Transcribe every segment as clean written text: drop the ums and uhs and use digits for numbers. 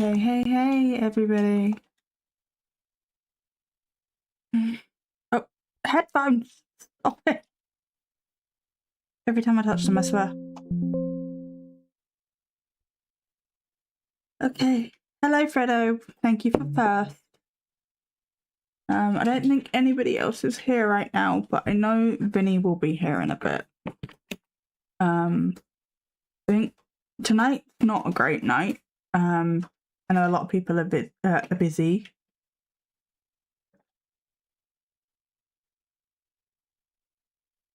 Hey, hey, hey, everybody. Oh, headphones! Stop it. Every time I touch them, I swear. Okay. Hello, Fredo. Thank you for first. I don't think anybody else is here right now, but I know Vinny will be here in a bit. I think tonight's not a great night. I know a lot of people are busy.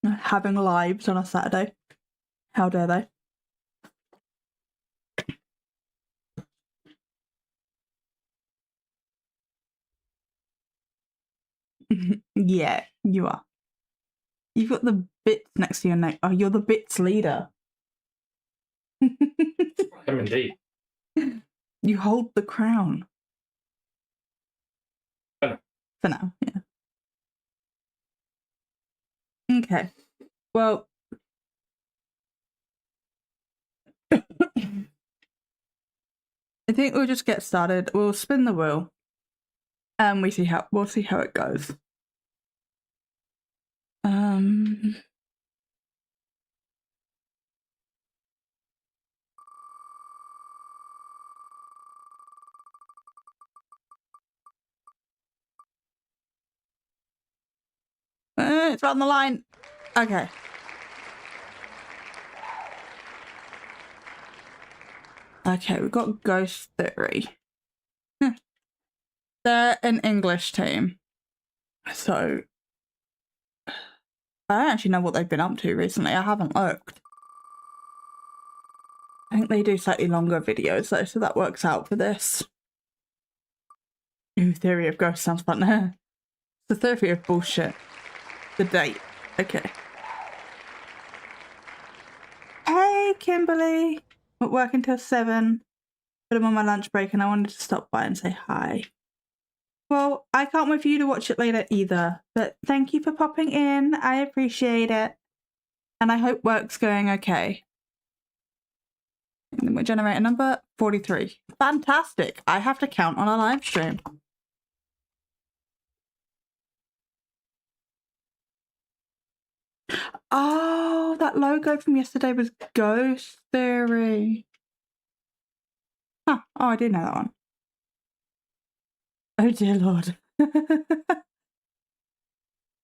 Having lives on a Saturday. How dare they? Yeah, you are. You've got the bits next to your name. Oh, you're the bits leader. I am indeed. You hold the crown. For now. For now, yeah. Okay. Well, I think we'll just get started. We'll spin the wheel, and we'll see how it goes. It's on the line. Okay. Okay, we've got Ghost Theory. They're an English team. So I don't actually know what they've been up to recently. I haven't looked. I think they do slightly longer videos though, so that works out for this. Ooh, Theory of Ghosts sounds fun. The theory of bullshit. The date. Okay. Hey, Kimberly. I'm at work until 7. But I'm on my lunch break and I wanted to stop by and say hi. Well, I can't wait for you to watch it later either. But thank you for popping in. I appreciate it. And I hope work's going okay. And then we generate a number 43. Fantastic. I have to count on a live stream. Oh, that logo from yesterday was Ghost Theory. Huh. Oh, I do know that one. Oh dear Lord.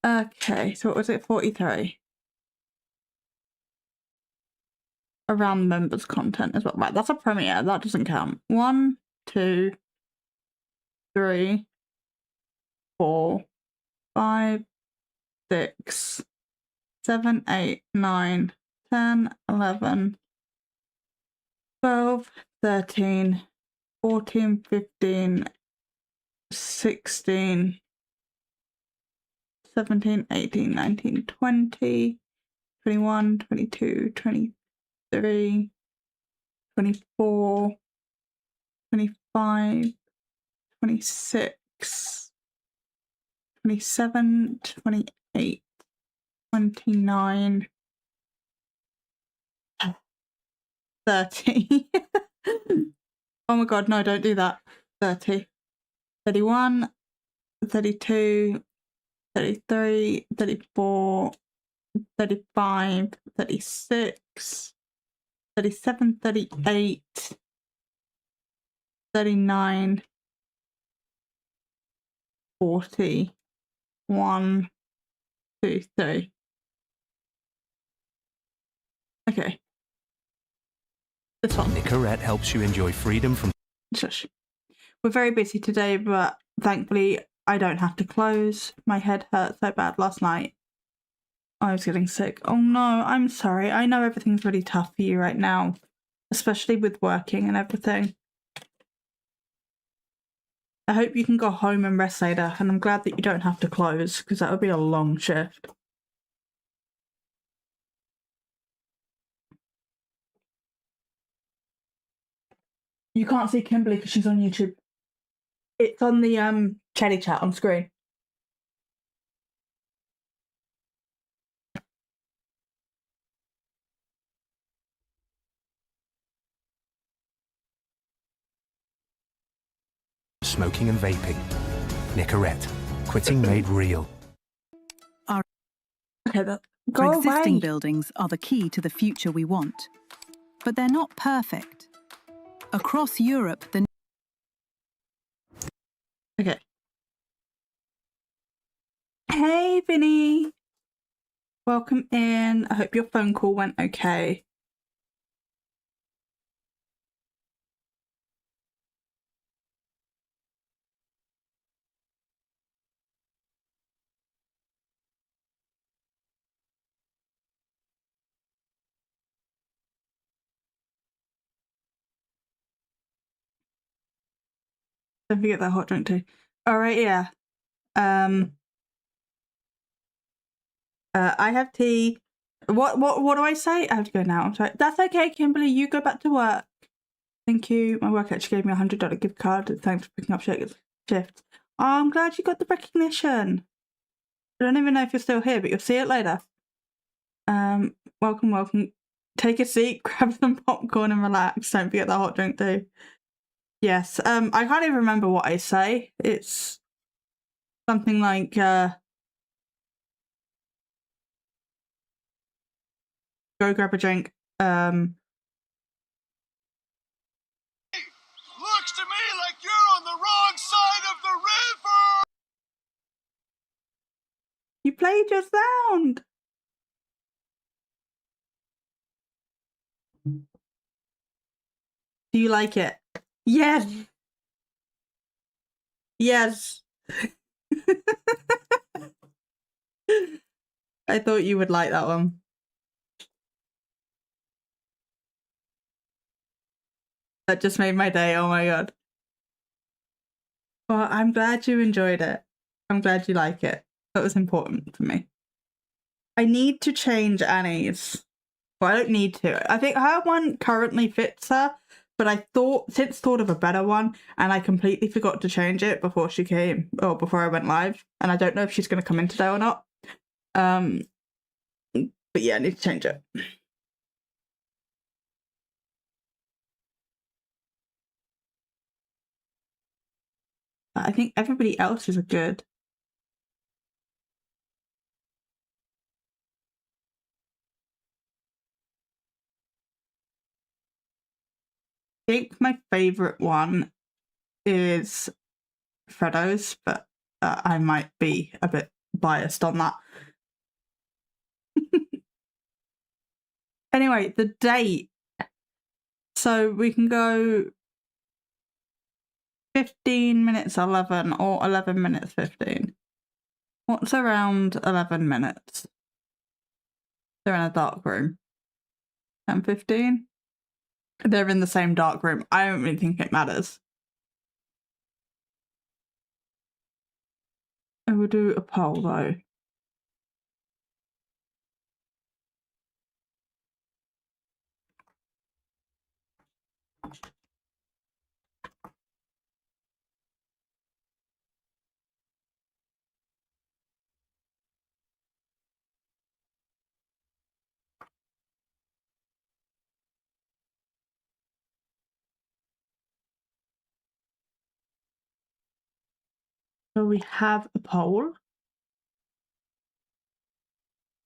Okay, so what was it? 43. Around members' content as well. Right, that's a premiere. That doesn't count. 1, 2, 3, 4, 5, 6, 7, 8, 9, 10, 11, 12, 13, 14, 15, 16, 17, 18, 19, 20, 21, 22, 23, 24, 25, 26, 27, 28, 29, 30. Oh my god, no, don't do that. 30, 31, 32, 33, 34, 35, 36, 37, 38, 39, 40, 1, 2, 3. Okay. This one. Nicorette helps you enjoy freedom from... Shush. We're very busy today, but thankfully I don't have to close. My head hurt so bad last night. I was getting sick. Oh no, I'm sorry. I know everything's really tough for you right now, especially with working and everything. I hope you can go home and rest later, and I'm glad that you don't have to close, because that would be a long shift. You can't see Kimberly because she's on YouTube. It's on the chatty chat on screen. smoking and vaping. Nicorette. Quitting made real. Okay, go For existing away. buildings are the key to the future we want. But they're not perfect. Across Europe, the Okay. Hey, Vinny. Welcome in. I hope your phone call went okay. Don't forget that hot drink too. All right, yeah. I have tea. What do I say? I have to go now. I'm sorry. That's okay, Kimberly. You go back to work. Thank you. My work actually gave me a $100 gift card. Thanks for picking up shifts. Oh, I'm glad you got the recognition. I don't even know if you're still here, but you'll see it later. Welcome. Take a seat, grab some popcorn and relax. Don't forget the hot drink too. Yes. I can't even remember what I say. It's something like go grab a drink. Looks to me like you're on the wrong side of the river! You played your sound. Do you like it? Yes. Yes. I thought you would like that one. That just made my day. Oh my god. Well, I'm glad you enjoyed it. I'm glad you like it. That was important for me. I need to change Annie's. Well, I don't need to. I think her one currently fits her, but I since thought of a better one, and I completely forgot to change it before she came, or before I went live, and I don't know if she's going to come in today or not. But yeah, I need to change it. I think everybody else's are good. I think my favourite one is Freddo's, but I might be a bit biased on that. Anyway, the date. So we can go 15 minutes 11 or 11 minutes 15. What's around 11 minutes? They're in a dark room. 10-15? They're in the same dark room. I don't really think it matters. I will do a poll though. So we have a poll.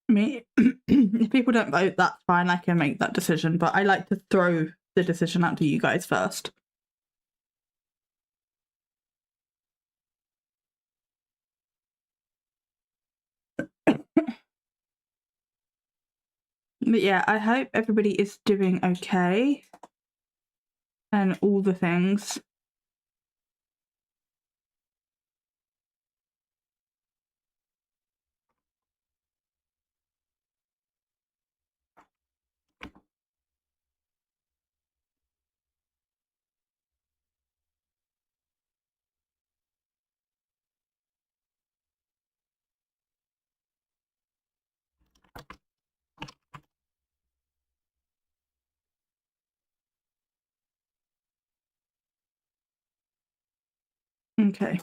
If people don't vote, that's fine. I can make that decision, but I like to throw the decision out to you guys first. But yeah, I hope everybody is doing okay and all the things. Okay.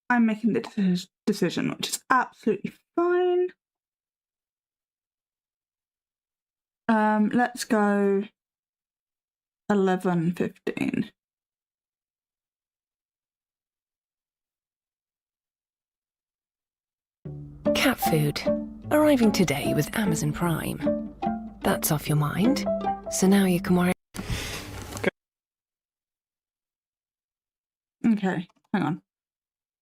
I'm making the decision, which is absolutely fine. Let's go 11:15. Cat food. Arriving today with Amazon Prime. That's off your mind. So now you can worry. Okay, hang on.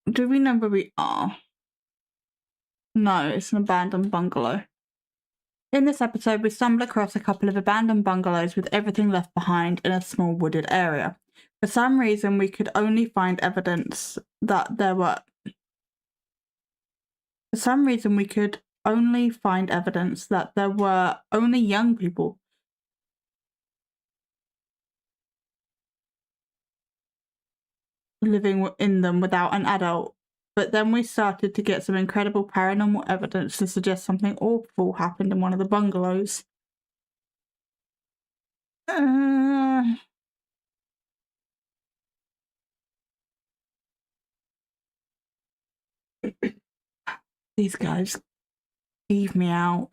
Do we know where we are? No, it's an abandoned bungalow. In this episode, we stumble across a couple of abandoned bungalows with everything left behind in a small wooded area. For some reason, we could only find evidence that there were... For some reason, we could only find evidence that there were only young people living in them without an adult. But then we started to get some incredible paranormal evidence to suggest something awful happened in one of the bungalows. These guys leave me out.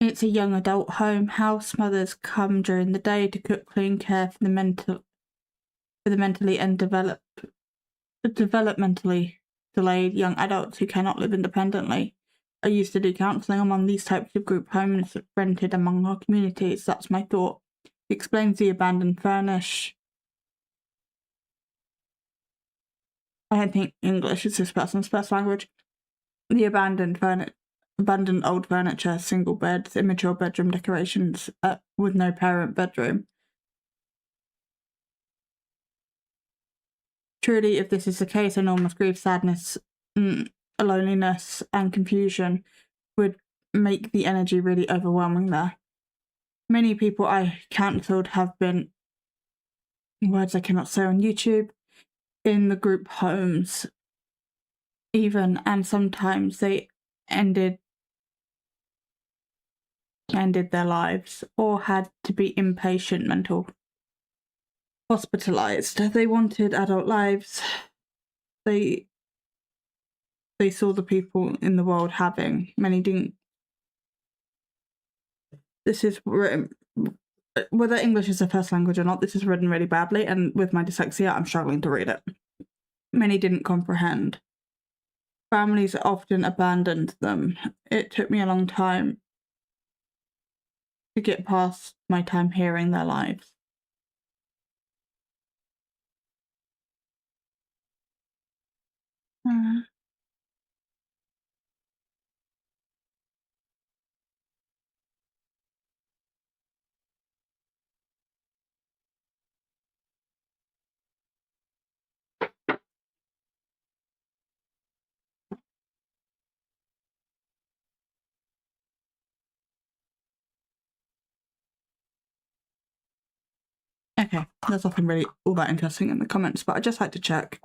It's a young adult home. House mothers come during the day to cook, clean, care for the mentally and developmentally delayed young adults who cannot live independently. I used to do counselling among these types of group homes rented among our communities. That's my thought. It explains the abandoned furnish. I don't think English is this person's first language. The abandoned old furniture, single beds, immature bedroom decorations with no parent bedroom. Truly, if this is the case, enormous grief, sadness, loneliness, and confusion would make the energy really overwhelming there. Many people I counselled have been, words I cannot say on YouTube, in the group homes, even, and sometimes they ended their lives or had to be inpatient mental hospitalized. They wanted adult lives. They saw the people in the world having. Many didn't. This is written, whether English is their first language or not, this is written really badly, and with my dyslexia I'm struggling to read it. Many didn't comprehend. Families often abandoned them. It took me a long time to get past my time hearing their lives. Okay, there's nothing really all that interesting in the comments, but I just like to check.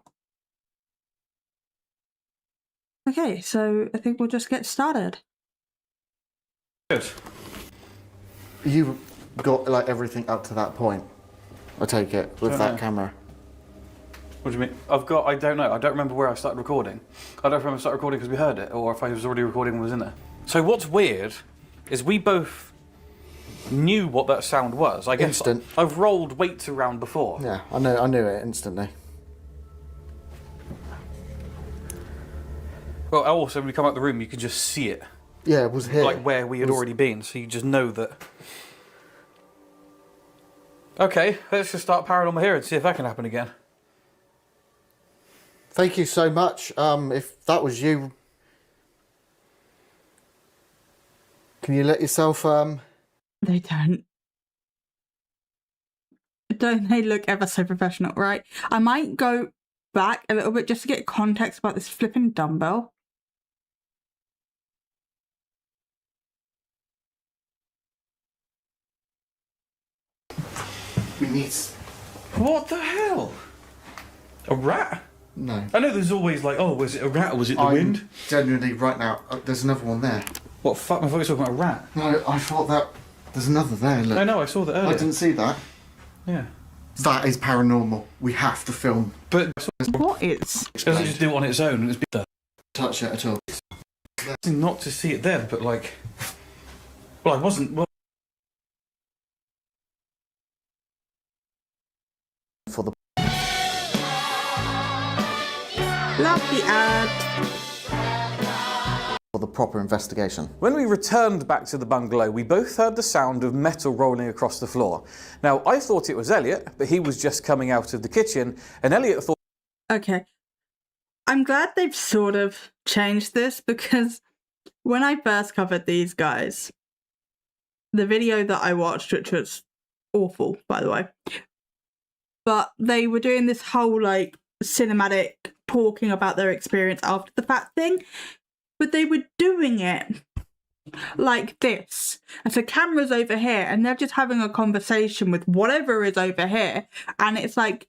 Okay, so I think we'll just get started. Good. You got like everything up to that point, I take it, with that camera. What do you mean? I don't know. I don't remember where I started recording. I don't remember I started recording because we heard it, or if I was already recording and was in there. So what's weird is we both knew what that sound was. I guess Instant. I've rolled weights around before. Yeah, I knew it instantly. Well, also when we come out the room, you can just see it. Yeah, it was here. Like where we had already been, so you just know that. Okay, let's just start Paranormal here and see if that can happen again. Thank you so much. If that was you, can you let yourself They don't. Don't they look ever so professional, right? I might go back a little bit just to get context about this flipping dumbbell. We need... What the hell? A rat? No. I know there's always like, oh, was it a rat or was it the wind? Genuinely, right now, there's another one there. What fuck? I thought you were talking about a rat. No, I thought that... There's another there, look. I know, I saw that earlier. I didn't see that. Yeah. That is paranormal. We have to film. But What is? it doesn't just do it on its own. It's better. Touch it at all. Not to see it then, but like, well, I wasn't. Well, For the Love the ad. for the proper investigation. when we returned back to the bungalow, we both heard the sound of metal rolling across the floor. Now, I thought it was Elliot, but he was just coming out of the kitchen, and Elliot thought Okay. I'm glad they've sort of changed this, because when I first covered these guys, the video that I watched, which was awful, by the way, but they were doing this whole like cinematic talking about their experience after the fact thing, but they were doing it like this. And so camera's over here and they're just having a conversation with whatever is over here. And it's like,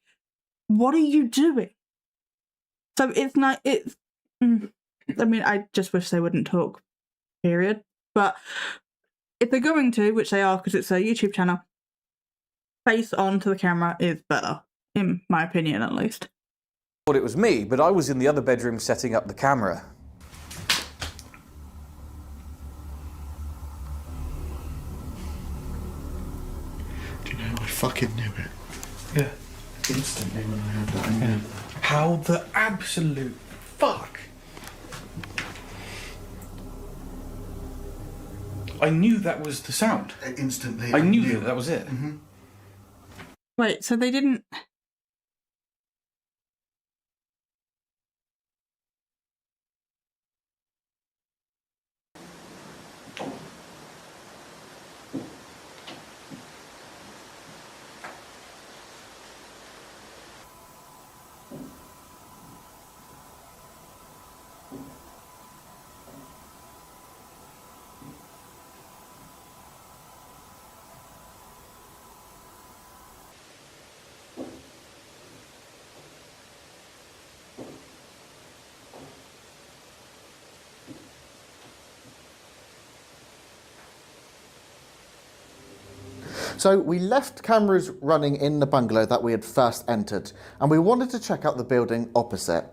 what are you doing? So it's not, it's, I mean, I just wish they wouldn't talk, period. But if they're going to, which they are because it's a YouTube channel, face on to the camera is better, in my opinion at least. it was me, but I was in the other bedroom setting up the camera. Do you know, I fucking knew it. Yeah. Instantly when I heard that, I knew. How the absolute fuck? I knew that was the sound. Instantly. I knew that was it. Wait, so they didn't... So we left cameras running in the bungalow that we had first entered, and we wanted to check out the building opposite.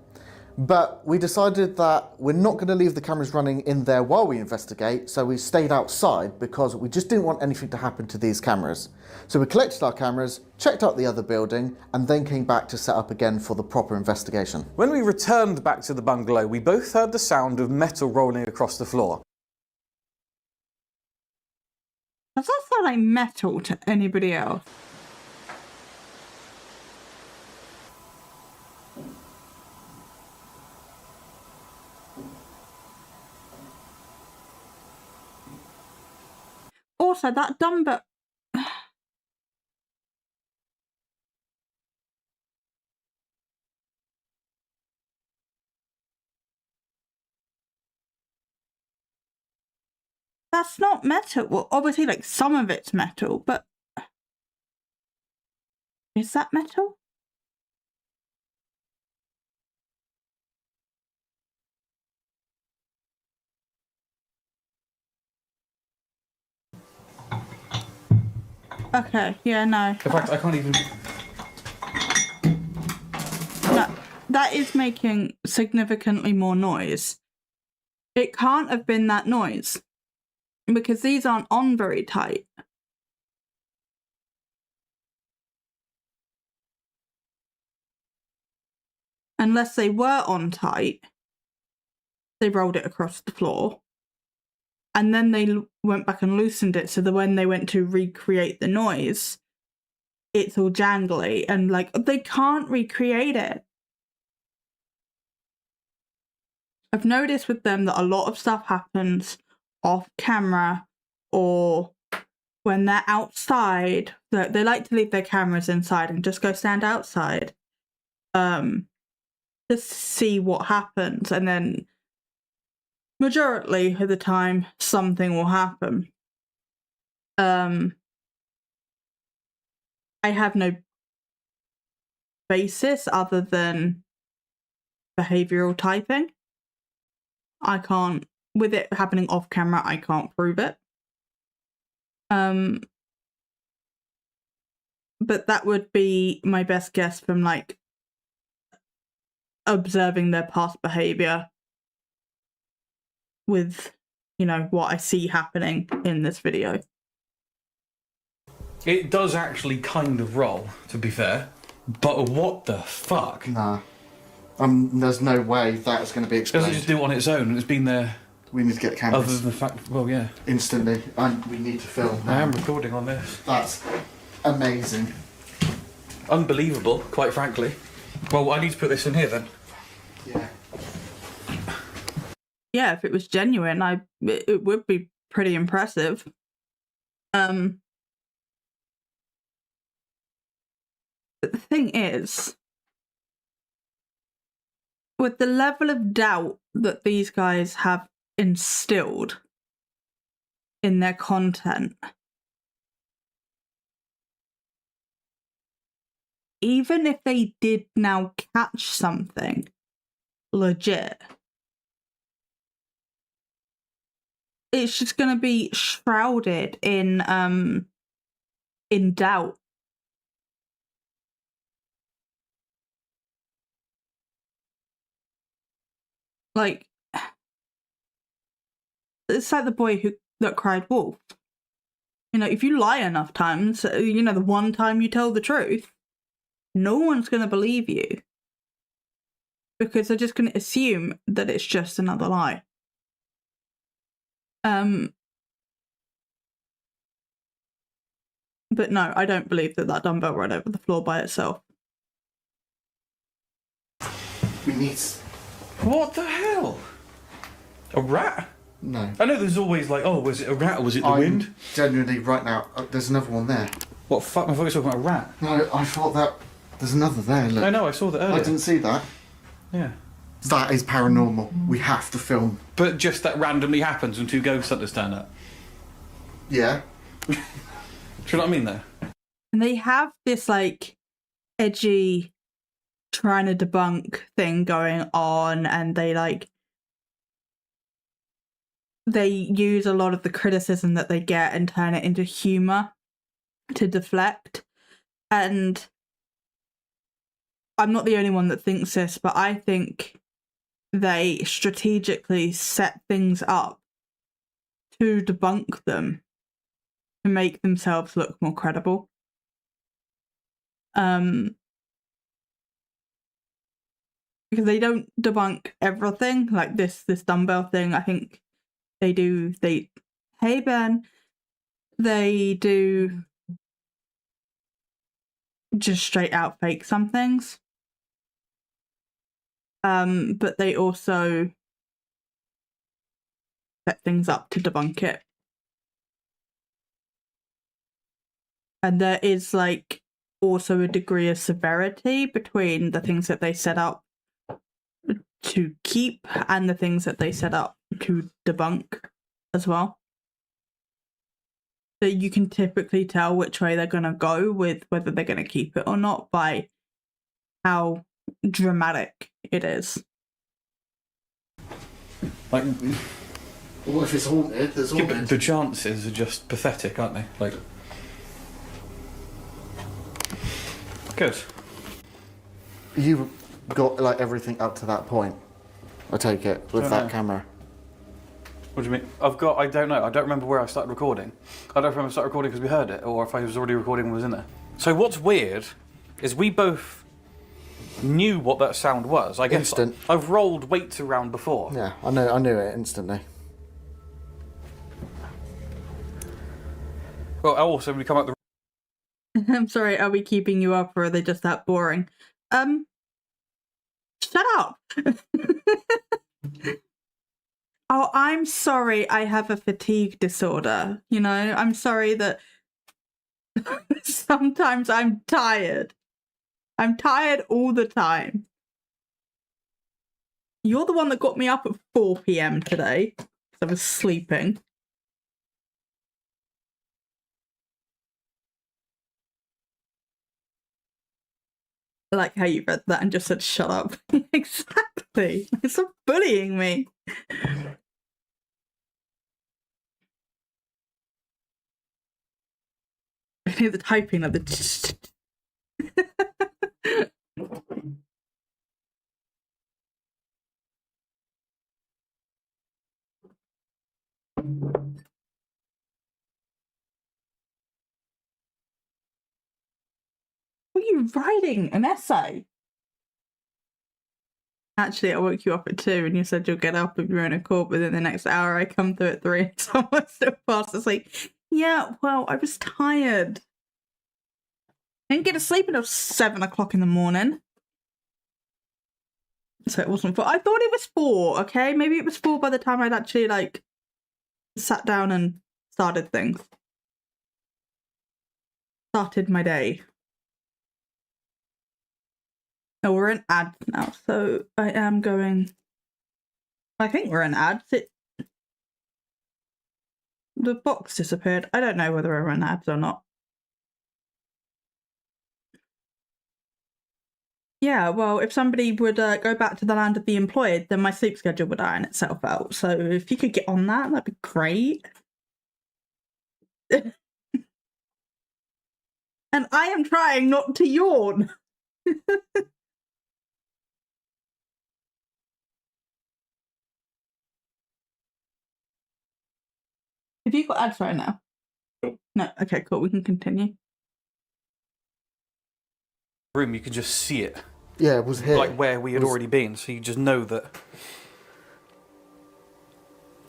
But we decided that we're not going to leave the cameras running in there while we investigate, so we stayed outside because we just didn't want anything to happen to these cameras. So we collected our cameras, checked out the other building, and then came back to set up again for the proper investigation. When we returned back to the bungalow, we both heard the sound of metal rolling across the floor. Does that sound like metal to anybody else? Also, that dumbbell... That's not metal. Well, obviously, like, some of it's metal, but... Is that metal? Okay, yeah, no. In fact, I can't even... No, that is making significantly more noise. It can't have been that noise, because these aren't on very tight. Unless they were on tight, they rolled it across the floor. And then they went back and loosened it so that when they went to recreate the noise, it's all jangly and like, they can't recreate it. I've noticed with them that a lot of stuff happens off camera or when they're outside. They like to leave their cameras inside and just go stand outside. Just see what happens, and then majority of the time something will happen. I have no basis other than behavioural typing. I can't, with it happening off camera, I can't prove it. but that would be my best guess from like observing their past behaviour with, you know, what I see happening in this video. It does actually kind of roll, to be fair. But what the fuck? Nah. There's no way that's going to be explained. Doesn't just do it on its own. It's been there. We need to get cameras. Other than the fact, well, yeah. Instantly. And we need to film. I am recording on this. That's amazing. Unbelievable, quite frankly. Well, I need to put this in here then. Yeah. Yeah, if it was genuine, it would be pretty impressive. But the thing is, with the level of doubt that these guys have instilled in their content, even if they did now catch something legit, it's just going to be shrouded in doubt. Like, it's like the boy that cried wolf. You know, if you lie enough times, you know, the one time you tell the truth, no one's going to believe you. Because they're just going to assume that it's just another lie. But no, I don't believe that dumbbell ran over the floor by itself. We need... What the hell? A rat? No. I know there's always like, oh, was it a rat or was it the wind? Genuinely, right now, there's another one there. What fuck? I thought you were talking about a rat. No, I thought that... There's another there, look. I know, I saw that earlier. I didn't see that. Yeah. That is paranormal. We have to film. But just that randomly happens when two ghost hunters turn up. Yeah. Do you know what I mean, though? And they have this, like, edgy trying to debunk thing going on, and they use a lot of the criticism that they get and turn it into humour to deflect. And I'm not the only one that thinks this, but I think they strategically set things up to debunk them, to make themselves look more credible. Because they don't debunk everything, like this dumbbell thing. I think they do. Hey Ben, they do just straight out fake some things. But they also set things up to debunk it. And there is like also a degree of severity between the things that they set up to keep and the things that they set up to debunk as well. So you can typically tell which way they're going to go with whether they're going to keep it or not by how dramatic it is. Like, What if it's haunted? There's yeah, haunted. but the chances are just pathetic, aren't they? Like, good. You got like everything up to that point, I take it, with Don't that know. camera. What do you mean? I don't know. I don't remember where I started recording. I don't remember starting recording because we heard it, or if I was already recording and was in there. So what's weird is we both knew what that sound was. I guess Instant. I've rolled weights around before. Yeah, I knew it instantly. Well, also when we come out the I'm sorry, are we keeping you up or are they just that boring? Shut up! Oh, I'm sorry I have a fatigue disorder, you know? I'm sorry that sometimes I'm tired. I'm tired all the time. You're the one that got me up at 4 p.m. today, because I was sleeping. I like how you read that and just said, shut up. Exactly. Stop bullying me. I hear the typing of the you writing an essay? Actually, I woke you up at 2 and you said you'll get up if you're in a call, but then the next hour I come through at 3 and someone's still fast asleep. Yeah, well, I was tired. I didn't get to sleep until 7 o'clock in the morning. So it wasn't 4. I thought it was 4, okay? Maybe it was 4 by the time I'd actually, like, sat down and started things. Started my day. Oh, we're in ads now, so I am going... I think we're in ads. The box disappeared. I don't know whether we're in ads or not. Yeah, well, if somebody would go back to the land of the employed, then my sleep schedule would iron itself out. So if you could get on that, that'd be great. And I am trying not to yawn. Have you got ads right now? No. Okay, cool. We can continue. Room, you could just see it. Yeah, it was here. Like where we had already been, so you just know that.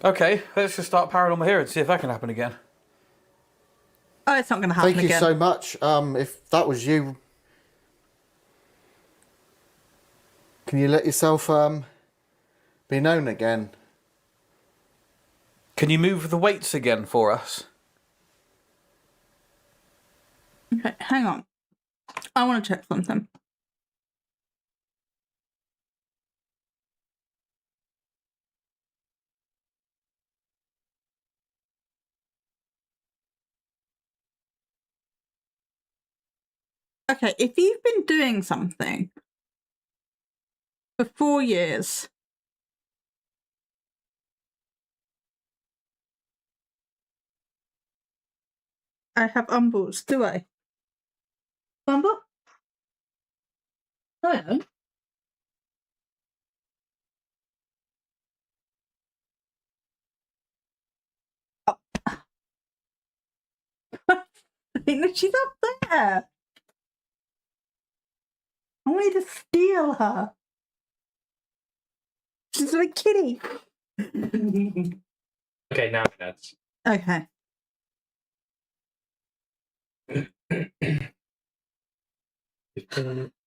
Okay, let's just start paranormal here and see if that can happen again. Oh, it's not going to happen Thank you again. so much. If that was you, can you let yourself be known again? Can you move the weights again for us? Okay, hang on. I want to check something. Okay, if you've been doing something for 4 years, I have umbles, do I? Umble? No, I don't. Oh. She's up there. I wanted to steal her. She's like a kitty. Okay, now that's Okay.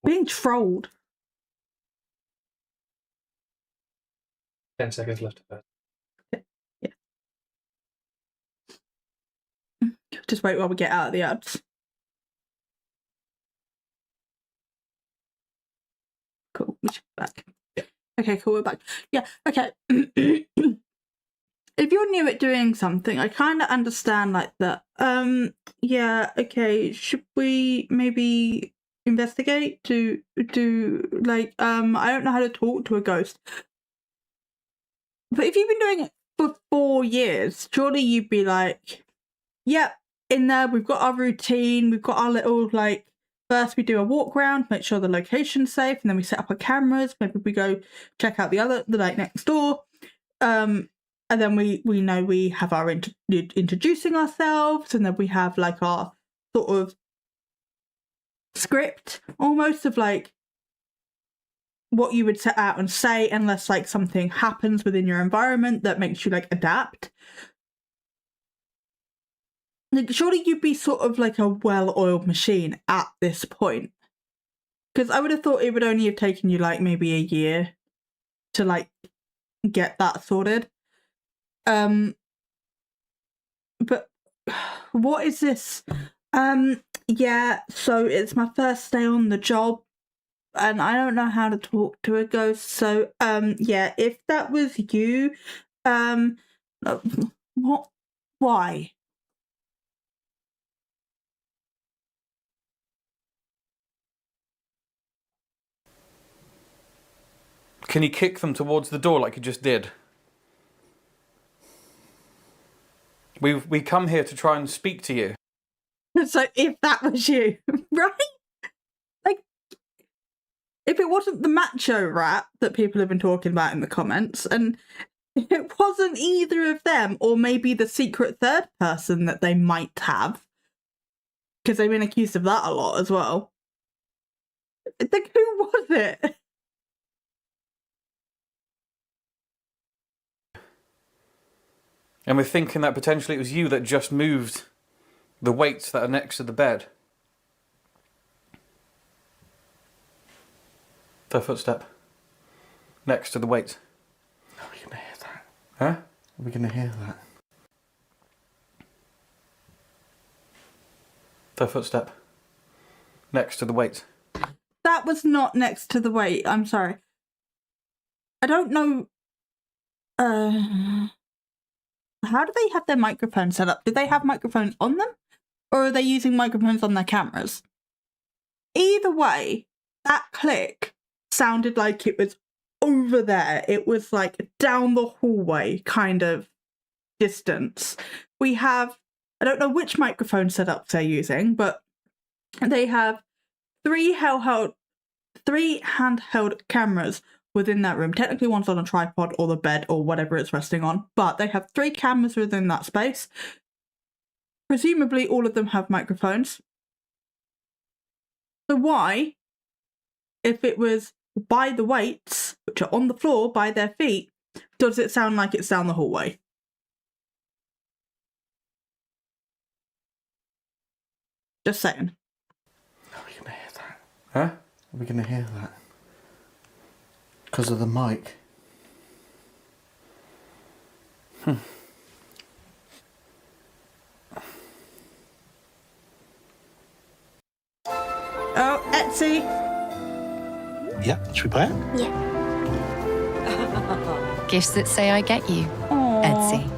Being trolled. 10 seconds left of that. Yeah. Just wait while we get out of the ads. Cool, we should be back. Okay, cool, we're back. Yeah, okay. If you're new at doing something, I kind of understand like that. Yeah, okay, should we maybe investigate to do like I don't know how to talk to a ghost. But if you've been doing it for 4 years, surely you'd be like, yep, in there we've got our routine, we've got our little like first we do a walk around, make sure the location's safe, and then we set up our cameras, maybe we go check out the like next door. And then we know we have our introducing ourselves, and then we have like our sort of script almost of like what you would set out and say, unless like something happens within your environment that makes you like adapt. Like, surely you'd be sort of like a well-oiled machine at this point. Because I would have thought it would only have taken you like maybe a year to like get that sorted. But what is this? Yeah, so it's my first day on the job and I don't know how to talk to a ghost. So, yeah, if that was you, what? Why? Can you kick them towards the door like you just did? We come here to try and speak to you. So if that was you, right? Like, if it wasn't the macho rat that people have been talking about in the comments, and it wasn't either of them, or maybe the secret third person that they might have, because they've been accused of that a lot as well. Like, who was it? And we're thinking that potentially it was you that just moved the weights that are next to the bed. The footstep. Next to the weights. Are we going to hear that? Huh? Are we going to hear that? The footstep. Next to the weights. That was not next to the weight. I'm sorry. I don't know. How do they have their microphone set up? Do they have microphones on them? Or are they using microphones on their cameras? Either way, that click sounded like it was over there. It was like down the hallway kind of distance. We have, I don't know which microphone setups they're using, but they have three handheld cameras within that room. Technically one's on a tripod or the bed or whatever it's resting on, but they have 3 cameras within that space. Presumably all of them have microphones. So why, if it was by the weights, which are on the floor by their feet, does it sound like it's down the hallway? Just saying. Are we going to hear that? Huh? Are we going to hear that? Because of the mic. Oh, Etsy. Yeah, should we play it? Gifts that say I get you. Aww. Etsy.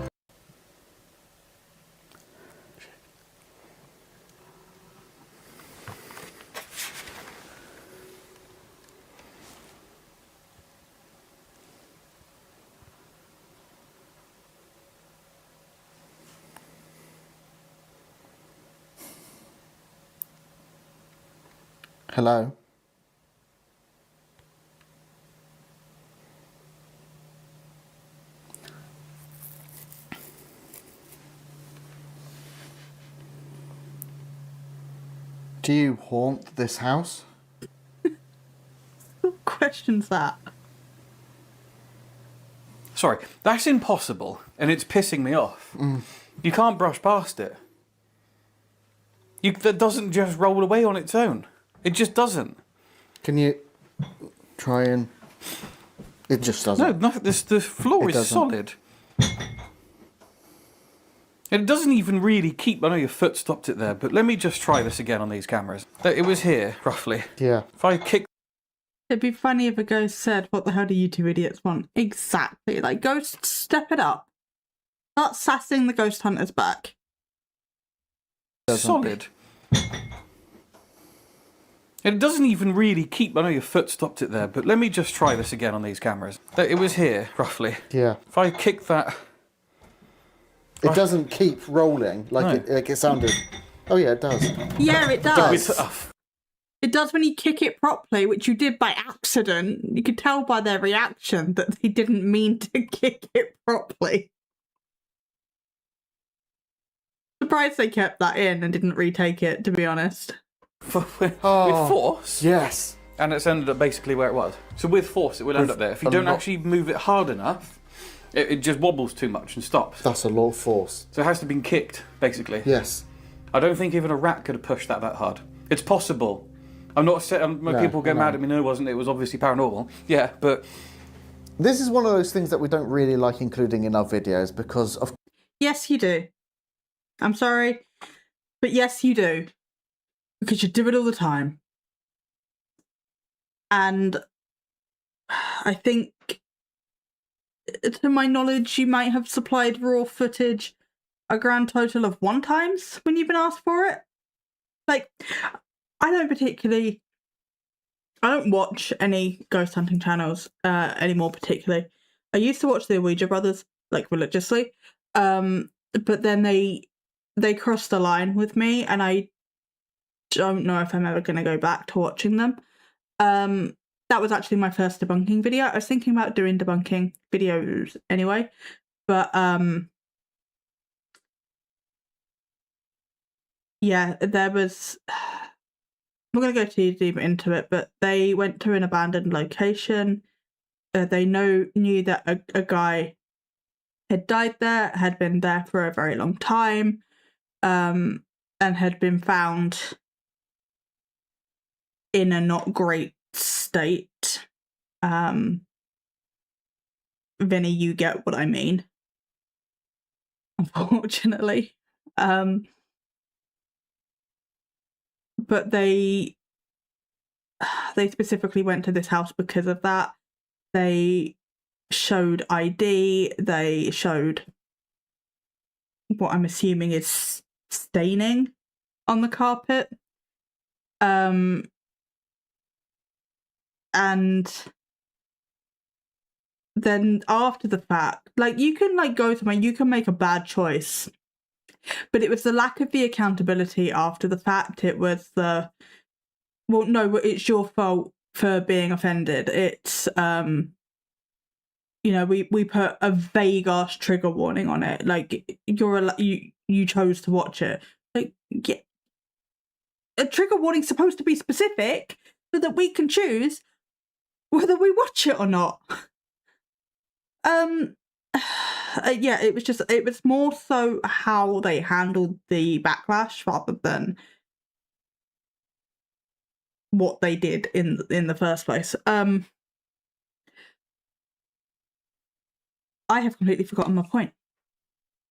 Hello? Do you haunt this house? What question's that? Sorry, that's impossible, and it's pissing me off. You can't brush past it. That doesn't just roll away on its own. It just doesn't. Can you try and... It just doesn't. No, the floor It is doesn't. solid. It doesn't even really keep... I know your foot stopped it there, but let me just try this again on these cameras. It was here, roughly. Yeah. If I kick... It'd be funny if a ghost said, "What the hell do you two idiots want?" Exactly. Like, ghost, step it up. Start sassing the ghost hunters back. Doesn't. solid. It doesn't even really keep... I know your foot stopped it there, but let me just try this again on these cameras. It was here, roughly. Yeah. If I kick that... It doesn't keep rolling like No. it sounded. Oh yeah, it does. Yeah, it does. does. It does when you kick it properly, which you did by accident. You could tell by their reaction that they didn't mean to kick it properly. Surprised they kept that in and didn't retake it, to be honest. with Oh, force. Yes. And it's ended up basically where it was. So with force, it will end With up there. If you a don't lot- actually move it hard enough, it just wobbles too much and stops. That's a lot of force. So it has to be kicked, basically. Yes. I don't think even a rat could have pushed that hard. It's possible. I'm not saying... When No, people get no. mad at me, no, it wasn't. It was obviously paranormal. Yeah, but... This is one of those things that we don't really like including in our videos because of Yes, you do. I'm sorry, but yes, you do. Because you do it all the time. And I think, to my knowledge, you might have supplied raw footage a grand total of 1 times when you've been asked for it. Like, I don't watch any ghost hunting channels anymore particularly. I used to watch the Ouija brothers, like, religiously. But then they crossed the line with me, and I don't know if I'm ever going to go back to watching them. That was actually my first debunking video. I was thinking about doing debunking videos anyway, but yeah, there was I'm going to go too deep into it, but they went to an abandoned location. They knew that a guy had died there, had been there for a very long time, and had been found in a not great state. Vinny, you get what I mean. Unfortunately. But they specifically went to this house because of that. They showed ID, they showed what I'm assuming is staining on the carpet. And then after the fact, like, you can like go somewhere, you can make a bad choice, but it was the lack of the accountability after the fact. It was the, well, no, it's your fault for being offended. It's you know, we put a vague ass trigger warning on it, like you chose to watch it. Like, yeah, a trigger warning's supposed to be specific so that we can choose whether we watch it or not. Yeah, it was more so how they handled the backlash rather than what they did in the first place. I have completely forgotten my point.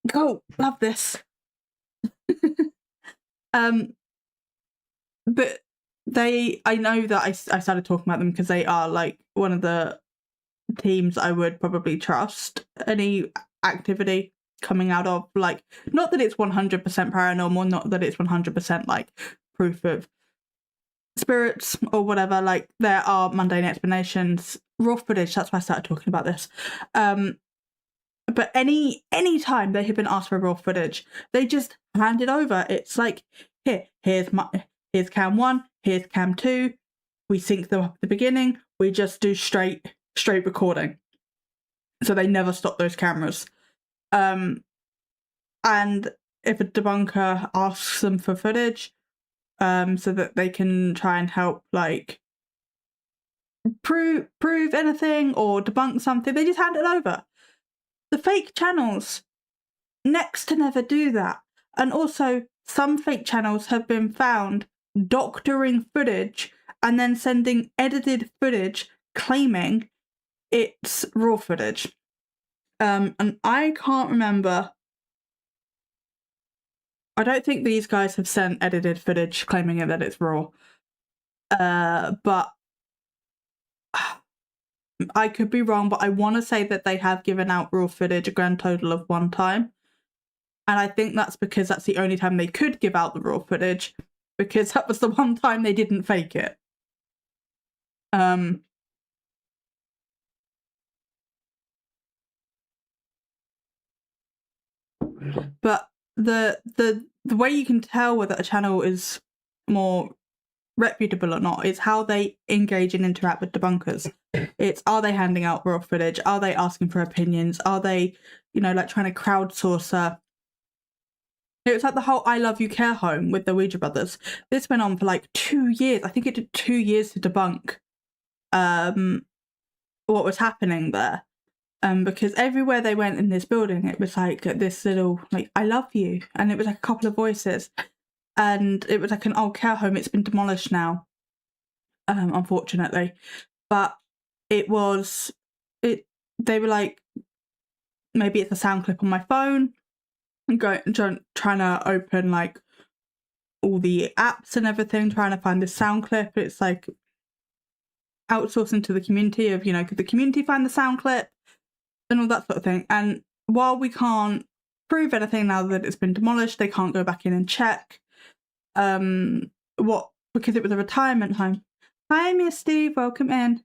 Go, love this. But I know that I started talking about them because they are like one of the teams I would probably trust any activity coming out of, like, not that it's 100% paranormal, not that it's 100% like proof of spirits or whatever, like there are mundane explanations, raw footage, that's why I started talking about this. But any time they have been asked for raw footage, they just hand it over. It's like, here's cam 1, here's cam 2, we sync them up at the beginning, we just do straight recording. So they never stop those cameras. And if a debunker asks them for footage, so that they can try and help, like, prove anything or debunk something, they just hand it over. The fake channels next to never do that. And also, some fake channels have been found doctoring footage and then sending edited footage claiming it's raw footage. And I can't remember. I don't think these guys have sent edited footage claiming that it's raw. But I could be wrong, but I want to say that they have given out raw footage a grand total of 1 time. And I think that's because that's the only time they could give out the raw footage, because that was the 1 time they didn't fake it. But the way you can tell whether a channel is more reputable or not is how they engage and interact with debunkers. It's, are they handing out raw footage? Are they asking for opinions? Are they, you know, like trying to crowdsource it was like the whole I Love You Care Home with the Ouija brothers. This went on for like 2 years. I think it did 2 years to debunk what was happening there. Because everywhere they went in this building, it was like this little, like, I love you. And it was like a couple of voices. And it was like an old care home. It's been demolished now, unfortunately. But they were like, maybe it's a sound clip on my phone. Trying to open like all the apps and everything, trying to find this sound clip. It's like outsourcing to the community of, you know, could the community find the sound clip and all that sort of thing. And while we can't prove anything now that it's been demolished, they can't go back in and check because it was a retirement home. Hi, Miss Steve, welcome in.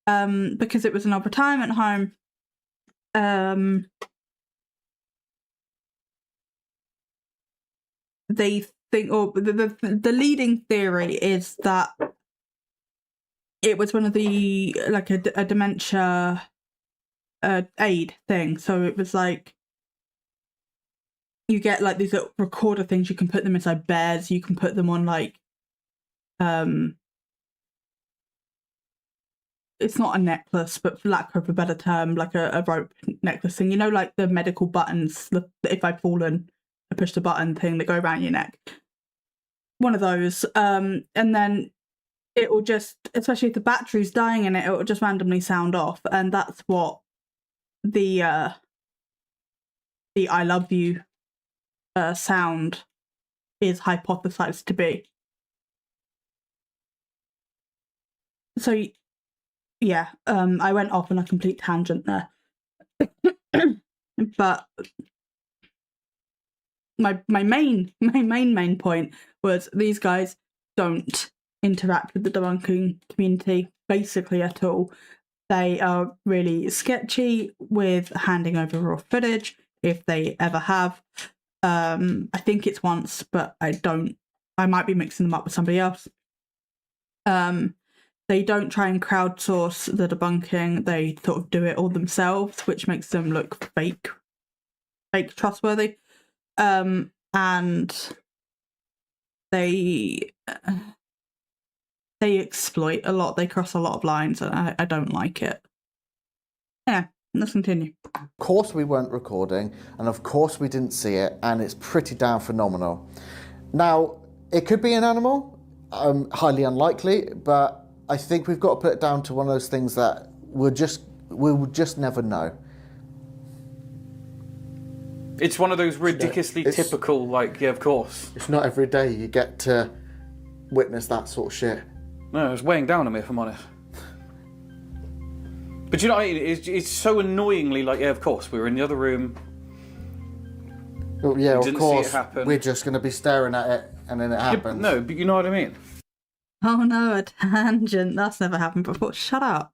Because it was an old retirement home. They think, or the leading theory is that it was one of the, like a dementia aid thing. So it was like, you get like these little recorder things, you can put them inside bears, you can put them on like it's not a necklace, but for lack of a better term, like a rope necklace thing. You know, like the medical buttons, if I've fallen, I push the button thing that go around your neck. One of those. And then it will just, especially if the battery's dying in it, it will just randomly sound off. And that's what the I love you sound is hypothesized to be. So yeah, I went off on a complete tangent there. But my main point was these guys don't interact with the debunking community basically at all. They are really sketchy with handing over raw footage, if they ever have. I think it's once, but I might be mixing them up with somebody else. They don't try and crowdsource the debunking. They sort of do it all themselves, which makes them look fake trustworthy. And they exploit a lot. They cross a lot of lines, and I don't like it. Yeah, let's continue. Of course we weren't recording, and of course we didn't see it, and it's pretty damn phenomenal. Now, it could be an animal, highly unlikely, but I think we've got to put it down to one of those things that we will just never know. It's one of those ridiculously typical, like, yeah, of course. It's not every day you get to witness that sort of shit. No, it's weighing down on me, if I'm honest. But you know, it's so annoyingly like, yeah, of course, we were in the other room. Well, yeah, didn't of course, see it happen. we're just going to be staring at it, and then it happens. No, but you know what I mean? Oh no, a tangent. That's never happened before. Shut up.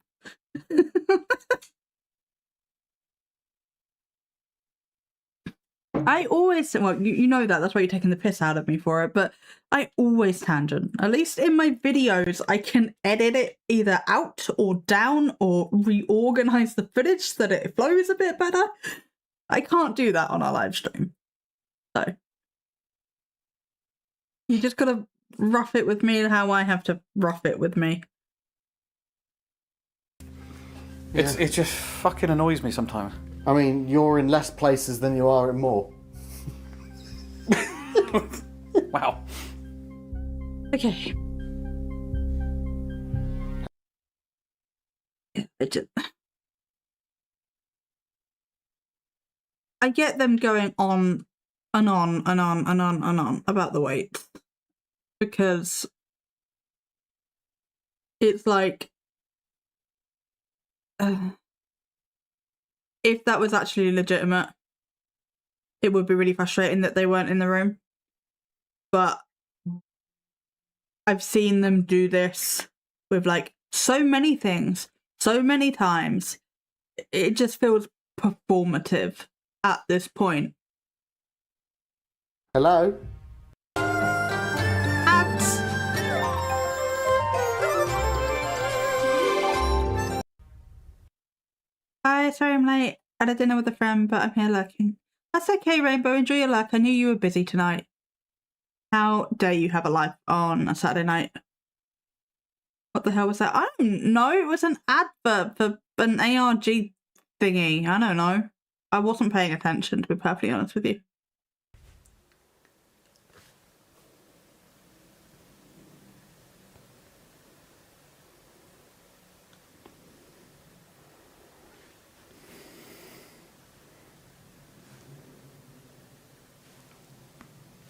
I always, well, you know that's why you're taking the piss out of me for it, but I always tangent. At least in my videos, I can edit it either out or down or reorganize the footage so that it flows a bit better. I can't do that on a live stream. So you just gotta rough it with me and how I have to rough it with me. It just fucking annoys me sometimes. I mean, you're in less places than you are in more. Wow. Okay. I get them going on and on and on and on and on about the weights. Because it's like, if that was actually legitimate, it would be really frustrating that they weren't in the room. But I've seen them do this with like so many things, so many times. It just feels performative at this point. Hello? Hi, sorry I'm late. I had dinner with a friend, but I'm here lurking. That's okay, Rainbow. Enjoy your luck. I knew you were busy tonight. How dare you have a life on a Saturday night? What the hell was that? I don't know. It was an advert for an ARG thingy. I don't know. I wasn't paying attention, to be perfectly honest with you.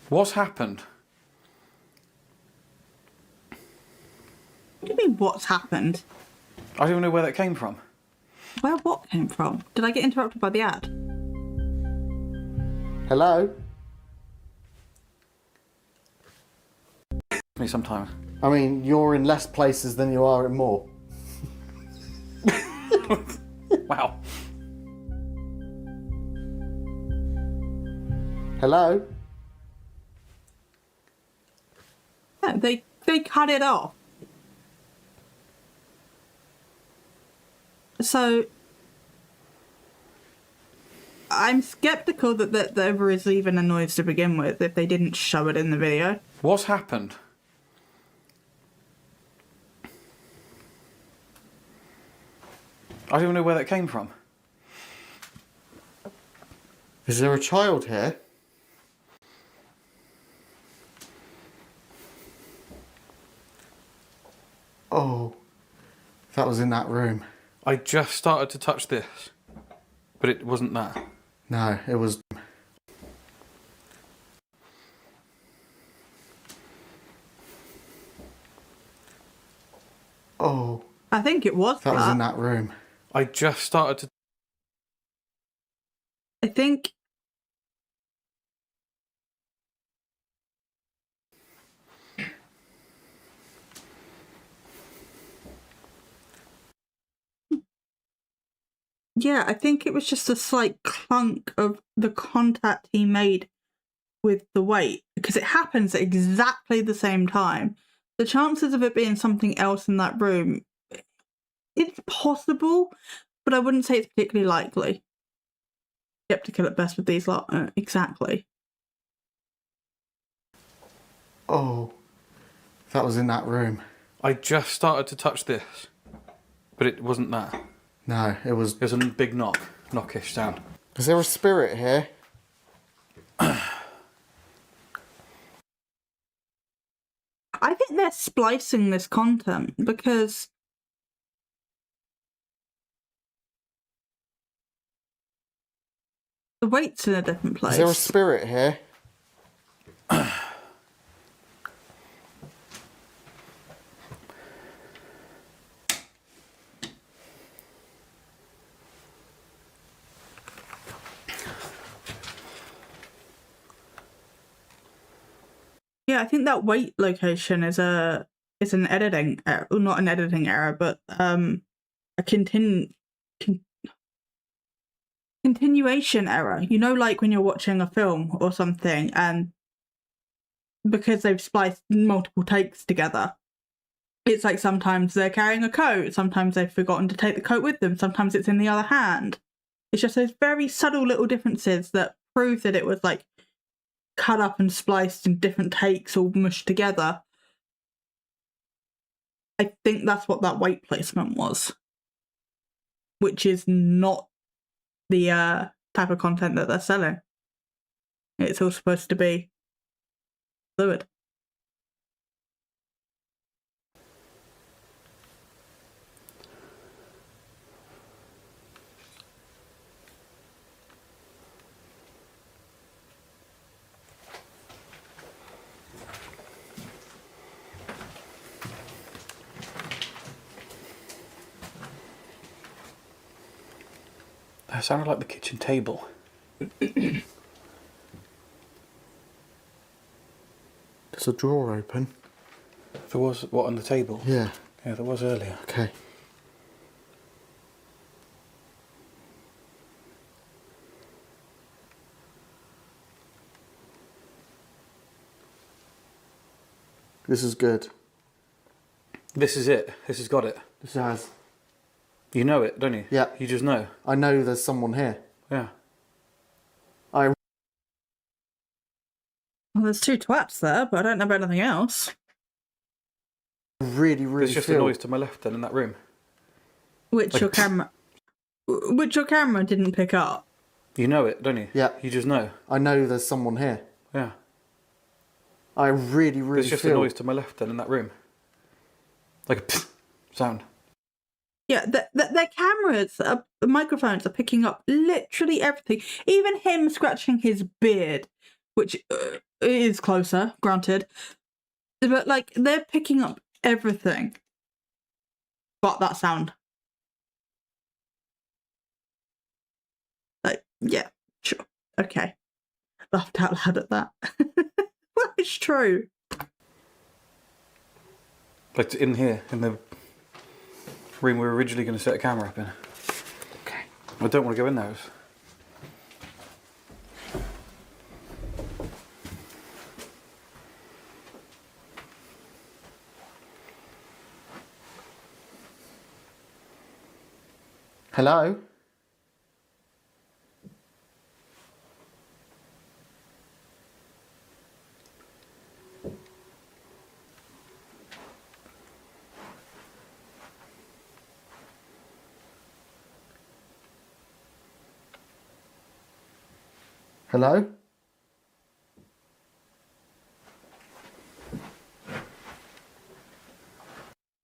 What's happened? What do you mean, what's happened? I don't even know where that came from. Where what came from? Did I get interrupted by the ad? Hello? Me sometimes. I mean, you're in less places than you are in more. Wow. Hello? No, they cut it off. So I'm skeptical that there was even a noise to begin with if they didn't show it in the video. What's happened? I don't even know where that came from. Is there a child here? Oh, that was in that room. I just started to touch this, but it wasn't that. No, it was... Oh, I think it was that was in that room. I just started to... I think... Yeah, I think it was just a slight clunk of the contact he made with the weight, because it happens at exactly the same time. The chances of it being something else in that room, it's possible, but I wouldn't say it's particularly likely. Skeptical at best with these lot. Exactly. Oh, that was in that room. I just started to touch this, but it wasn't that. No, it was... It was a big knockish sound. Is there a spirit here? I think they're splicing this content because the weight's in a different place. Is there a spirit here? Yeah, I think that weight location is an editing error, well, not an editing error, but a continuation error. You know, like when you're watching a film or something, and because they've spliced multiple takes together, it's like sometimes they're carrying a coat, sometimes they've forgotten to take the coat with them, sometimes it's in the other hand. It's just those very subtle little differences that prove that it was like cut up and spliced in different takes, all mushed together. I think that's what that weight placement was, which is not the type of content that they're selling. It's all supposed to be fluid. That sounded like the kitchen table. There's a drawer open. There was what on the table? Yeah. Yeah, there was earlier. Okay. This is good. This is it. This has got it. This has... You know it, don't you? Yeah. You just know. I know there's someone here. Yeah. Well, there's two twats there, but I don't know about anything else. Really There's just a noise to my left then in that room. Which your camera didn't pick up. You know it, don't you? Yeah. You just know. I know there's someone here. Yeah. I really There's just feel... a noise to my left then in that room. Like a pfft sound. Yeah, their cameras, the microphones are picking up literally everything. Even him scratching his beard, which is closer, granted. But, like, they're picking up everything. But that sound. Like, yeah, sure. Okay. Laughed out loud at that. Well, it's true. Like in here, in the room we were originally going to set a camera up in. Okay. I don't want to go in there. Hello? Hello?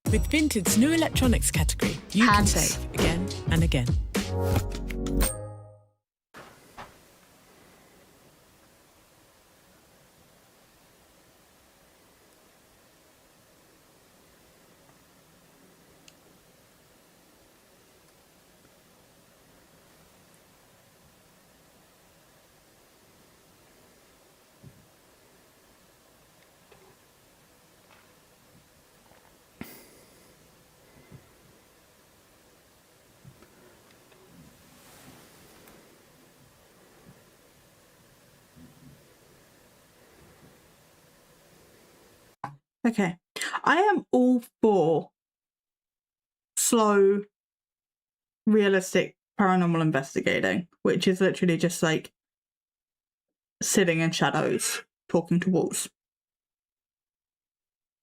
With Vinted's new electronics category, you can Hands. save again and again. Okay. I am all for slow, realistic paranormal investigating, which is literally just like sitting in shadows, talking to walls.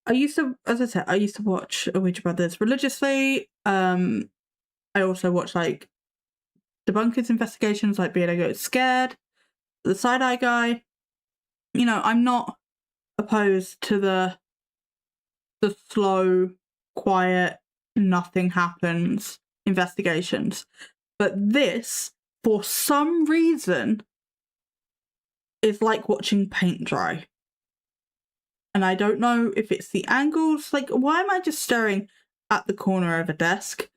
I used to, as I said, I used to watch Ouija Brothers religiously. I also watch like debunkers investigations, like Being a Goat Scared, the Side Eye Guy. You know, I'm not opposed to the slow, quiet, nothing happens investigations. But this, for some reason, is like watching paint dry. And I don't know if it's the angles. Like, why am I just staring at the corner of a desk?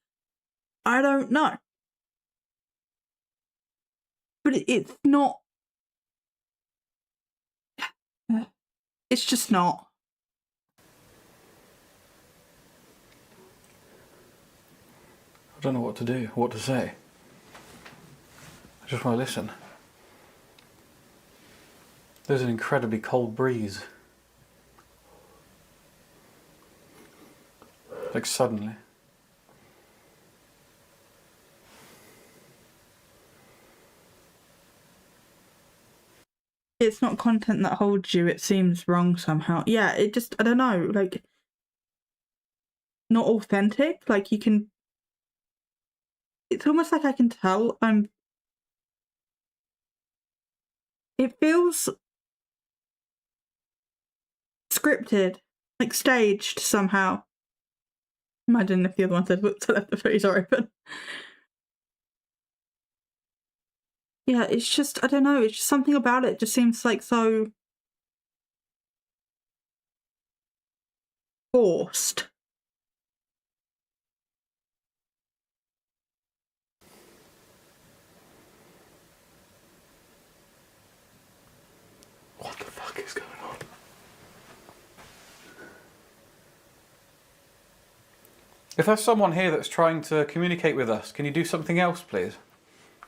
I don't know. But it's not. It's just not. I don't know what to do, what to say. I just want to listen. There's an incredibly cold breeze. Like suddenly. It's not content that holds you, it seems wrong somehow. Yeah, it just, I don't know, like, not authentic. Like, you can, it's almost like I can tell it feels scripted, like staged somehow. Imagine if the other one said, whoops, I left the freezer open. Yeah, it's just, I don't know, it's just something about it just seems like so forced. What the fuck is going on? If there's someone here that's trying to communicate with us, can you do something else, please?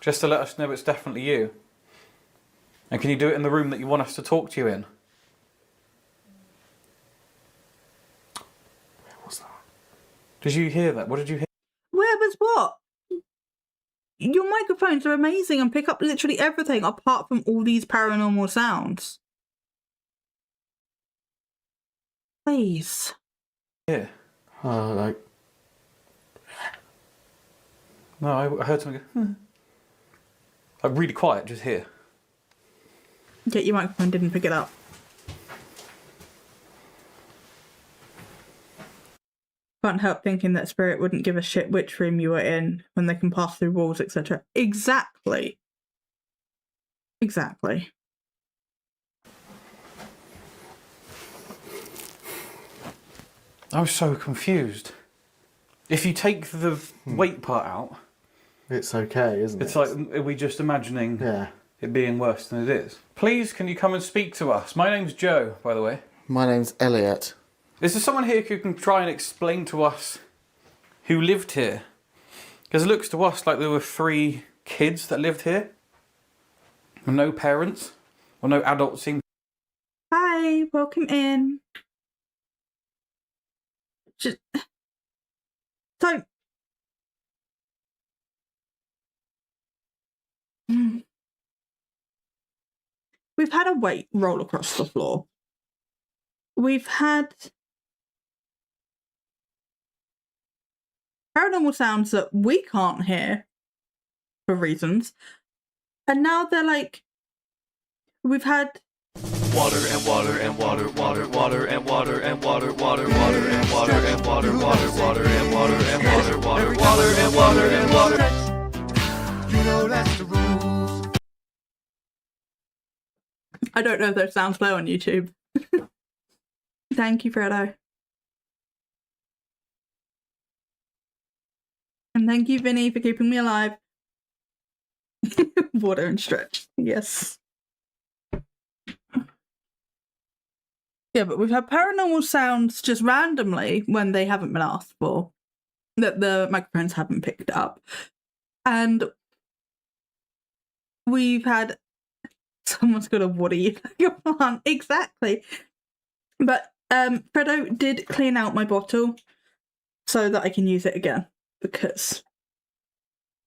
Just to let us know it's definitely you. And can you do it in the room that you want us to talk to you in? Where was that? Did you hear that? What did you hear? Where was what? Your microphones are amazing and pick up literally everything apart from all these paranormal sounds. Please. Yeah. Like... No, I heard something go, like really quiet, just here. Yet your microphone didn't pick it up. Can't help thinking that spirit wouldn't give a shit which room you were in when they can pass through walls, etc. Exactly. Exactly. I was so confused. If you take the weight part out, It's okay, isn't it? it's like, are we just imagining Yeah. it being worse than it is? Please, can you come and speak to us? My name's Joe, by the way. My name's Elliot. Is there someone here who can try and explain to us who lived here? Because it looks to us like there were 3 kids that lived here. With no parents. Or no adults seem. Hi, welcome in. Just... So... We've had a weight roll across the floor. We've had paranormal sounds that we can't hear for reasons. And now they're like we've had Water and water and water, water, water and water and water, water, water and water and water, water, water and water and water, water, water and water and water. You know that's the rules. I don't know if those sounds low on YouTube. Thank you, Fredo. And thank you, Vinny, for keeping me alive. Water and stretch. Yes. Yeah, but we've had paranormal sounds just randomly when they haven't been asked for, that the microphones haven't picked up. And we've had someone's got a what are you on? Exactly. But Fredo did clean out my bottle so that I can use it again, because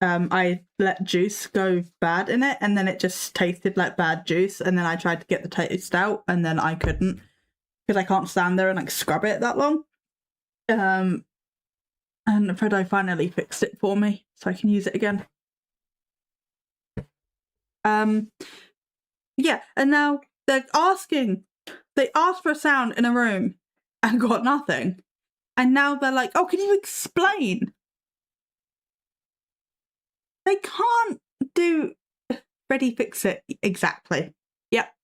I let juice go bad in it and then it just tasted like bad juice, and then I tried to get the taste out and then I couldn't, because I can't stand there and like scrub it that long. And Fredo finally fixed it for me so I can use it again. Yeah, and now they're asking. They asked for a sound in a room and got nothing. And now they're like, oh, can you explain? They can't do ready, fix it exactly. Yep.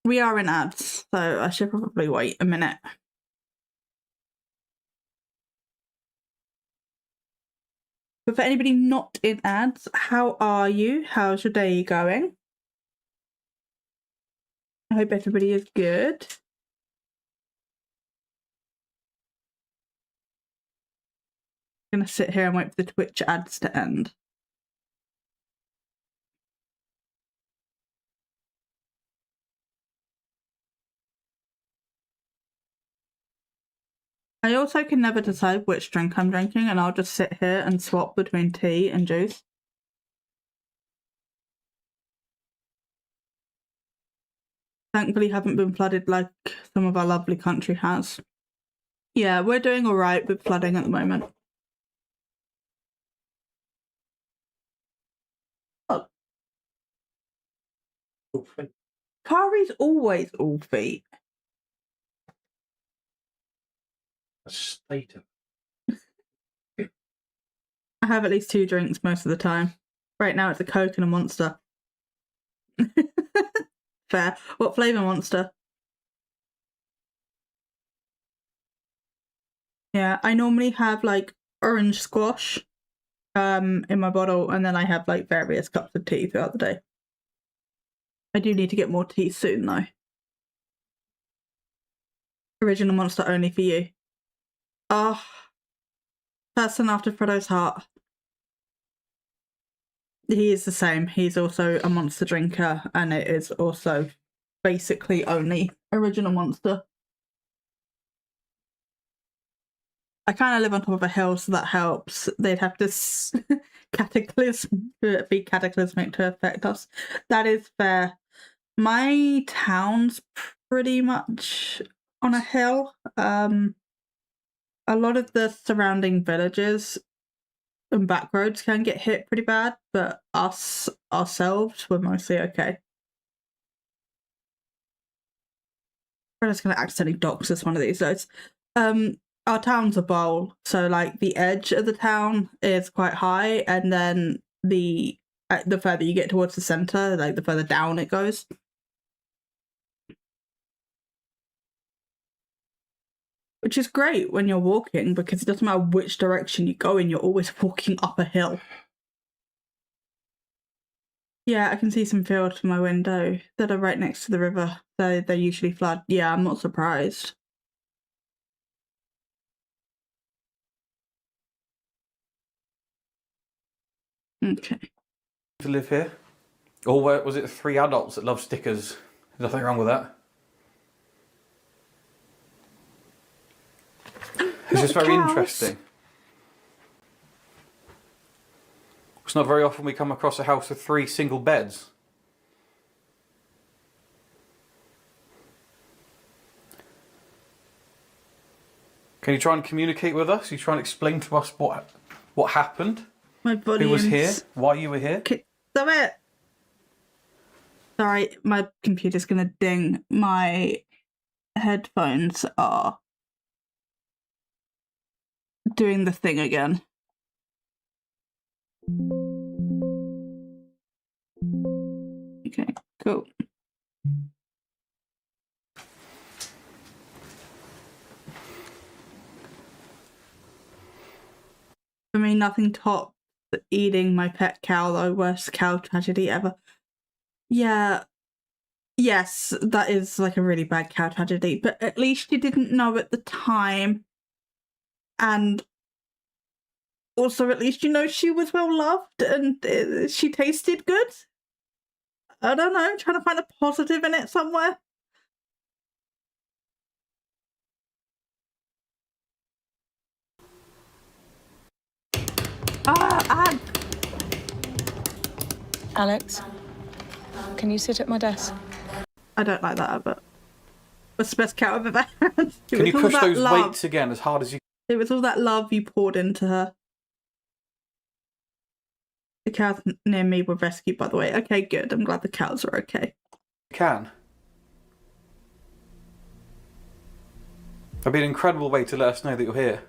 We are in ads, so I should probably wait a minute. But for anybody not in ads, how are you? How's your day going? I hope everybody is good. I'm going to sit here and wait for the Twitch ads to end. I also can never decide which drink I'm drinking, and I'll just sit here and swap between tea and juice. Thankfully haven't been flooded like some of our lovely country has. Yeah, we're doing alright with flooding at the moment. Oh. Kari's always all feet. A state of. I have at least 2 drinks most of the time. Right now it's a Coke and a Monster. Fair. What flavour Monster? Yeah, I normally have like orange squash in my bottle, and then I have like various cups of tea throughout the day. I do need to get more tea soon though. Original Monster only for you. Oh, person after Fredo's heart. He is the same. He's also a Monster drinker, and it is also basically only Original Monster. I kind of live on top of a hill, so that helps. They'd have to be cataclysmic to affect us. That is fair. My town's pretty much on a hill. A lot of the surrounding villages and back roads can get hit pretty bad, but ourselves, we're mostly okay. We're just going to accidentally dox us one of these days. Our town's a bowl, so like the edge of the town is quite high, and then the further you get towards the centre, like the further down it goes. Which is great when you're walking, because it doesn't matter which direction you go in, you're always walking up a hill. Yeah, I can see some fields from my window that are right next to the river, so they usually flood. Yeah, I'm not surprised. Okay. To live here? Or was it 3 adults that love stickers? There's nothing wrong with that. It's just very interesting. It's not very often we come across a house with 3 single beds. Can you try and communicate with us? Can you try and explain to us what happened? My body. Who was here? Why you were here? Stop it! Sorry, my computer's gonna ding. My headphones are doing the thing again. Okay, cool. For me, nothing tops eating my pet cow, though. Worst cow tragedy ever. Yeah. Yes, that is like a really bad cow tragedy, but at least you didn't know at the time. And also, at least you know she was well loved and she tasted good. I don't know, trying to find a positive in it somewhere. Ah! Alex, can you sit at my desk? I don't like that, but it's the best cat I've ever had. Can you push those weights again as hard as you It was all that love you poured into her. The cows near me were rescued, by the way. Okay, good. I'm glad the cows are okay. can? That'd be an incredible way to let us know that you're here.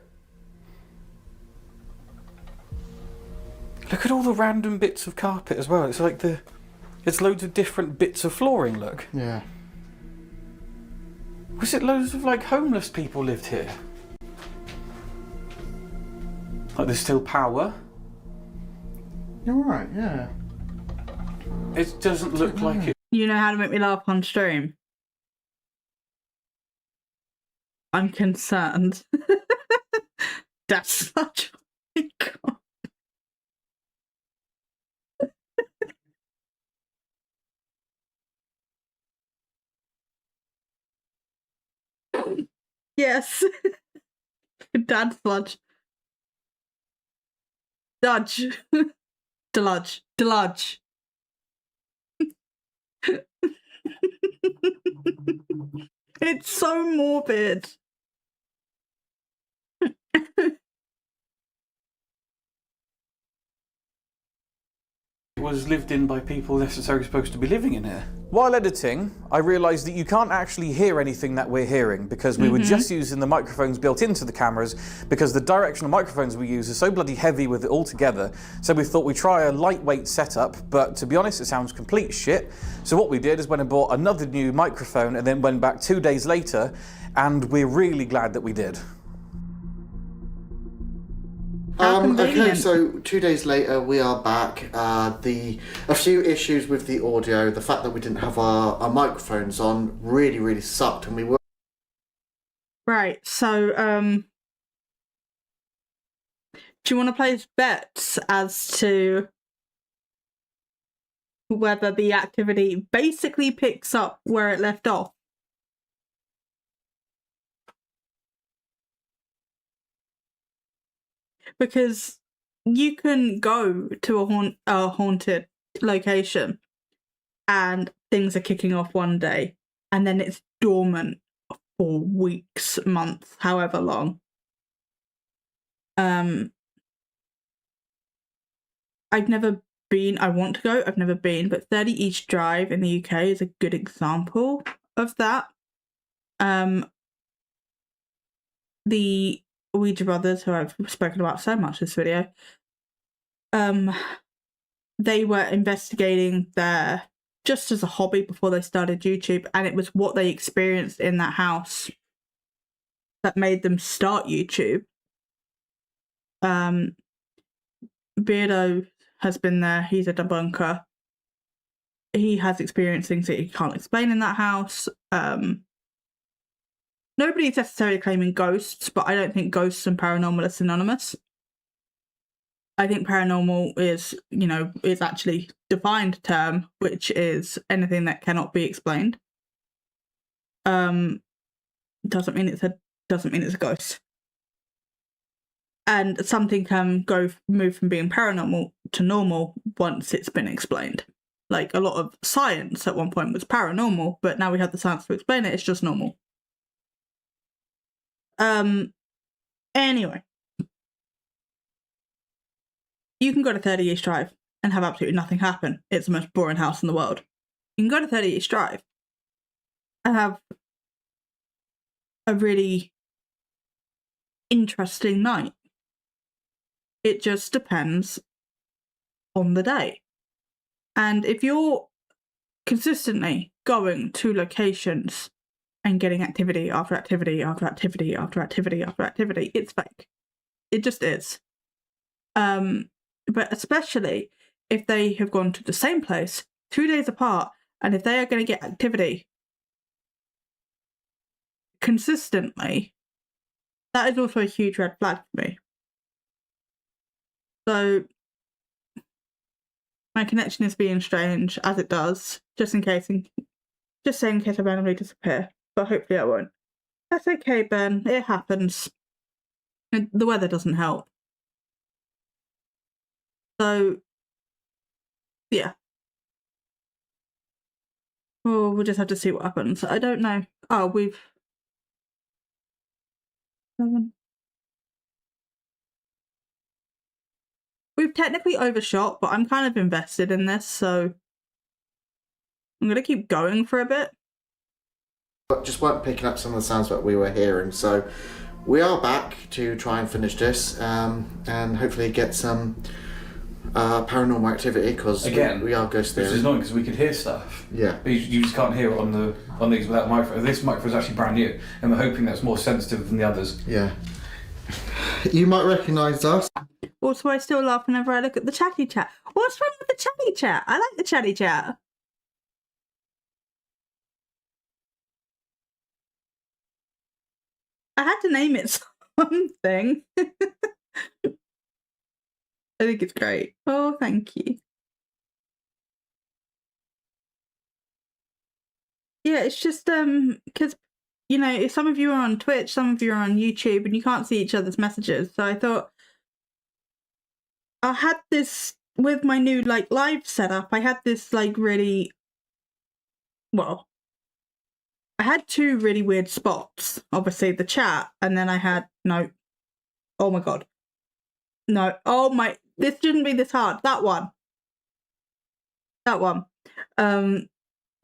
Look at all the random bits of carpet as well. It's like it's loads of different bits of flooring, look. Yeah. Was it loads of like homeless people lived here? Like there's still power. You're right, yeah. It doesn't look like it. You know how to make me laugh on stream? I'm concerned. That's such... Oh my God. Yes. Dad sludge. Dudge. Deludge. Deludge. It's so morbid. It was lived in by people necessarily supposed to be living in here. While editing, I realised that you can't actually hear anything that we're hearing because we were just using the microphones built into the cameras because the directional microphones we use are so bloody heavy with it all together. So we thought we'd try a lightweight setup, but to be honest, it sounds complete shit. So what we did is went and bought another new microphone and then went back 2 days later, and we're really glad that we did. Okay, so 2 days later we are back. A few issues with the audio, the fact that we didn't have our microphones on really sucked, and we were... Right, so, do you want to place bets as to whether the activity basically picks up where it left off? Because you can go to a haunted location and things are kicking off one day and then it's dormant for weeks, months, however long. I've never been, I want to go, I've never been, but 30 East Drive in the UK is a good example of that. The Ouija brothers, who I've spoken about so much this video, they were investigating there just as a hobby before they started YouTube, and it was what they experienced in that house that made them start YouTube. Beardo has been there, he's a debunker. He has experienced things that he can't explain in that house. Nobody's necessarily claiming ghosts, but I don't think ghosts and paranormal are synonymous. I think paranormal is, is actually defined term, which is anything that cannot be explained. Doesn't mean it's a ghost. And something can move from being paranormal to normal once it's been explained. Like a lot of science at one point was paranormal, but now we have the science to explain it, it's just normal. Anyway. You can go to 30 East Drive and have absolutely nothing happen. It's the most boring house in the world. You can go to 30 East Drive and have a really interesting night. It just depends on the day. And if you're consistently going to locations and getting activity after activity after activity after activity after activity, it's fake. It just is. But especially if they have gone to the same place 2 days apart, and if they are going to get activity consistently, that is also a huge red flag for me. So my connection is being strange, as it does, just in case I randomly disappear, but hopefully I won't. That's okay, Ben. It happens. The weather doesn't help. So, yeah. Well, we'll just have to see what happens. I don't know. Oh, we've... 7. We've technically overshot, but I'm kind of invested in this, so I'm going to keep going for a bit. But just weren't picking up some of the sounds that we were hearing, so we are back to try and finish this and hopefully get some paranormal activity, because we are ghost theory. Which is annoying because we could hear stuff. Yeah. But you just can't hear it on these without microphone. This microphone is actually brand new, and we're hoping that's more sensitive than the others. Yeah. You might recognise us. Also, I still laugh whenever I look at the chatty chat. What's wrong with the chatty chat? I like the chatty chat. I had to name it something. I think it's great. Oh, thank you. Yeah, it's just because, you know, some of you are on Twitch, some of you are on YouTube, and you can't see each other's messages. So I thought I had this with my new live setup. I had this really, well, I had 2 really weird spots. Obviously the chat, and then I had oh my god. No, oh my, this shouldn't be this hard. That one.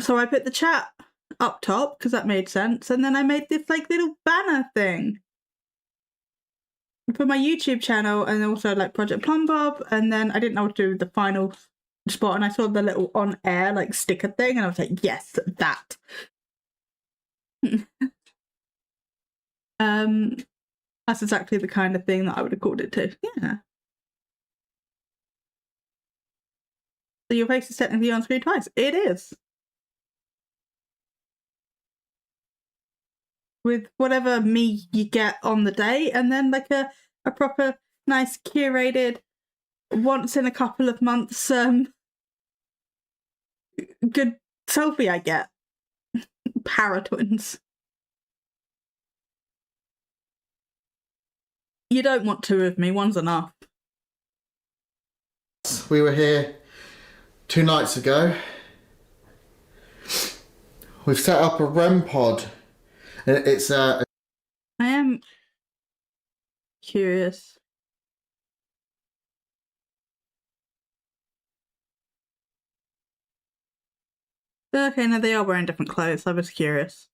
So I put the chat up top because that made sense, and then I made this little banner thing for my YouTube channel, and also Project Plumbob, and then I didn't know what to do with the final spot, and I saw the little on air sticker thing, and I was like, yes, that. That's exactly the kind of thing that I would have called it to. Yeah. So your face is technically on screen twice. It is. With whatever me you get on the day, and then a proper nice curated once in a couple of months good selfie I get. Paratwins. You don't want 2 of me, one's enough. We were here 2 nights ago. We've set up a REM pod. It's I am curious. Okay, no, they are wearing different clothes. I was curious.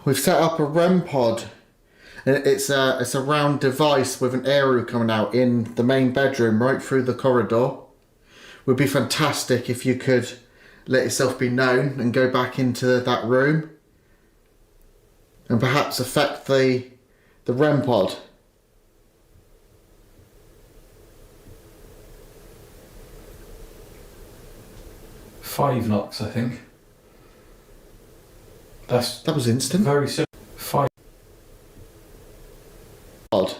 We've set up a REM pod. It's a round device with an aerial coming out in the main bedroom, right through the corridor. Would be fantastic if you could let yourself be known and go back into that room and perhaps affect the REM pod. Five knocks, I think. That was instant. Very simple. 5. Odd.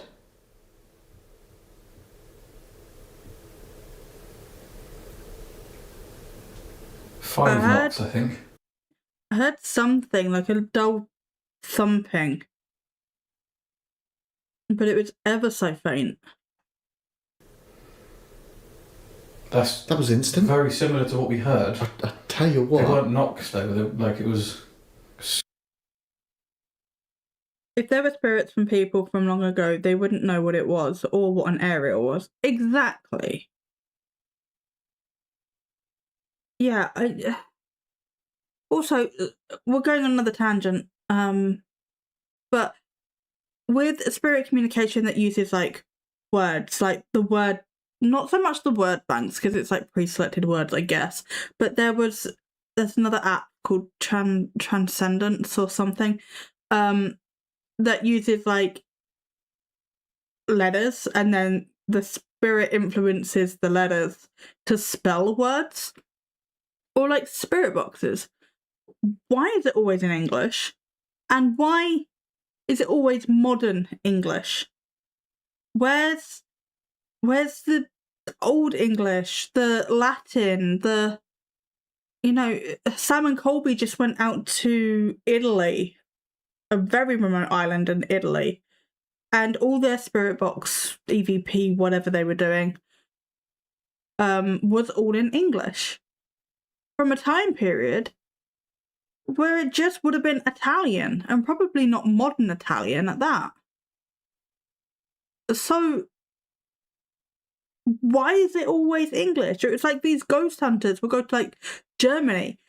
Five knocks, I think. I heard something like a dull thumping, but it was ever so faint. That was instant. Very similar to what we heard. I tell you what. They weren't knocks though. It was. If there were spirits from people from long ago, they wouldn't know what it was or what an aerial was. Exactly. yeah, also, we're going on another tangent, but with spirit communication that uses, like, words, like the word, not so much the word banks, because it's, like, pre-selected words, I guess, but there's another app called Transcendence or something, that uses, like, letters, and then the spirit influences the letters to spell words. Or, like, spirit boxes. Why is it always in English? And why is it always modern English? Where's the old English, the Latin, the... You know, Sam and Colby just went out to Italy, a very remote island in Italy, and all their spirit box, EVP, whatever they were doing, was all in English. From a time period where it just would have been Italian, and probably not modern Italian at that. So, why is it always English? It's like these ghost hunters will go to, like, Germany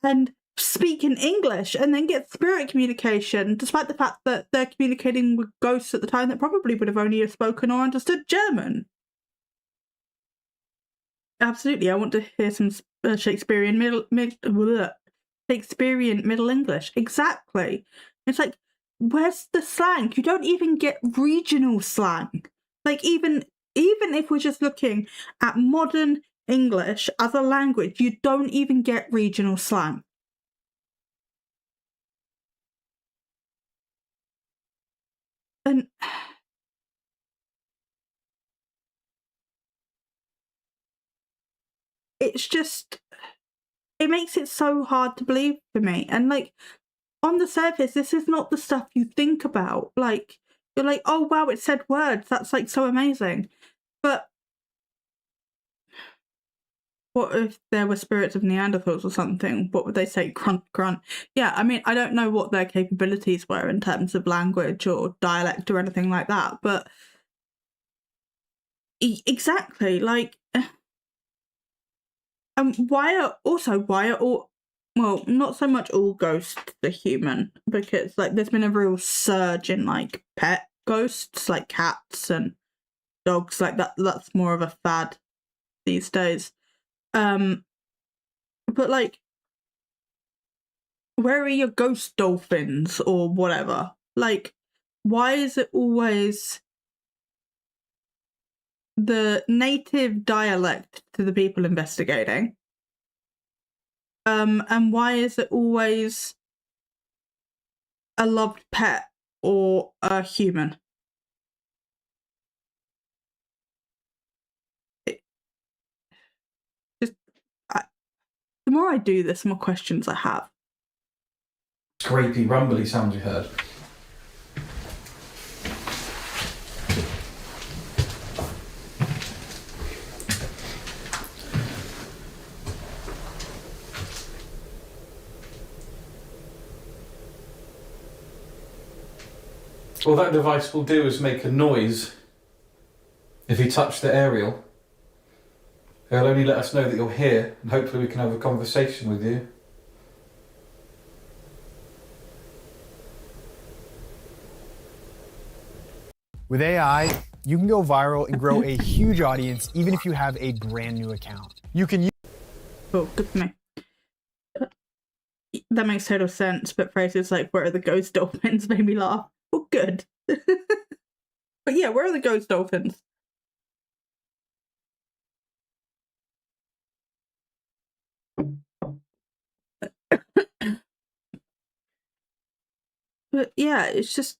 and speak in English and then get spirit communication, despite the fact that they're communicating with ghosts at the time that probably would have only spoken or understood German. Absolutely, I want to hear some Shakespearean Shakespearean Middle English. Exactly. It's like, where's the slang? You don't even get regional slang. Like, even if we're just looking at modern English as a language, you don't even get regional slang. And it's just, it makes it so hard to believe for me. And, like, on the surface, this is not the stuff you think about. Like, you're like, oh wow, it said words, that's, like, so amazing. But what if there were spirits of Neanderthals or something? What would they say? Grunt, grunt. Yeah, I mean, I don't know what their capabilities were in terms of language or dialect or anything like that, but exactly, like, why are all, well, not so much all ghosts are human, because, like, there's been a real surge in, like, pet ghosts, like cats and dogs, like that's more of a fad these days. But, like, where are your ghost dolphins or whatever? Like, why is it always the native dialect to the people investigating? And why is it always a loved pet or a human? The more I do this, the more questions I have. Scrapey, rumbly sounds you heard. All that device will do is make a noise if you touch the aerial. It'll only let us know that you're here, and hopefully we can have a conversation with you. With AI, you can go viral and grow a huge audience even if you have a brand new account. You can use... Oh, good for me. That makes total sense, but phrases like, where are the ghost dolphins, made me laugh. Oh, good. But yeah, where are the ghost dolphins? But yeah, it's just...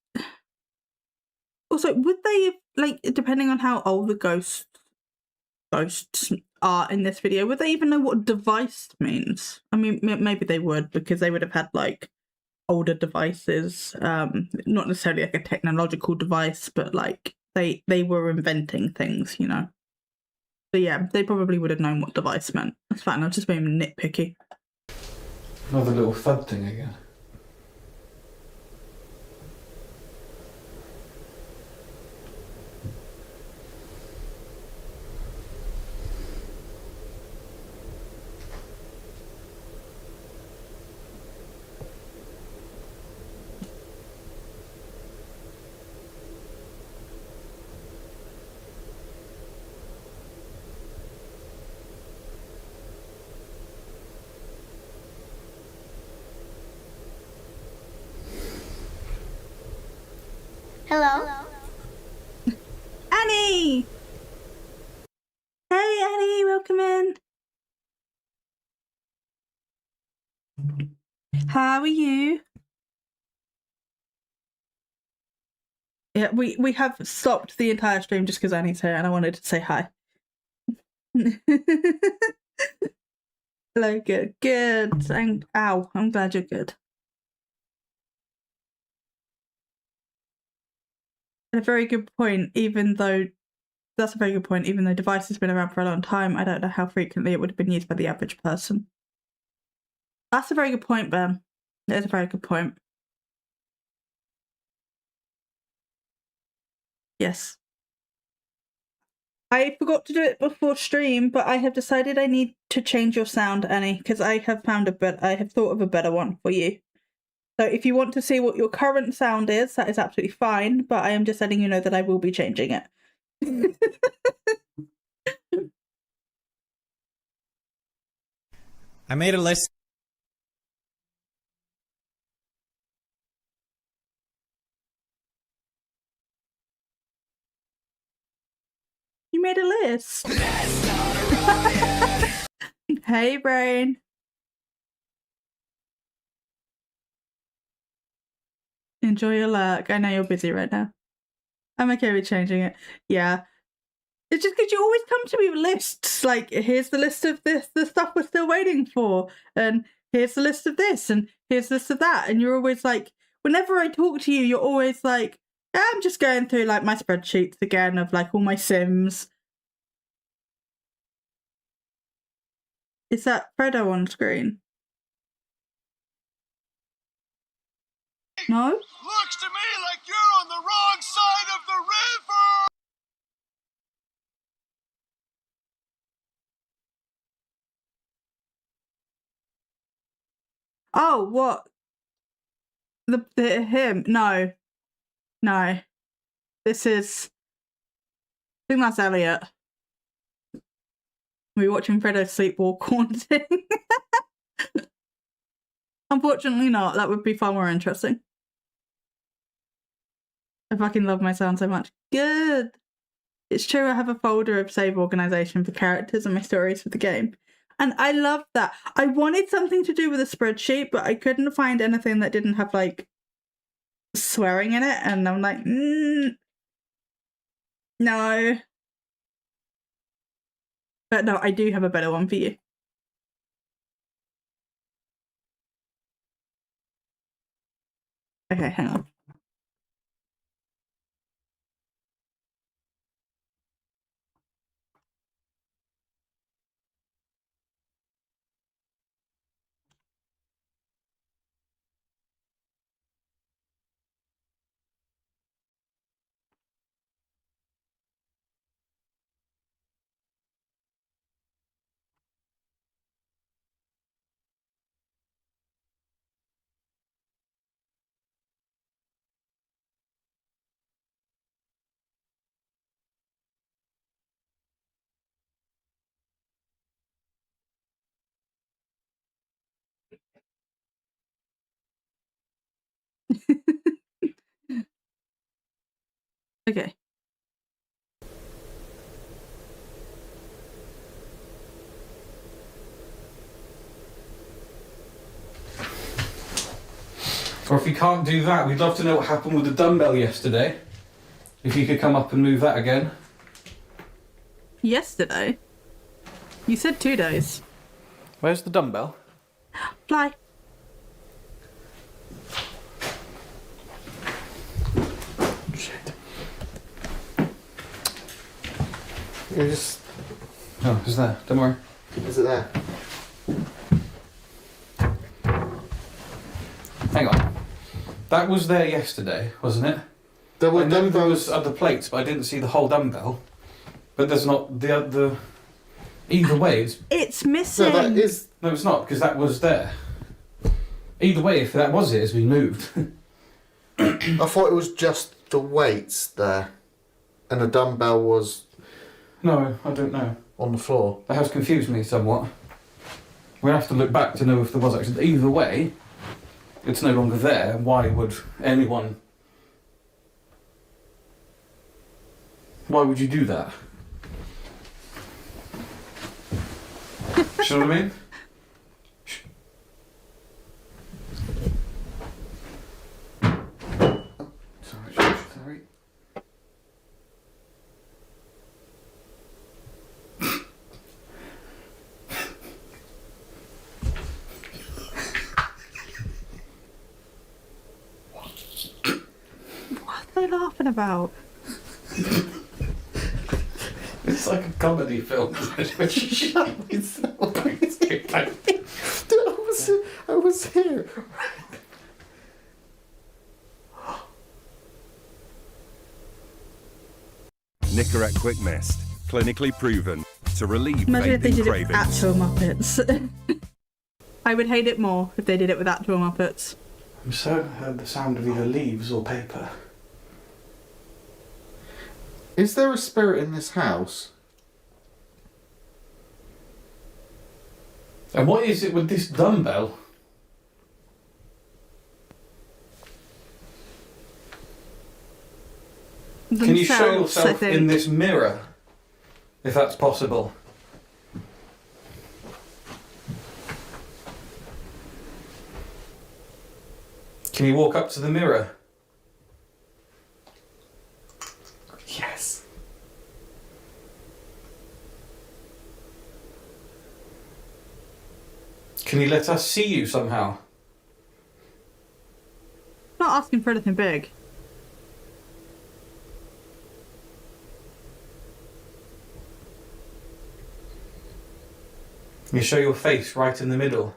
Also, would they, like, depending on how old the ghosts are in this video, would they even know what device means? I mean, maybe they would, because they would have had, like, older devices, not necessarily like a technological device, but, like, they were inventing things, you know. So yeah, they probably would have known what device meant. That's fine, I'm just being nitpicky. Another little thud thing again. Hello. Annie! Hey Annie, welcome in. How are you? Yeah, we have stopped the entire stream just because Annie's here and I wanted to say hi. Hello, good. Good. I'm glad you're good. And a very good point, even though that's a very good point, even though device has been around for a long time, I don't know how frequently it would have been used by the average person. That's a very good point, Ben. That is a very good point. Yes. I forgot to do it before stream, but I have decided I need to change your sound, Annie, because I have thought of a better one for you. So if you want to see what your current sound is, that is absolutely fine, but I am just letting you know that I will be changing it. I made a list. You made a list. Hey, Brain. Enjoy your lurk. I know you're busy right now. I'm okay with changing it. Yeah. It's just because you always come to me with lists. Like, here's the list of this, the stuff we're still waiting for. And here's the list of this. And here's the list of that. And you're always like, whenever I talk to you, you're always like, yeah, I'm just going through like my spreadsheets again of like all my Sims. Is that Fredo on screen? No? Looks to me like you're on the wrong side of the river! Oh, what? The him? No. No. This is... I think that's Elliot. We're watching Fredo sleepwalk haunting. Unfortunately not. That would be far more interesting. I fucking love my sound so much. Good! It's true, I have a folder of save organisation for characters and my stories for the game. And I love that. I wanted something to do with a spreadsheet, but I couldn't find anything that didn't have, like, swearing in it. And I'm like, no. But no, I do have a better one for you. Okay, hang on. Okay. Or if you can't do that, we'd love to know what happened with the dumbbell yesterday. If you could come up and move that again. Yesterday? You said 2 days. Where's the dumbbell? Fly. Shit. You just... Oh, it's there. Don't worry. Is it there? Hang on. That was there yesterday, wasn't it? There were I know there dumbbells. was other plates, but I didn't see the whole dumbbell. But there's not the either way. It's missing. No, that is... No, it's not, because that was there. Either way, if that was it, it's been moved. I thought it was just the weights there. And the dumbbell was No, I don't know. on the floor. That has confused me somewhat. We'll have to look back to know if there was actually. Either way, it's no longer there. Why would anyone Why would you do that? You know what I mean? Sorry. What are they laughing about? It's like a comedy film. I was here. Nicorette Quick Mist, clinically proven to relieve Imagine if they vaping did it with cravings. actual Muppets. I would hate it more if they did it with actual Muppets. I'm certain I heard the sound of either leaves or paper. Is there a spirit in this house? And what is it with this dumbbell? Can you show Themselves, I yourself think. in this mirror, if that's possible? Can you walk up to the mirror? Yes. Can you let us see you somehow? Not asking for anything big. You show your face right in the middle.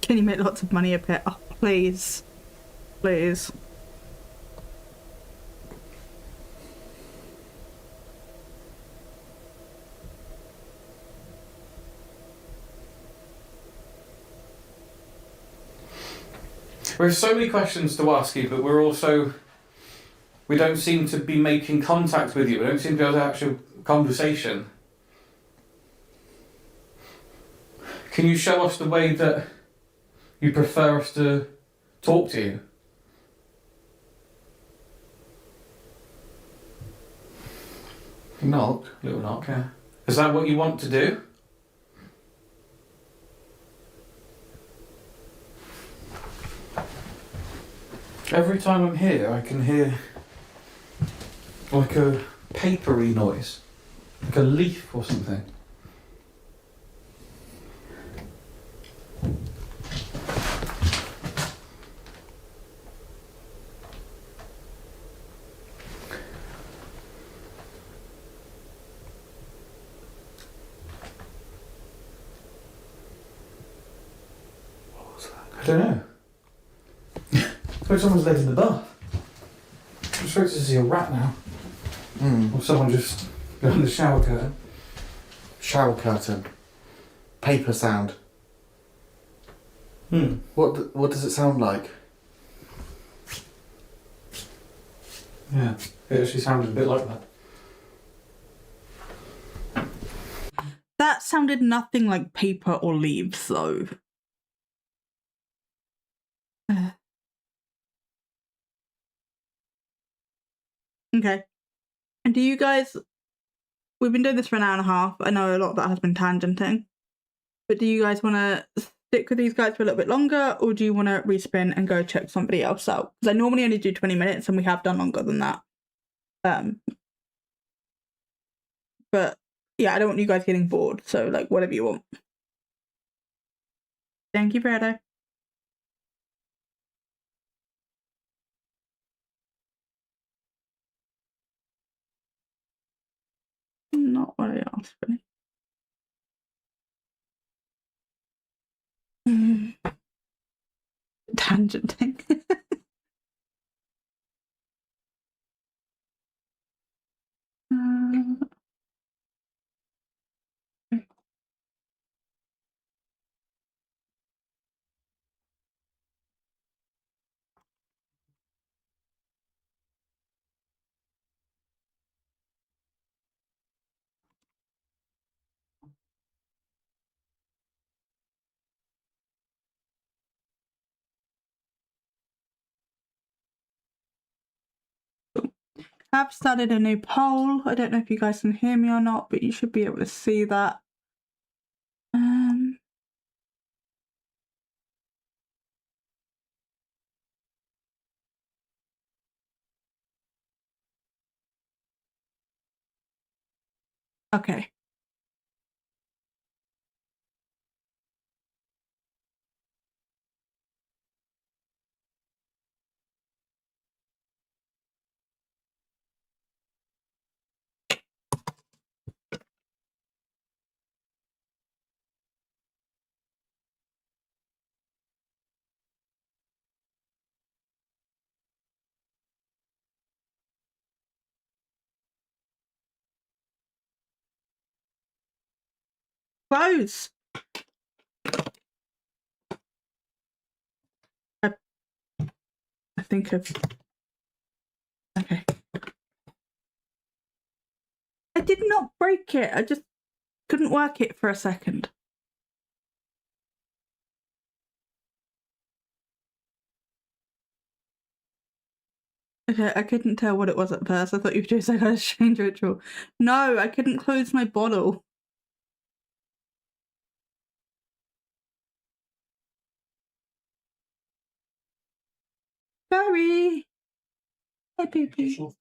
Can you make lots of money up here? Oh, please. Please. We have so many questions to ask you, but we don't seem to be making contact with you. We don't seem to be able to have actual conversation. Can you show us the way that you prefer us to talk to you? Knock, little knock, yeah. Is that what you want to do? Every time I'm here, I can hear like a papery noise, like a leaf or something. What was that? I don't know. I suppose someone's led in the bath. I'm supposed to see a rat now. Or someone just behind the shower curtain. Shower curtain. Paper sound. What does it sound like? Yeah, it actually sounded a bit like that. That sounded nothing like paper or leaves, though. Okay. And do you guys... We've been doing this for an hour and a half. I know a lot of that has been tangenting. But do you guys want to stick with these guys for a little bit longer, or do you want to respin and go check somebody else out? Because I normally only do 20 minutes, and we have done longer than that. But, yeah, I don't want you guys getting bored, so, like, whatever you want. Thank you, Fredo. Not what I asked for. Tangenting. I've started a new poll. I don't know if you guys can hear me or not, but you should be able to see that. Okay. Close. I think I've... Okay. I did not break it. I just couldn't work it for a second. Okay, I couldn't tell what it was at first. I thought you were doing some kind of strange ritual. No, I couldn't close my bottle. Sorry. Hey, baby.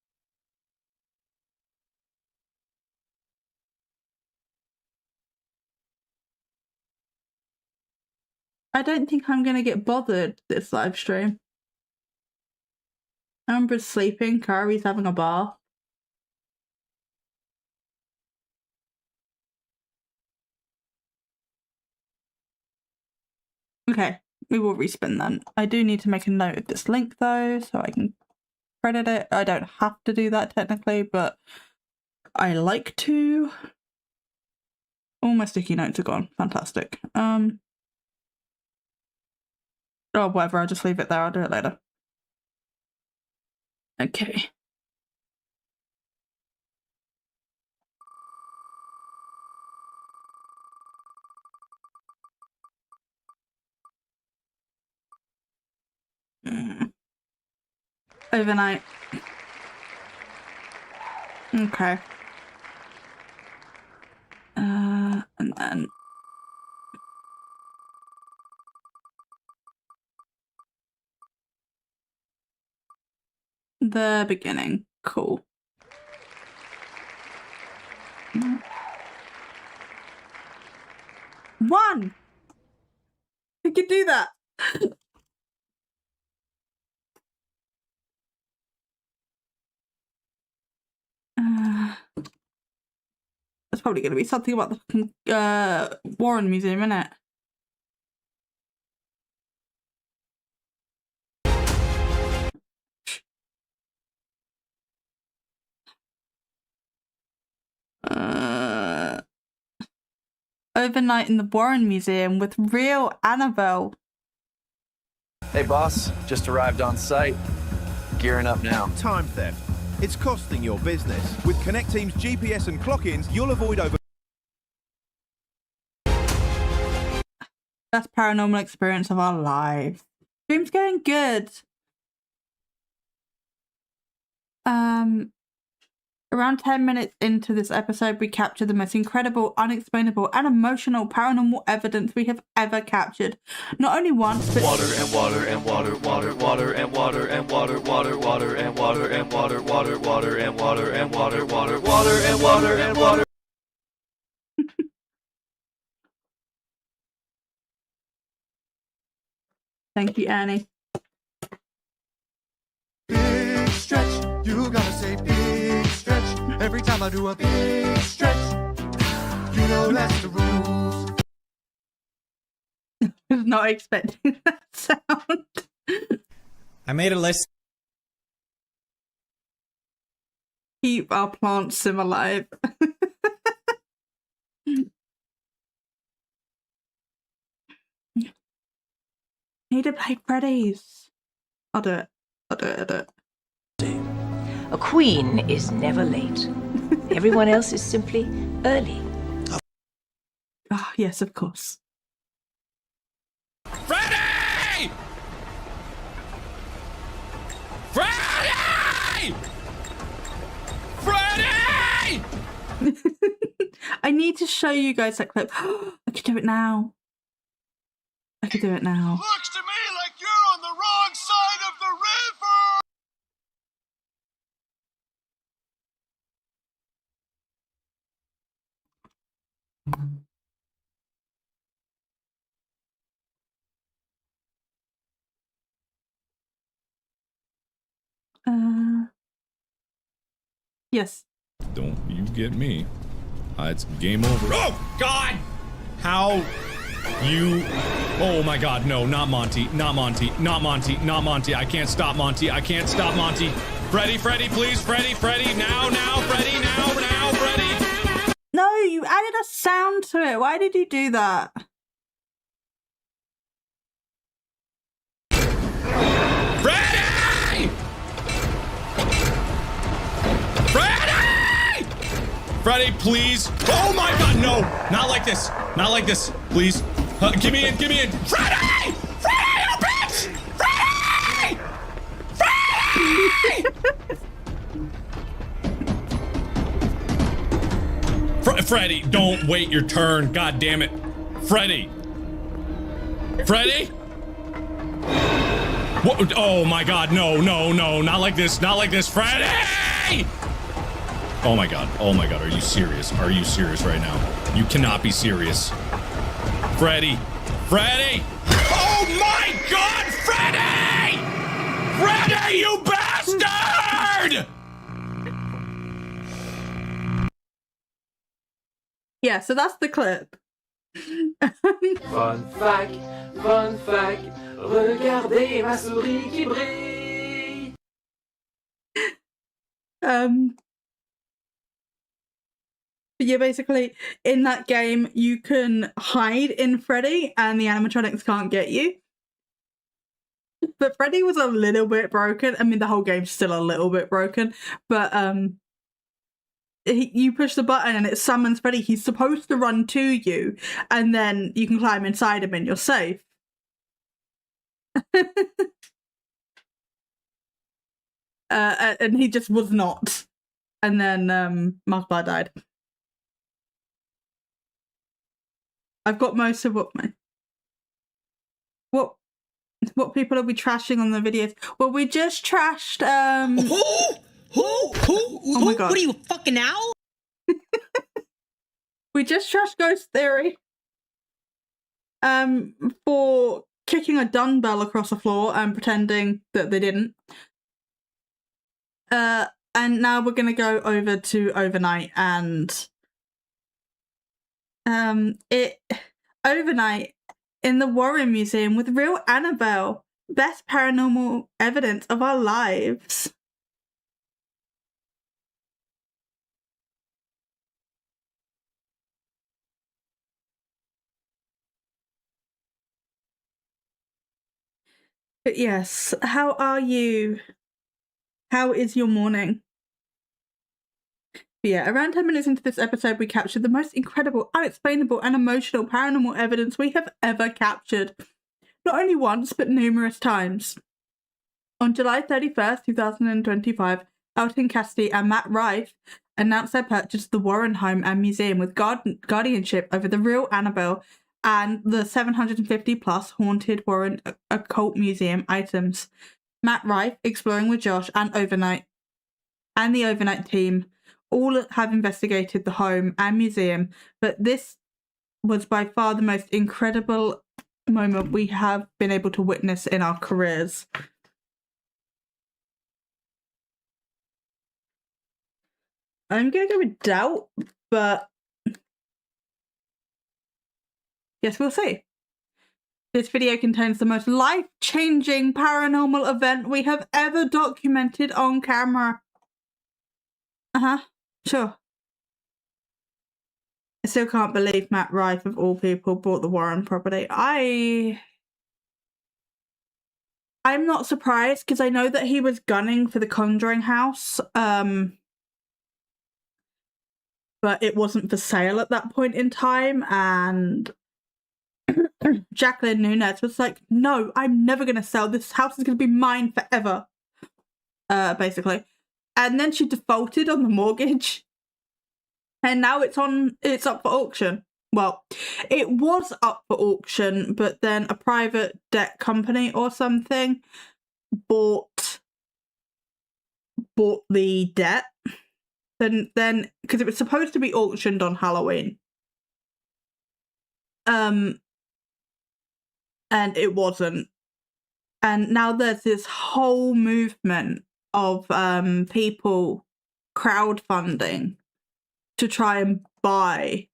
I don't think I'm going to get bothered this live stream. Umbra's sleeping, Kari's having a bath. Okay, we will respin then. I do need to make a note of this link though, so I can credit it. I don't have to do that technically, but I like to. All my sticky notes are gone. Fantastic. Oh, whatever, I'll just leave it there. I'll do it later. Okay. Overnight. Okay. And then the beginning. Cool. One! We can do that! That's probably going to be something about the Warren Museum, isn't it? Overnight in the Warren Museum with real Annabelle. Hey boss, just arrived on site. Gearing up now. Time theft. It's costing your business. With Connect Team's GPS and clock-ins, you'll avoid over... Best paranormal experience of our lives. Stream's going good. Around 10 minutes into this episode, we captured the most incredible, unexplainable, and emotional paranormal evidence we have ever captured. Not only once, but water and water and water, water, water and water and water, water, water and water and water, water, water and water and water, water, water and water and water. Thank you, Annie. Big stretch, you gotta say big stretch. Every time I do a big stretch, you know that's the rules. I was not expecting that sound. I made a list. Keep our plant sim alive. Need to play Freddy's. I'll do it. I'll do it. I'll do it. A queen is never late. Everyone else is simply early. Ah, yes, of course. Freddy! Freddy! I need to show you guys that clip. I could do it now. I could do it now. Looks to me like you're on the wrong side of the river! Yes. Don't you get me. It's game over. Oh, God! How you... Oh, my God, no, not Monty, not Monty, not Monty, not Monty. I can't stop Monty, I can't stop Monty. Freddy, please, Freddy, now, Freddy, now, Freddy. No, you added a sound to it. Why did you do that? Freddy! Freddy! Freddy, please. Oh my God, no! Not like this. Not like this. Please. Give me in. Freddy! Freddy, you bitch! Freddy! Freddy! Freddy, don't wait your turn. God damn it. Freddy! Freddy? What? Oh my God, no, not like this, Freddy! Oh my God, are you serious? Are you serious right now? You cannot be serious. Freddy! Oh my God, Freddy! Freddy, you bastard! Yeah, so that's the clip. Fun fact, regardez ma souris qui brille. Yeah, basically, in that game, you can hide in Freddy and the animatronics can't get you. But Freddy was a little bit broken. I mean, the whole game's still a little bit broken, but you push the button and it summons Freddy. He's supposed to run to you, and then you can climb inside him and you're safe. And he just was not. And then Markiplier died. I've got most of what people are we trashing on the videos. Well, we just trashed Who? Oh my God. What are you, fucking owl? We just trashed Ghost Theory for kicking a dumbbell across the floor and pretending that they didn't. And now we're gonna go over to Overnight and Overnight in the Warren Museum with real Annabelle. Best paranormal evidence of our lives. But yes, how are you? How is your morning? But yeah, around 10 minutes into this episode, we captured the most incredible, unexplainable, and emotional paranormal evidence we have ever captured. Not only once, but numerous times. On July 31st, 2025, Elton Cassidy and Matt Rife announced their purchase of the Warren home and museum with guardianship over the real Annabelle and the 750 plus haunted Warren occult museum items. Matt Rife, exploring with Josh and Overnight and the Overnight team, all have investigated the home and museum, but this was by far the most incredible moment we have been able to witness in our careers. I'm going to go with doubt, but yes, we'll see. This video contains the most life-changing paranormal event we have ever documented on camera. Sure. I still can't believe Matt Rife, of all people, bought the Warren property. I'm not surprised, because I know that he was gunning for the Conjuring house, but it wasn't for sale at that point in time, and Jacqueline Nunez was like, no, I'm never going to sell. This house is going to be mine forever, basically. And then she defaulted on the mortgage. and now it's up for auction. Well, it was up for auction, but then a private debt company or something bought the debt. Then because it was supposed to be auctioned on Halloween. And it wasn't. And now there's this whole movement of people crowdfunding to try and buy.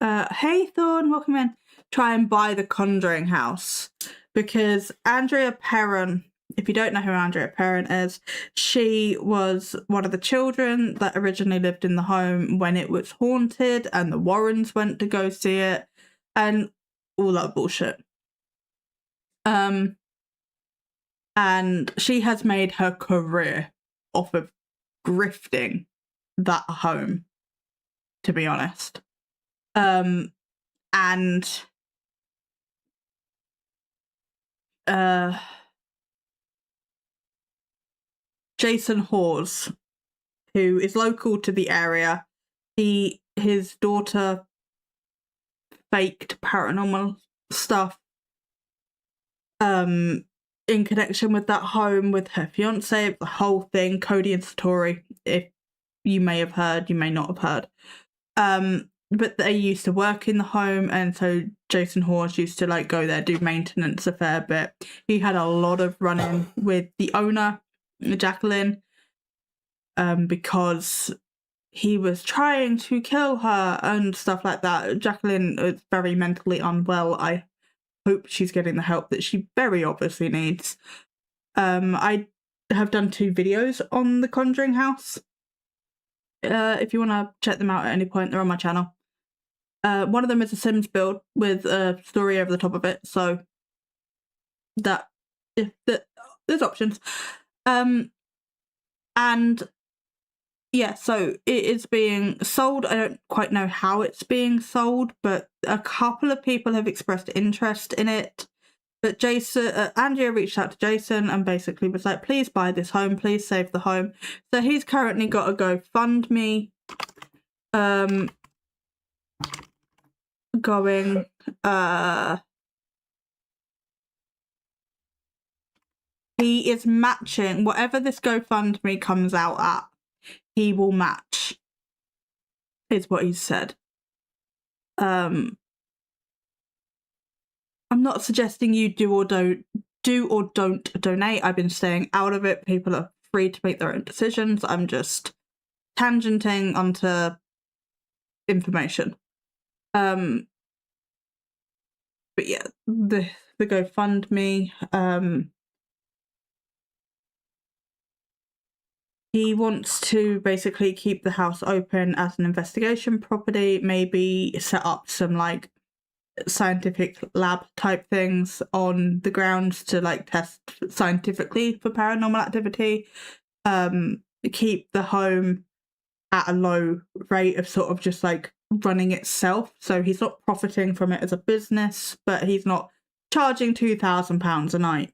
Hey Thorn, welcome in. Try and buy the Conjuring house because Andrea Perron, if you don't know who Andrea Perron is, she was one of the children that originally lived in the home when it was haunted, and the Warrens went to go see it, and all that bullshit. And she has made her career off of grifting that home, to be honest. And Jason Hawes, who is local to the area, his daughter faked paranormal stuff in connection with that home with her fiance, the whole thing, Cody and Satori, if you may have heard, you may not have heard. But they used to work in the home, and so Jason Hawes used to like go there, do maintenance a fair bit. He had a lot of run-in with the owner, Jacqueline, because he was trying to kill her and stuff like that. Jacqueline is very mentally unwell. I hope she's getting the help that she very obviously needs. I have done 2 videos on the Conjuring house. If you want to check them out at any point, they're on my channel. One of them is a Sims build with a story over the top of it, so that there's options. And yeah, so it is being sold. I don't quite know how it's being sold, but a couple of people have expressed interest in it. But Andrea reached out to Jason and basically was like, please buy this home, please save the home. So he's currently got a GoFundMe going. He is matching whatever this GoFundMe comes out at, he will match, is what he said. I'm not suggesting you do or don't donate. I've been staying out of it. People are free to make their own decisions. I'm just tangenting onto information. But yeah, the GoFundMe. He wants to basically keep the house open as an investigation property, maybe set up some like scientific lab type things on the grounds to like test scientifically for paranormal activity. Keep the home at a low rate of sort of just like running itself. So he's not profiting from it as a business, but he's not charging £2,000 a night.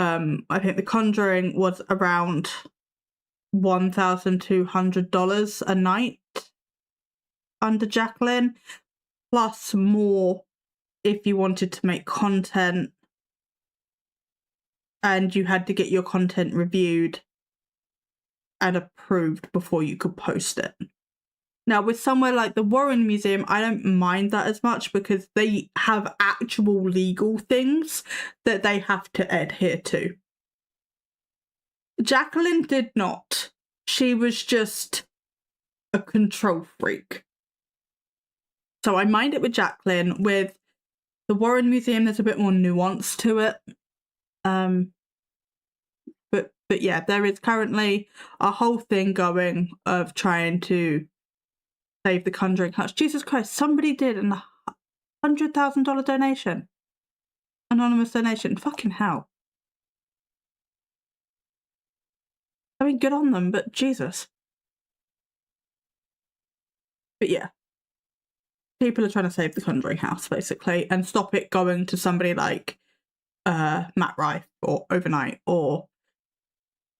I think The Conjuring was around $1,200 a night under Jacqueline, plus more if you wanted to make content and you had to get your content reviewed and approved before you could post it. Now, with somewhere like the Warren Museum, I don't mind that as much because they have actual legal things that they have to adhere to. Jacqueline did not. She was just a control freak. So I mind it with Jacqueline. With the Warren Museum, there's a bit more nuance to it. But yeah, there is currently a whole thing going of trying to save the Conjuring house. Jesus Christ, somebody did a $100,000 donation. Anonymous donation. Fucking hell. I mean, good on them, but Jesus. But yeah. People are trying to save the Conjuring house, basically, and stop it going to somebody like Matt Rife or Overnight or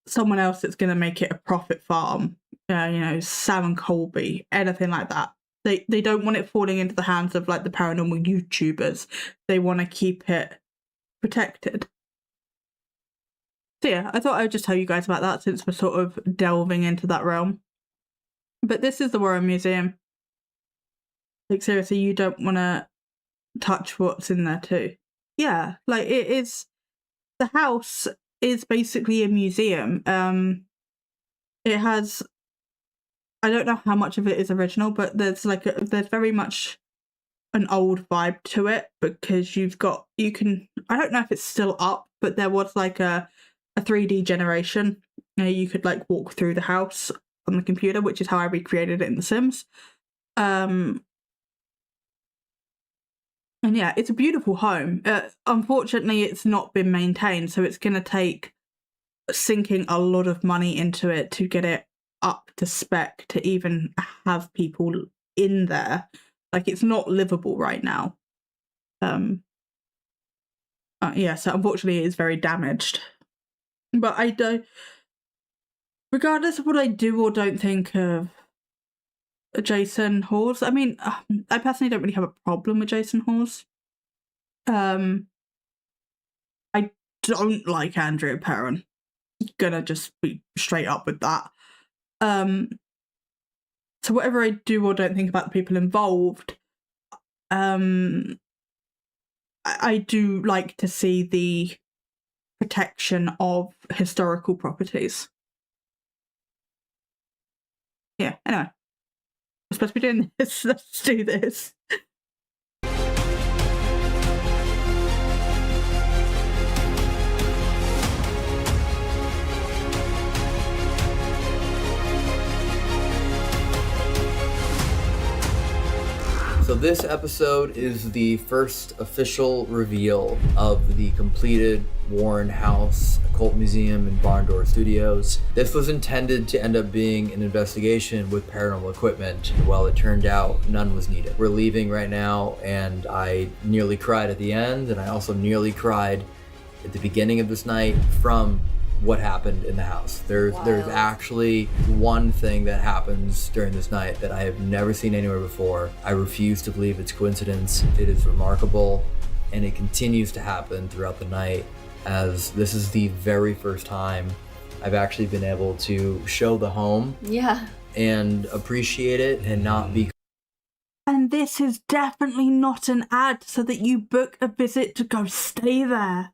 someone else that's going to make it a profit farm Sam and Colby, anything like that. They don't want it falling into the hands of like the paranormal YouTubers. They want to keep it protected. So yeah, I thought I would just tell you guys about that since we're sort of delving into that realm. But this is the Warren Museum. Like seriously, you don't want to touch what's in there too. Yeah, like it is. The house is basically a museum. It has. I don't know how much of it is original, but there's very much an old vibe to it because you can. I don't know if it's still up, but there was like a 3D generation. You could like walk through the house on the computer, which is how I recreated it in The Sims. And yeah, it's a beautiful home. Unfortunately, it's not been maintained, so it's going to take sinking a lot of money into it to get it up to spec to even have people in there. Like, it's not livable right now. Yeah, so unfortunately it is very damaged. But I don't, regardless of what I do or don't think of Jason Hawes, I mean, I personally don't really have a problem with Jason Hawes. I don't like Andrea Perron. Gonna just be straight up with that. So whatever I do or don't think about the people involved, I do like to see the protection of historical properties. Yeah, anyway. We're supposed to be doing this. Let's do this. So this episode is the first official reveal of the completed Warren House Occult Museum in Barn Door Studios. This was intended to end up being an investigation with paranormal equipment. Well, it turned out none was needed. We're leaving right now, and I nearly cried at the end, and I also nearly cried at the beginning of this night from what happened in the house. There's actually one thing that happens during this night that I have never seen anywhere before. I refuse to believe it's coincidence. It is remarkable, and it continues to happen throughout the night, as this is the very first time I've actually been able to show the home and appreciate it and not be. And this is definitely not an ad so that you book a visit to go stay there.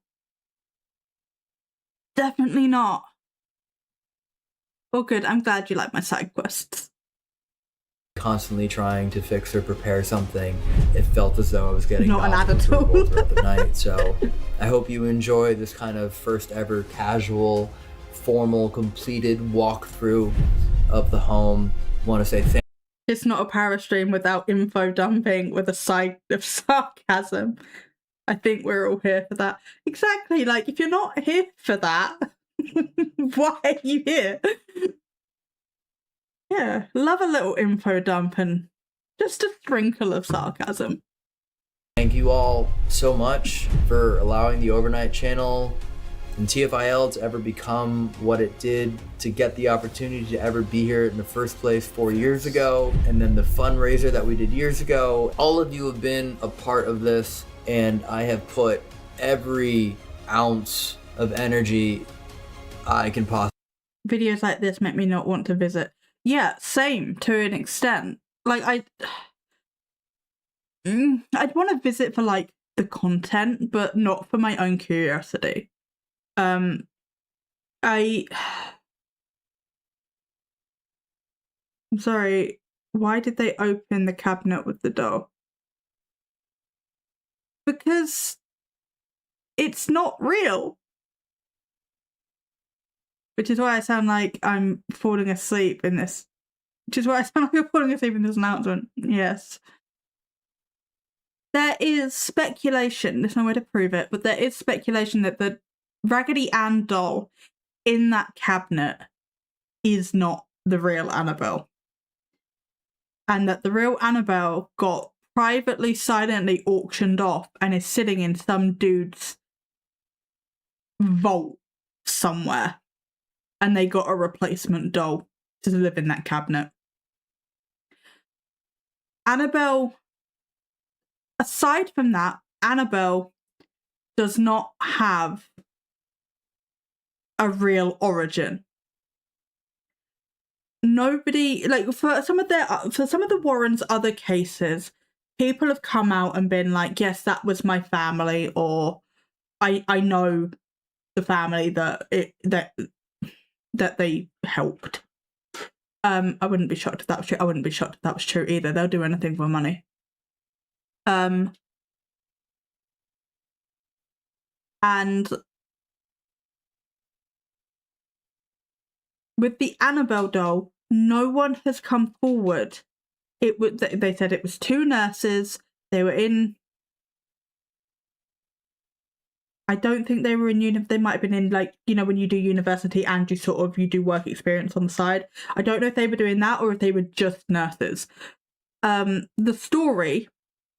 Definitely not. Oh good, I'm glad you like my side quests. Constantly trying to fix or prepare something. It felt as though I was getting not an ad at all throughout the night. So I hope you enjoy this kind of first ever casual, formal, completed walkthrough of the home. I want to say thank you. It's not a para stream without info dumping with a side of sarcasm. I think we're all here for that. Exactly, like, if you're not here for that, why are you here? Yeah, love a little info dump and just a sprinkle of sarcasm. Thank you all so much for allowing the Overnight channel and TFIL to ever become what it did, to get the opportunity to ever be here in the first place 4 years ago, and then the fundraiser that we did years ago. All of you have been a part of this, and I have put every ounce of energy I can possibly. Videos like this make me not want to visit. Yeah, same to an extent. Like, I'd want to visit for like the content, but not for my own curiosity. I'm sorry, why did they open the cabinet with the door? Because it's not real. Which is why I sound like I'm falling asleep in this. Which is why I sound like I'm falling asleep in this announcement. Yes. There is speculation, there's no way to prove it, but there is speculation that the Raggedy Ann doll in that cabinet is not the real Annabelle. And that the real Annabelle got privately, silently auctioned off and is sitting in some dude's vault somewhere. And they got a replacement doll to live in that cabinet. Annabelle, aside from that, Annabelle does not have a real origin. Nobody, like, for some of the Warrens' other cases, people have come out and been like, yes, that was my family, or I know the family that they helped. I wouldn't be shocked if that was true. I wouldn't be shocked if that was true either. They'll do anything for money. And with the Annabelle doll, no one has come forward. They said it was 2 nurses. They were in. I don't think they were in they might have been in, like, you know, when you do university and you do work experience on the side. I don't know if they were doing that or if they were just nurses. The story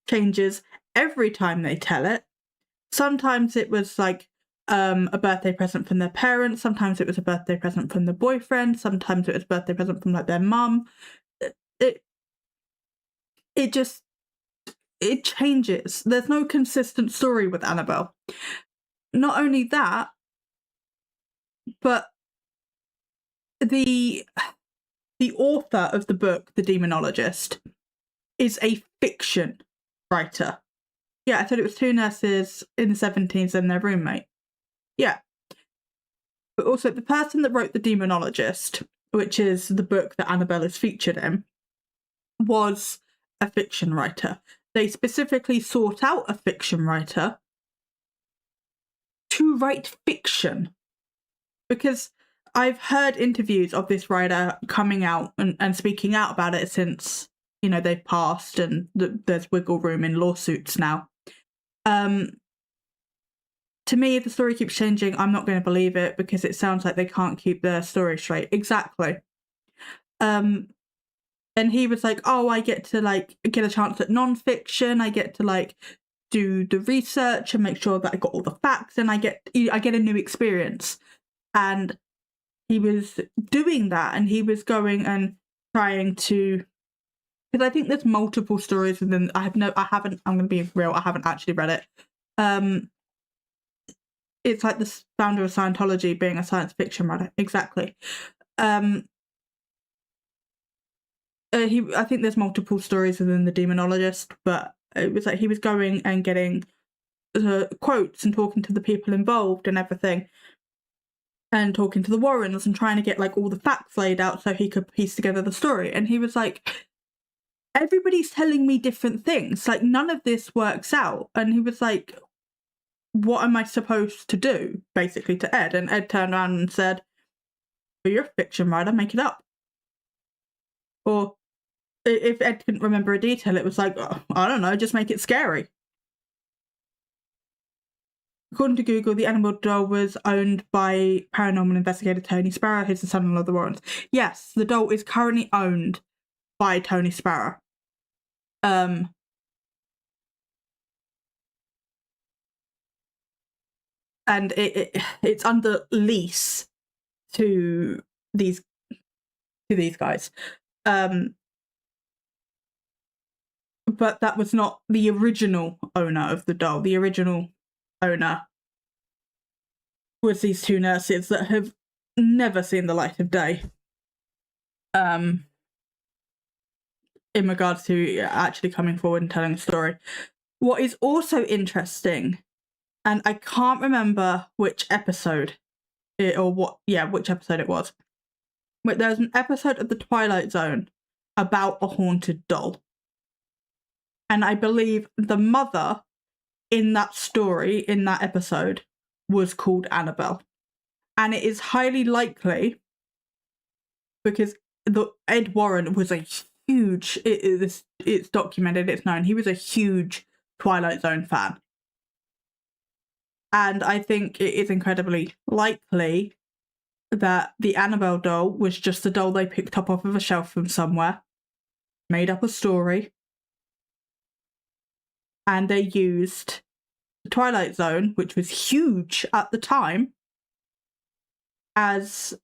changes every time they tell it. Sometimes it was like a birthday present from their parents. Sometimes it was a birthday present from the boyfriend. Sometimes it was a birthday present from, like, their mum. It changes. There's no consistent story with Annabelle. Not only that, but the author of the book, The Demonologist, is a fiction writer. Yeah, I said it was 2 nurses in the 70s and their roommate. Yeah. But also, the person that wrote The Demonologist, which is the book that Annabelle is featured in, was a fiction writer. They specifically sought out a fiction writer to write fiction, because I've heard interviews of this writer coming out and speaking out about it since, you know, they've passed and there's wiggle room in lawsuits now. To me, if the story keeps changing, I'm not going to believe it, because it sounds like they can't keep their story straight. Exactly. And he was like, oh, I get to, like, get a chance at non-fiction. I get to, like, do the research and make sure that I got all the facts, and I get a new experience. And he was doing that, and he was going and trying to, because I think there's multiple stories, and then I'm going to be real, I haven't actually read it. It's like the founder of Scientology being a science fiction writer. Exactly. I think there's multiple stories within The Demonologist, but it was like he was going and getting quotes and talking to the people involved and everything, and talking to the Warrens and trying to get, like, all the facts laid out so he could piece together the story. And he was like, everybody's telling me different things. Like, none of this works out. And he was like, what am I supposed to do, basically, to Ed? And Ed turned around and said, well, you're a fiction writer, make it up. Or if Ed couldn't remember a detail, it was like, oh, I don't know, just make it scary. According to Google, the Annabelle doll was owned by paranormal investigator Tony Sparrow, who's the son-in-law of the Warrens. Yes, the doll is currently owned by Tony Sparrow. And it's under lease to these guys. But that was not the original owner of the doll. The original owner was these 2 nurses that have never seen the light of day. In regards to actually coming forward and telling a story. What is also interesting, and I can't remember which episode which episode it was, but there's an episode of The Twilight Zone about a haunted doll. And I believe the mother in that story, in that episode, was called Annabelle. And it is highly likely, because Ed Warren was a huge, it's documented, it's known, he was a huge Twilight Zone fan. And I think it is incredibly likely that the Annabelle doll was just a doll they picked up off of a shelf from somewhere, made up a story, and they used the Twilight Zone, which was huge at the time, as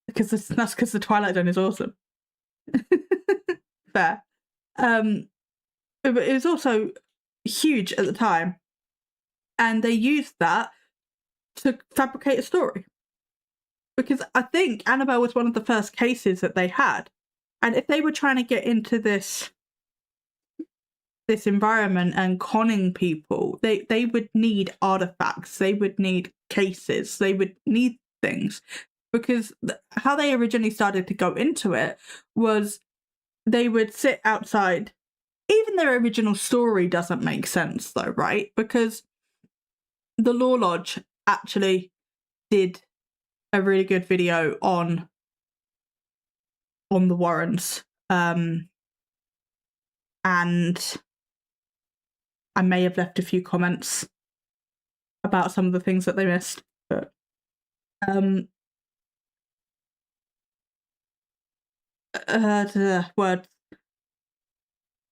because that's because the Twilight Zone is awesome. Fair. But it was also huge at the time, and they used that to fabricate a story. Because I think Annabelle was one of the first cases that they had, and if they were trying to get into this environment and conning people, they would need artifacts, they would need cases, they would need things. Because how they originally started to go into it was they would sit outside. Even their original story doesn't make sense though, right? Because the Law Lodge actually did a really good video on the Warrens. And I may have left a few comments about some of the things that they missed, but words.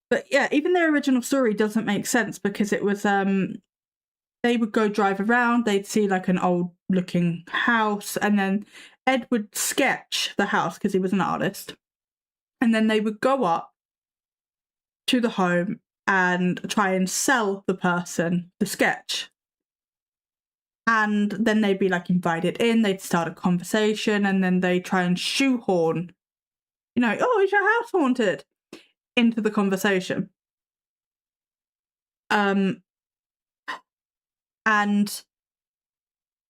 But yeah, even their original story doesn't make sense because it was they would go drive around, they'd see like an old looking house, and then Ed would sketch the house because he was an artist, and then they would go up to the home and try and sell the person the sketch. And then they'd be like invited in, they'd start a conversation, and then they try and shoehorn, oh, is your house haunted, into the conversation. And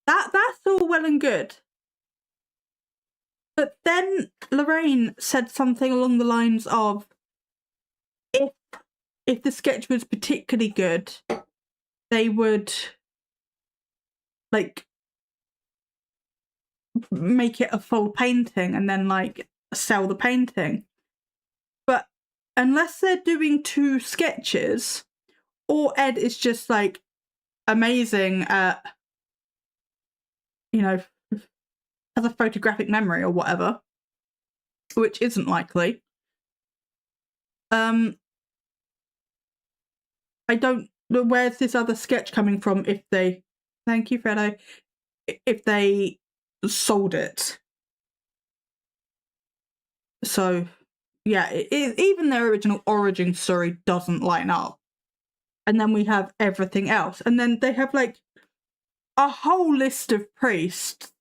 that's all well and good. But then Lorraine said something along the lines of, if the sketch was particularly good, they would like make it a full painting and then like sell the painting. But unless they're doing 2 sketches, or Ed is just like amazing at, has a photographic memory or whatever, which isn't likely. I don't know where's this other sketch coming from if they, thank you, Fredo, if they sold it. So, yeah, even their original origin story doesn't line up. And then we have everything else. And then they have like a whole list of priests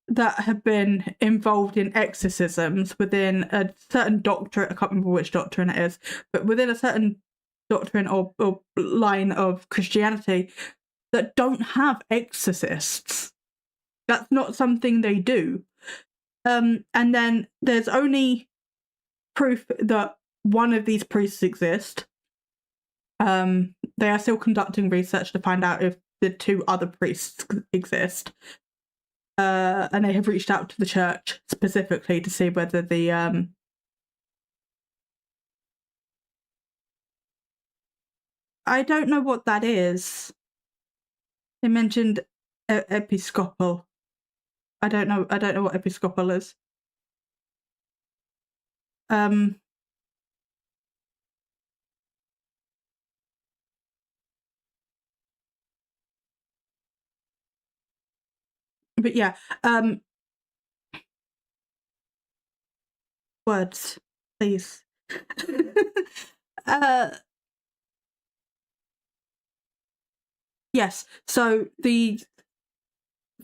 that have been involved in exorcisms within a certain doctrine. I can't remember which doctrine it is, but within a certain doctrine or line of Christianity that don't have exorcists. That's not something they do. And then there's only proof that one of these priests exist. They are still conducting research to find out if the 2 other priests exist. And they have reached out to the church specifically to see whether the I don't know what that is. They mentioned episcopal. I don't know what episcopal is. But yeah, words, please. Yes, so the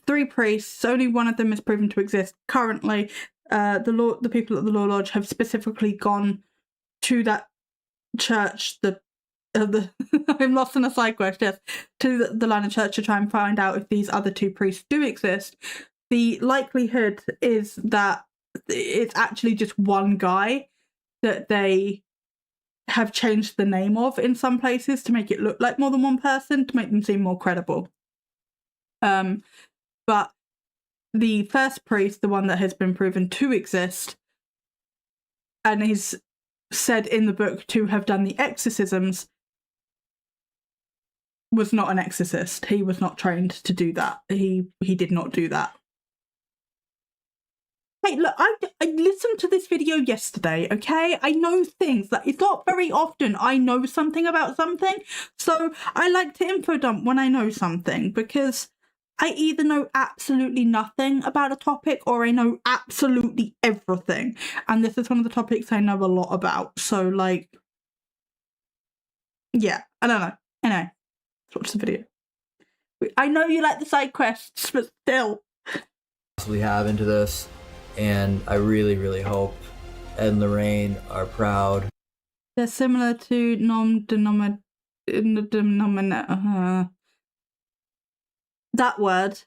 3 priests, only one of them is proven to exist currently. The people at the Law Lodge have specifically gone to that church, I'm lost in a side quest, yes, to the line of church to try and find out if these other 2 priests do exist. The likelihood is that it's actually just one guy that they have changed the name of in some places to make it look like more than one person, to make them seem more credible. But the first priest, the one that has been proven to exist and is said in the book to have done the exorcisms, was not an exorcist. He was not trained to do that. He did not do that. Hey, look, I listened to this video yesterday, okay? I know things. Like, it's not very often I know something about something, so I like to info dump when I know something, because I either know absolutely nothing about a topic or I know absolutely everything. And this is one of the topics I know a lot about. So, like, yeah, I don't know. Anyway, let's watch the video. I know you like the side quests, but still. We have into this, and I really, really hope Ed and Lorraine are proud. They're similar to that word,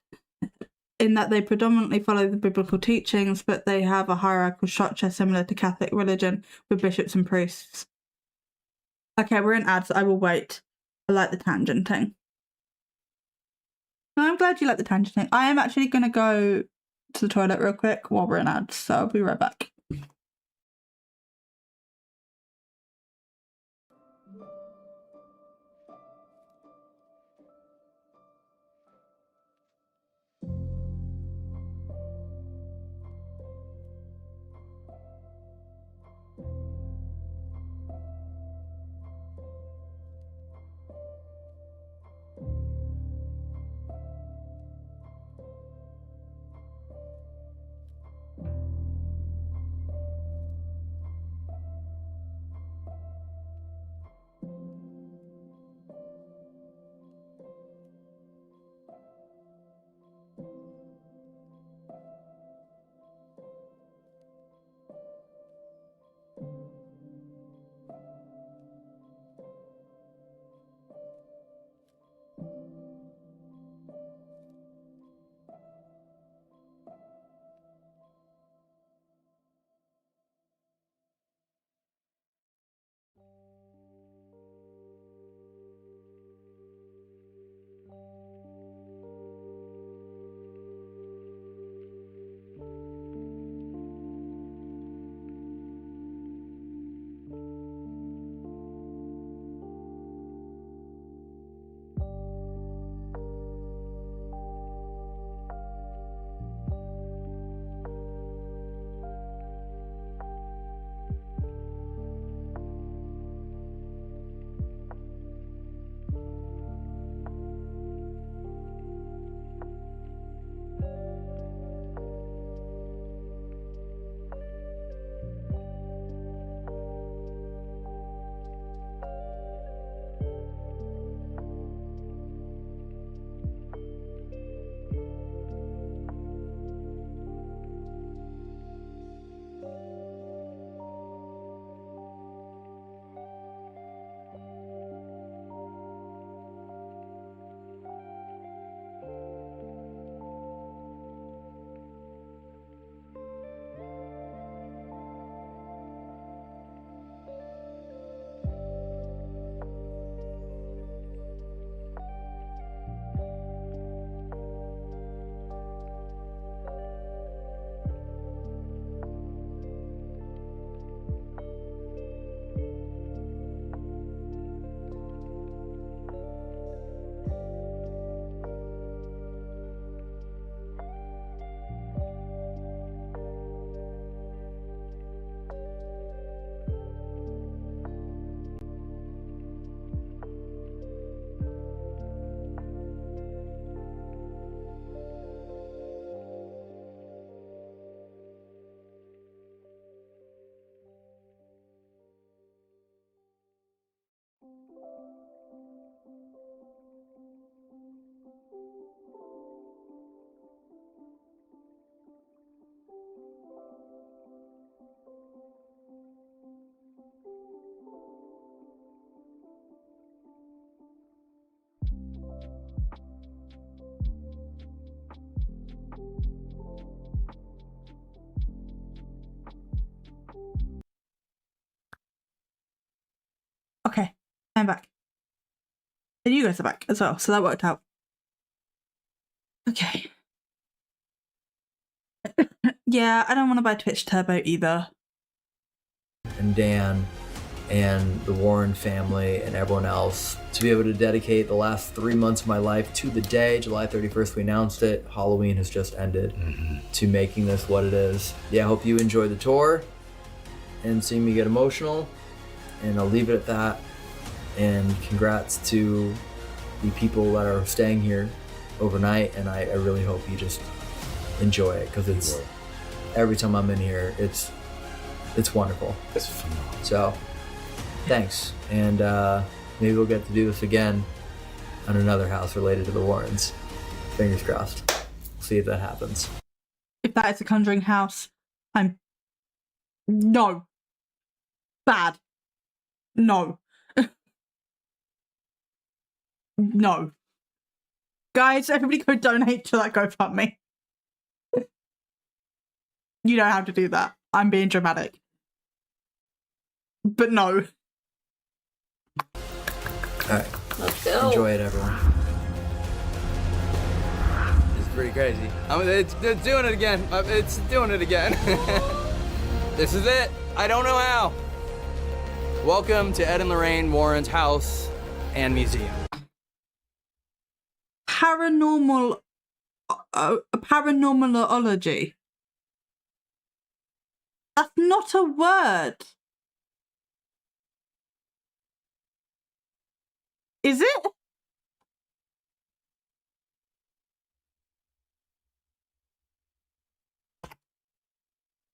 in that they predominantly follow the biblical teachings, but they have a hierarchical structure similar to Catholic religion with bishops and priests. Okay, we're in ads. I will wait. I like the tangenting. I'm glad you like the tangenting. I am actually going to go to the toilet real quick while we're in ads, so I'll be right back. Okay, I'm back. And you guys are back as well, so that worked out. Okay. Yeah, I don't want to buy Twitch Turbo either. And Dan and the Warren family and everyone else to be able to dedicate the last 3 months of my life to the day, July 31st, we announced it. Halloween has just ended, to making this what it is. Yeah, I hope you enjoy the tour and seeing me get emotional, and I'll leave it at that. And congrats to the people that are staying here overnight, and I really hope you just enjoy it, because it's every time I'm in here, it's wonderful. It's phenomenal. So, thanks, and maybe we'll get to do this again on another house related to the Warrens. Fingers crossed. We'll see if that happens. If that is a Conjuring house, no. Bad. No. No. Guys, everybody go donate to that GoFundMe. You know how to do that. I'm being dramatic. But no. Alright. Let's go. Enjoy it, everyone. It's pretty crazy. It's doing it again. It's doing it again. This is it. I don't know how. Welcome to Ed and Lorraine Warren's house and museum. Paranormalology. That's not a word. Is it?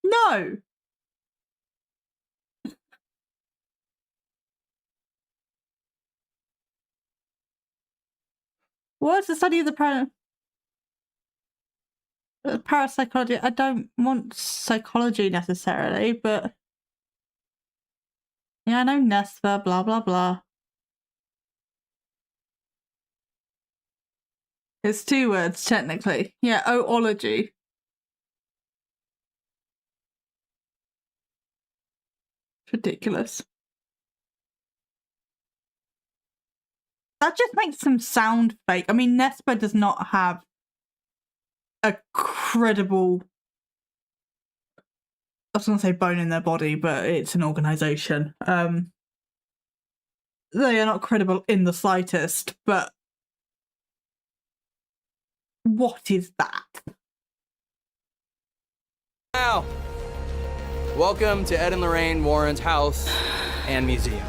No. What's the study of the parapsychology? I don't want psychology necessarily, but yeah, I know Nespa, blah blah blah. It's 2 words technically. Yeah, oology. Ridiculous. That just makes them sound fake. I mean, Nespa does not have a credible, I was going to say bone in their body, but it's an organisation. They are not credible in the slightest, but what is that? Now, welcome to Ed and Lorraine Warren's house and museum.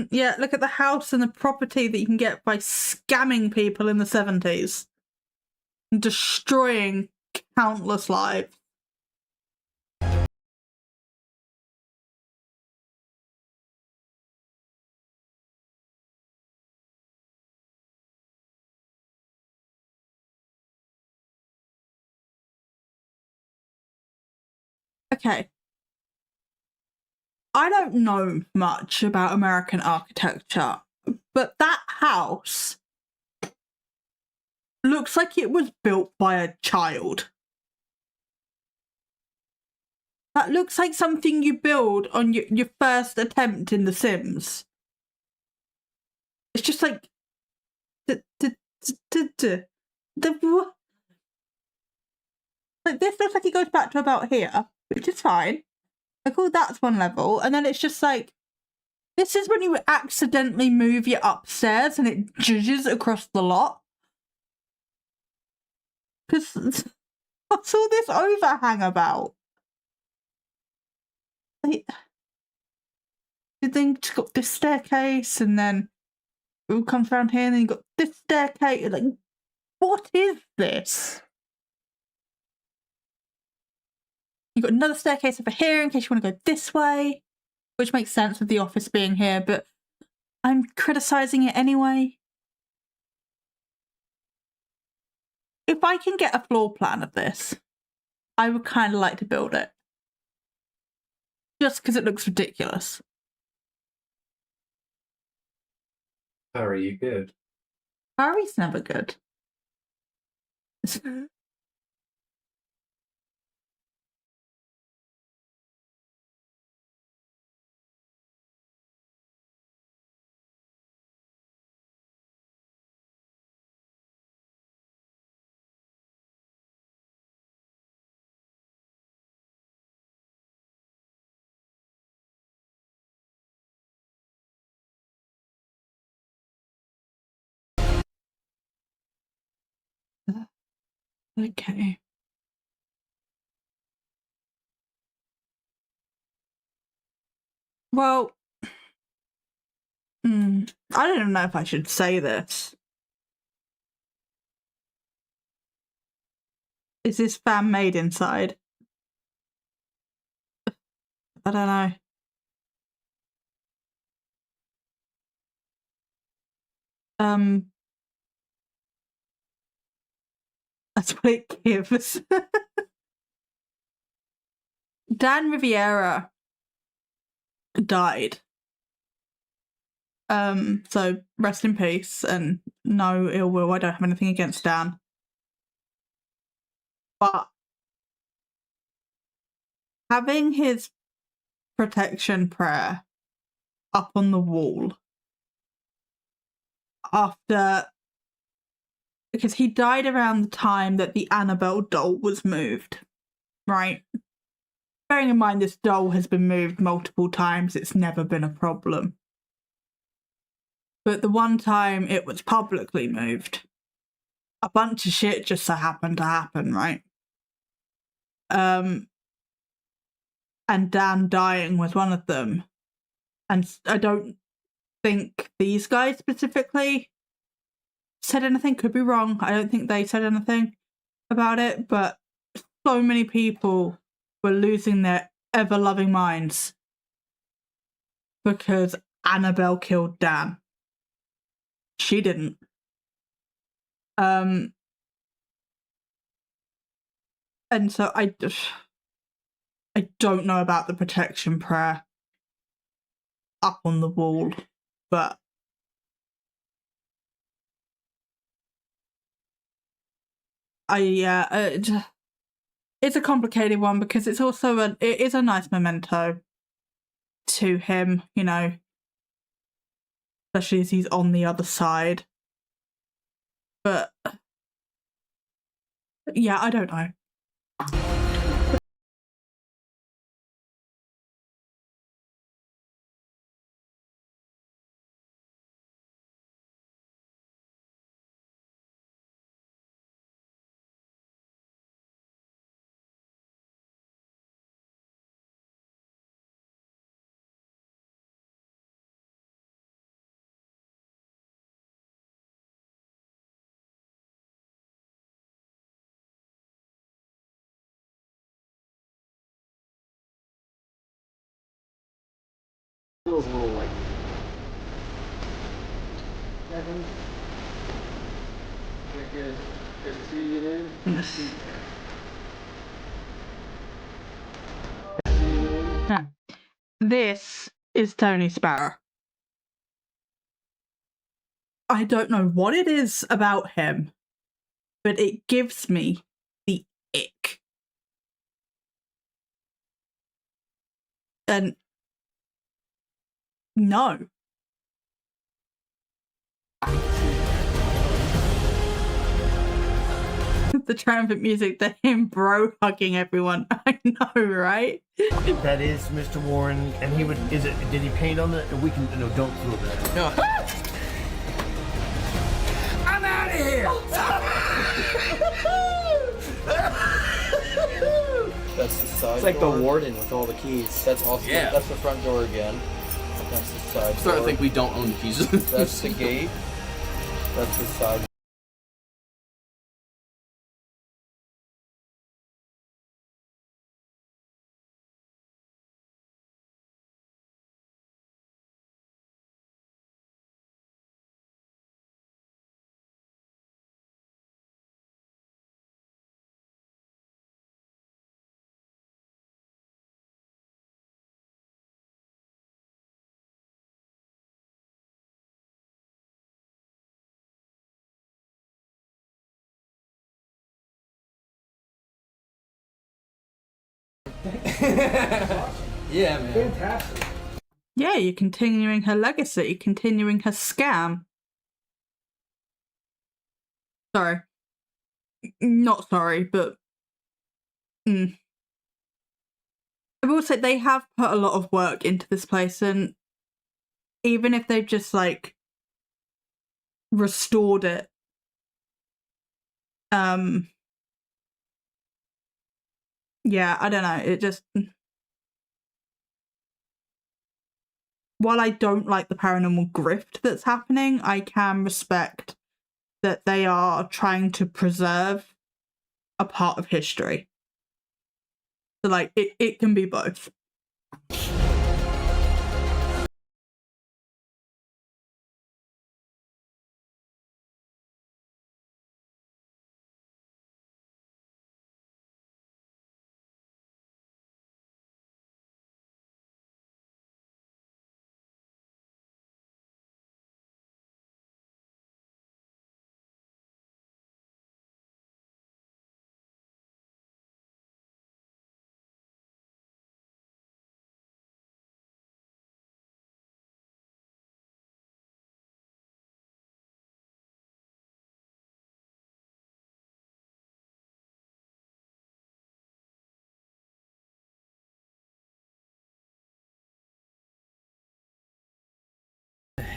Yeah, look at the house and the property that you can get by scamming people in the 70s and destroying countless lives. Okay. I don't know much about American architecture, but that house looks like it was built by a child. That looks like something you build on your first attempt in The Sims. It's just like like this looks like it goes back to about here, which is fine. I call that's one level, and then it's just like, this is when you accidentally move your upstairs and it judges across the lot. Because what's all this overhang about? Like, you think it's got this staircase, and then it comes around here, and then you've got this staircase. Like, what is this? You've got another staircase over here in case you want to go this way, which makes sense with the office being here, but I'm criticising it anyway. If I can get a floor plan of this, I would kind of like to build it. Just because it looks ridiculous. Harry, you good? Harry's never good. Okay. Well, I don't even know if I should say this. Is this fan made inside? I don't know. That's what it gives. Dan Riviera died. So rest in peace and no ill will. I don't have anything against Dan. But having his protection prayer up on the wall after, because he died around the time that the Annabelle doll was moved, right? Bearing in mind this doll has been moved multiple times, it's never been a problem. But the one time it was publicly moved, a bunch of shit just so happened to happen, right? And Dan dying was one of them. And I don't think these guys specifically said anything, could be wrong. I don't think they said anything about it, but so many people were losing their ever-loving minds because Annabelle killed Dan. She didn't. And so I don't know about the protection prayer up on the wall, but it's a complicated one because it's also it is a nice memento to him, you know, especially as he's on the other side. But yeah, I don't know. Feels a little like Kevin. Good to see you, dude. This is Tony Sparrow. I don't know what it is about him, but it gives me the ick. And no. The triumphant music, the him bro hugging everyone. I know, right? That is Mr. Warren, and he would. Is it? Did he paint on it? We can. No, don't throw that. No. I'm out of here. That's the side. It's like door. the warden with all the keys. That's also that's the front door again. That's the side. I'm starting to think we don't own the keys. That's the gate. That's the side. Yeah, man. Fantastic. Yeah, you're continuing her legacy, continuing her scam. Sorry. Not sorry, but I will say they have put a lot of work into this place, and even if they've just like restored it, Yeah, I don't know. It just... While I don't like the paranormal grift that's happening, I can respect that they are trying to preserve a part of history. So, like, it can be both.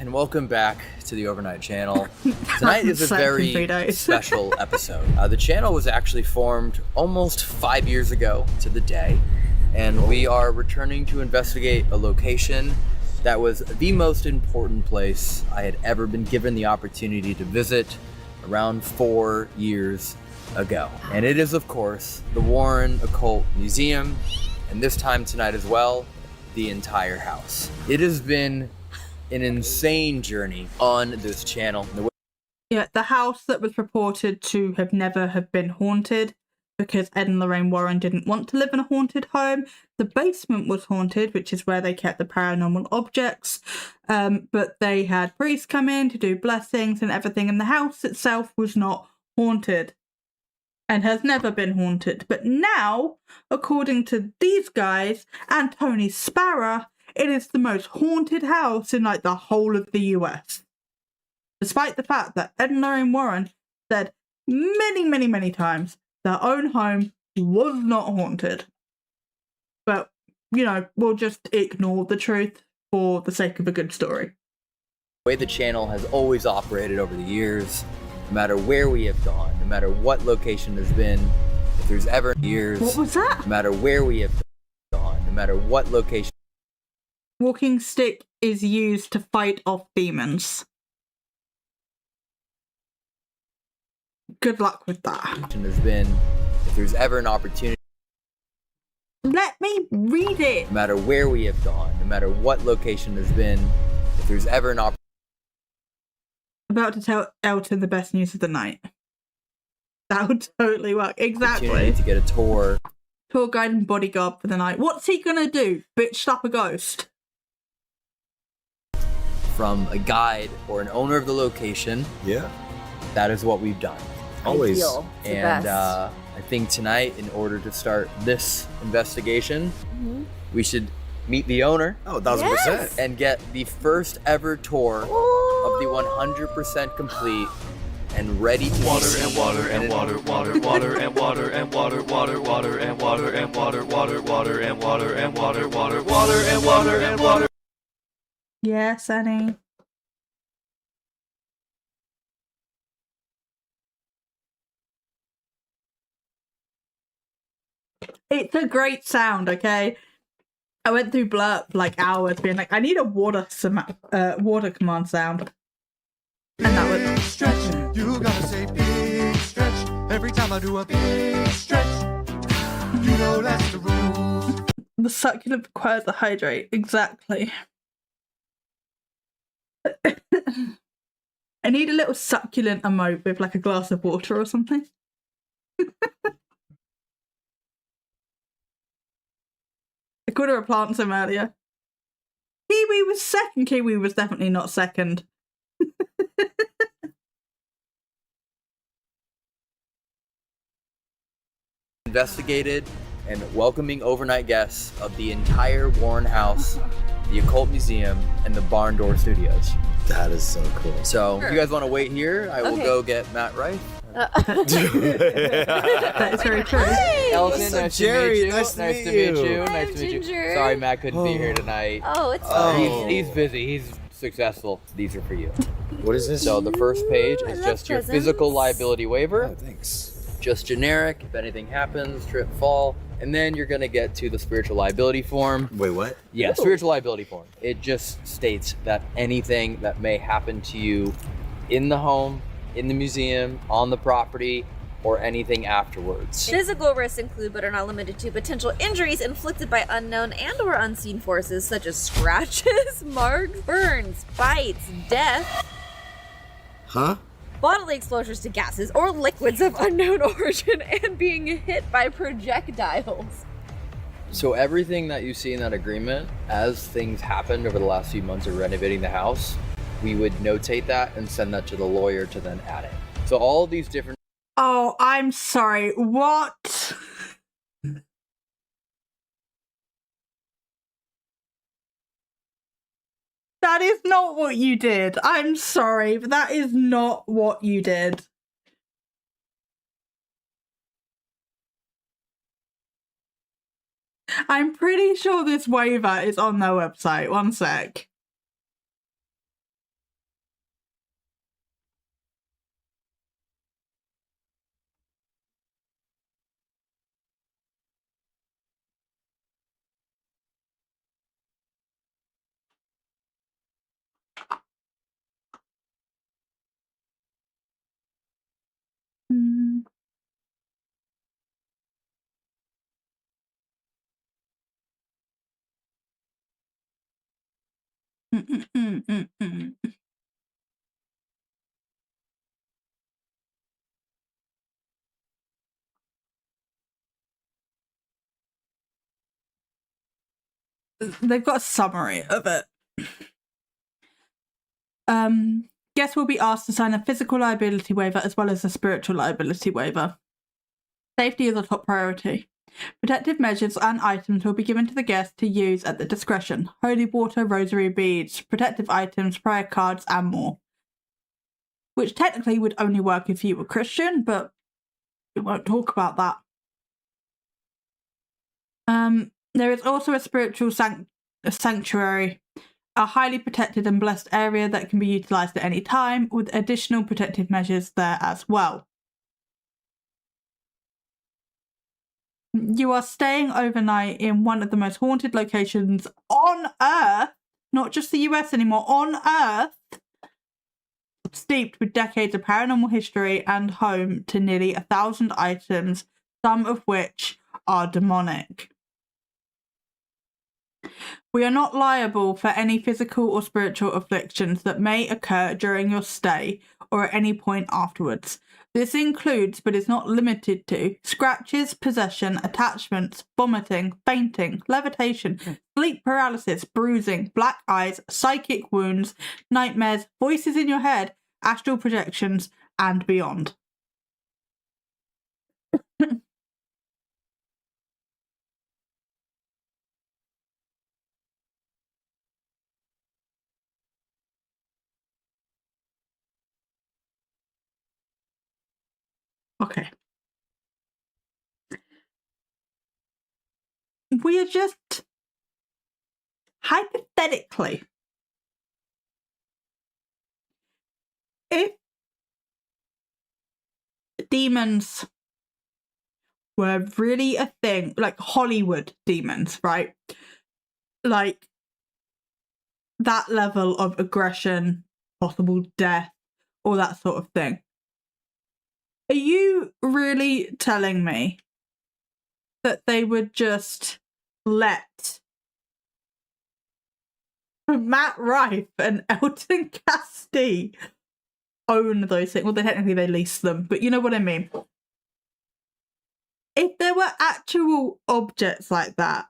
And welcome back to the Overnight Channel. Tonight is a very special episode. The channel was actually formed almost 5 years ago to the day, and we are returning to investigate a location that was the most important place I had ever been given the opportunity to visit around 4 years ago. And it is, of course, the Warren Occult Museum, and this time tonight as well, the entire house. It has been an insane journey on this channel. Yeah, the house that was reported to have never have been haunted because Ed and Lorraine Warren didn't want to live in a haunted home. The basement was haunted, which is where they kept the paranormal objects, but they had priests come in to do blessings and everything, and the house itself was not haunted and has never been haunted. But now, according to these guys and Tony Sparrow, it is the most haunted house in like the whole of the US. Despite the fact that Ed and Lorraine Warren said many times their own home was not haunted. But, you know, we'll just ignore the truth for the sake of a good story. The way the channel has always operated over the years, no matter where we have gone, no matter what location there's been, if there's ever years, what was that? No matter where we have gone, no matter what location. Walking stick is used to fight off demons. Good luck with that. Has been, if there's ever an opportunity. Let me read it. No matter where we have gone, no matter what location there's been, if there's ever an opportunity. About to tell Elton the best news of the night. That would totally work. Exactly. To get a tour. Tour guide and bodyguard for the night. What's he gonna do? Bitch slap a ghost? From a guide or an owner of the location. Yeah. That is what we've done. Always. And I think tonight, in order to start this investigation, we should meet the owner. Oh, 1000%. And get the first ever tour of the 100% complete and ready to water and water and water, water, water and water and water, water, water and water and water, water, water and water and water, water, water and water and water. Yes, Annie. It's a great sound, okay? I went through Blurp like hours being like, I need a water command sound. And that was stretch. You gotta say big stretch every time I do a big stretch. You know that's the rule. The succulent requires the hydrate. Exactly. I need a little succulent emote with like a glass of water or something. I could have replanted him earlier. Kiwi was second. Kiwi was definitely not second. Investigated and welcoming overnight guests of the entire Warren House, the Occult Museum, and the Barn Door Studios. That is so cool. So, if you guys want to wait here, I will go get Matt Rife. That is very true. Hey! Elton, nice to meet you. Nice to meet you. Hi, Nice to meet you. Ginger. Sorry, Matt couldn't be here tonight. Oh, it's fine. He's busy. He's successful. These are for you. What is this? So the first page is just your presents. physical liability waiver. Oh, thanks. Just generic. If anything happens, trip, fall, And then you're gonna get to the spiritual liability form. Wait, what? Yeah, spiritual liability form. It just states that anything that may happen to you in the home, in the museum, on the property, or anything afterwards. Physical risks include, but are not limited to, potential injuries inflicted by unknown and or unseen forces such as scratches, marks, burns, bites, death, bodily exposures to gases or liquids of unknown origin, and being hit by projectiles. So everything that you see in that agreement, as things happened over the last few months of renovating the house, we would notate that and send that to the lawyer to then add it. So all of these different... Oh, I'm sorry. What? That is not what you did. I'm sorry, but that is not what you did. I'm pretty sure this waiver is on their website. One sec. They've got a summary of it. Guests will be asked to sign a physical liability waiver as well as a spiritual liability waiver. Safety is a top priority. Protective measures and items will be given to the guest to use at their discretion. Holy water, rosary beads, protective items, prayer cards, and more. Which technically would only work if you were Christian, but we won't talk about that. There is also a spiritual sanctuary, a highly protected and blessed area that can be utilised at any time, with additional protective measures there as well. You are staying overnight in one of the most haunted locations on Earth, not just the US anymore, on Earth, steeped with decades of paranormal history and home to nearly 1,000 items, some of which are demonic. We are not liable for any physical or spiritual afflictions that may occur during your stay or at any point afterwards. This includes, but is not limited to, scratches, possession, attachments, vomiting, fainting, levitation, sleep paralysis, bruising, black eyes, psychic wounds, nightmares, voices in your head, astral projections, and beyond. Okay. We are just hypothetically, if demons were really a thing, like Hollywood demons, right? Like that level of aggression, possible death, all that sort of thing. Are you really telling me that they would just let Matt Rife and Elton Castee own those things? Well, technically they lease them, but you know what I mean. If there were actual objects like that,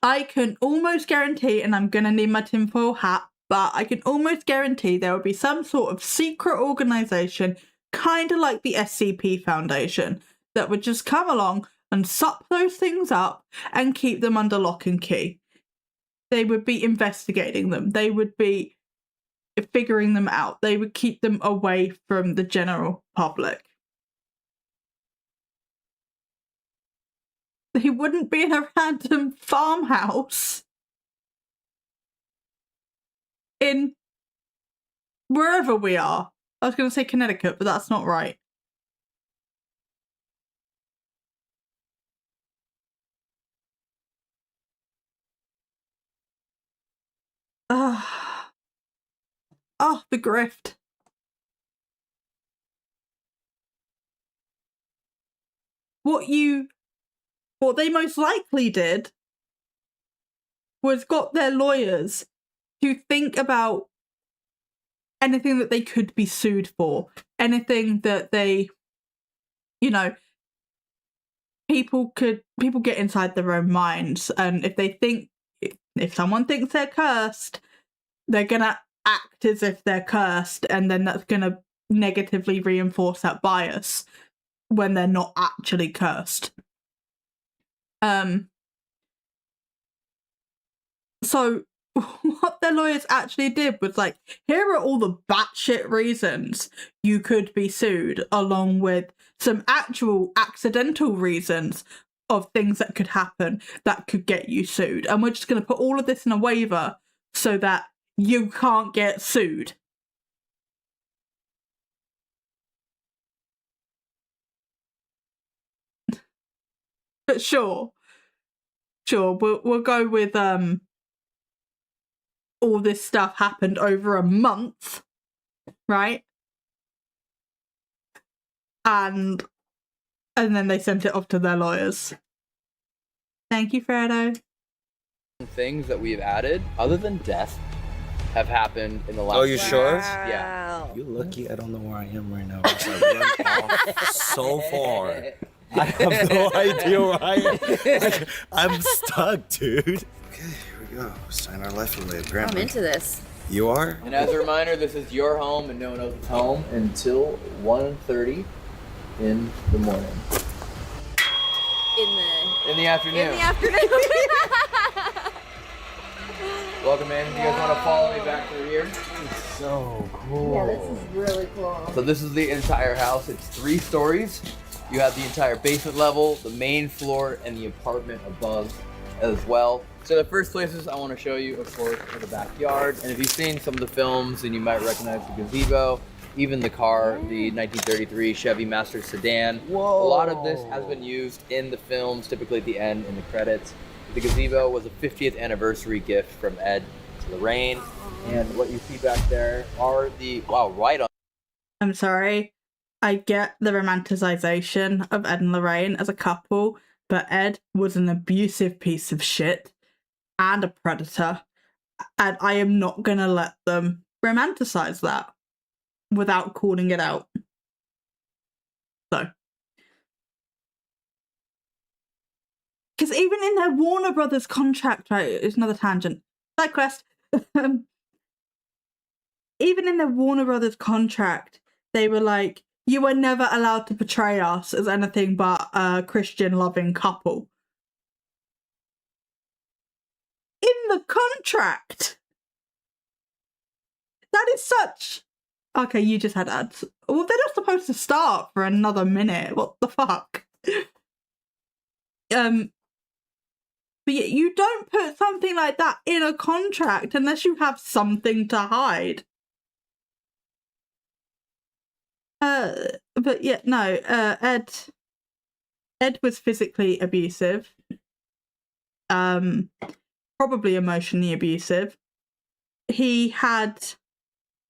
I can almost guarantee, and I'm going to need my tinfoil hat, but I can almost guarantee there would be some sort of secret organisation, kind of like the SCP Foundation, that would just come along and sup those things up and keep them under lock and key. They would be investigating them. They would be figuring them out. They would keep them away from the general public. They wouldn't be in a random farmhouse in wherever we are. I was going to say Connecticut, but that's not right. Oh, the grift. What they most likely did was got their lawyers to think about anything that they could be sued for, anything that they, you know, people get inside their own minds, and if someone thinks they're cursed, they're gonna act as if they're cursed, and then that's gonna negatively reinforce that bias when they're not actually cursed. So what their lawyers actually did was like, here are all the batshit reasons you could be sued, along with some actual accidental reasons of things that could happen that could get you sued. And we're just going to put all of this in a waiver so that you can't get sued. But sure, we'll go with all this stuff happened over a month, right? And then they sent it off to their lawyers. Thank you, Fredo. Things that we've added, other than death, have happened in the last. Oh, you sure? Yeah. You're lucky I don't know where I am right now. I run off so far. I have no idea where I am. I'm stuck, dude. Okay, here we go. Sign our life away. I'm into this. You are? And as a reminder, this is your home and no one else's home until 1:30 in the morning. In the afternoon. Welcome in. You guys want to follow me back through here? It's so cool. Yeah, this is really cool. So this is the entire house. It's 3 stories. You have the entire basement level, the main floor, and the apartment above as well. So the first places I want to show you, of course, are the backyard. And if you've seen some of the films, then you might recognize the gazebo, even the car, the 1933 Chevy Master sedan. Whoa. A lot of this has been used in the films, typically at the end in the credits. The gazebo was a 50th anniversary gift from Ed to Lorraine. And what you see back there are the, right on. I'm sorry. I get the romanticization of Ed and Lorraine as a couple, but Ed was an abusive piece of shit and a predator. And I am not going to let them romanticize that without calling it out. So. Because even in their Warner Brothers contract, right, it's another tangent. Side quest. Even in their Warner Brothers contract, they were like, you were never allowed to portray us as anything but a Christian loving couple. In the contract! That is such... Okay, you just had ads. Well, they're not supposed to start for another minute. What the fuck? But yeah, you don't put something like that in a contract unless you have something to hide. But yeah, no, Ed was physically abusive. Probably emotionally abusive. He had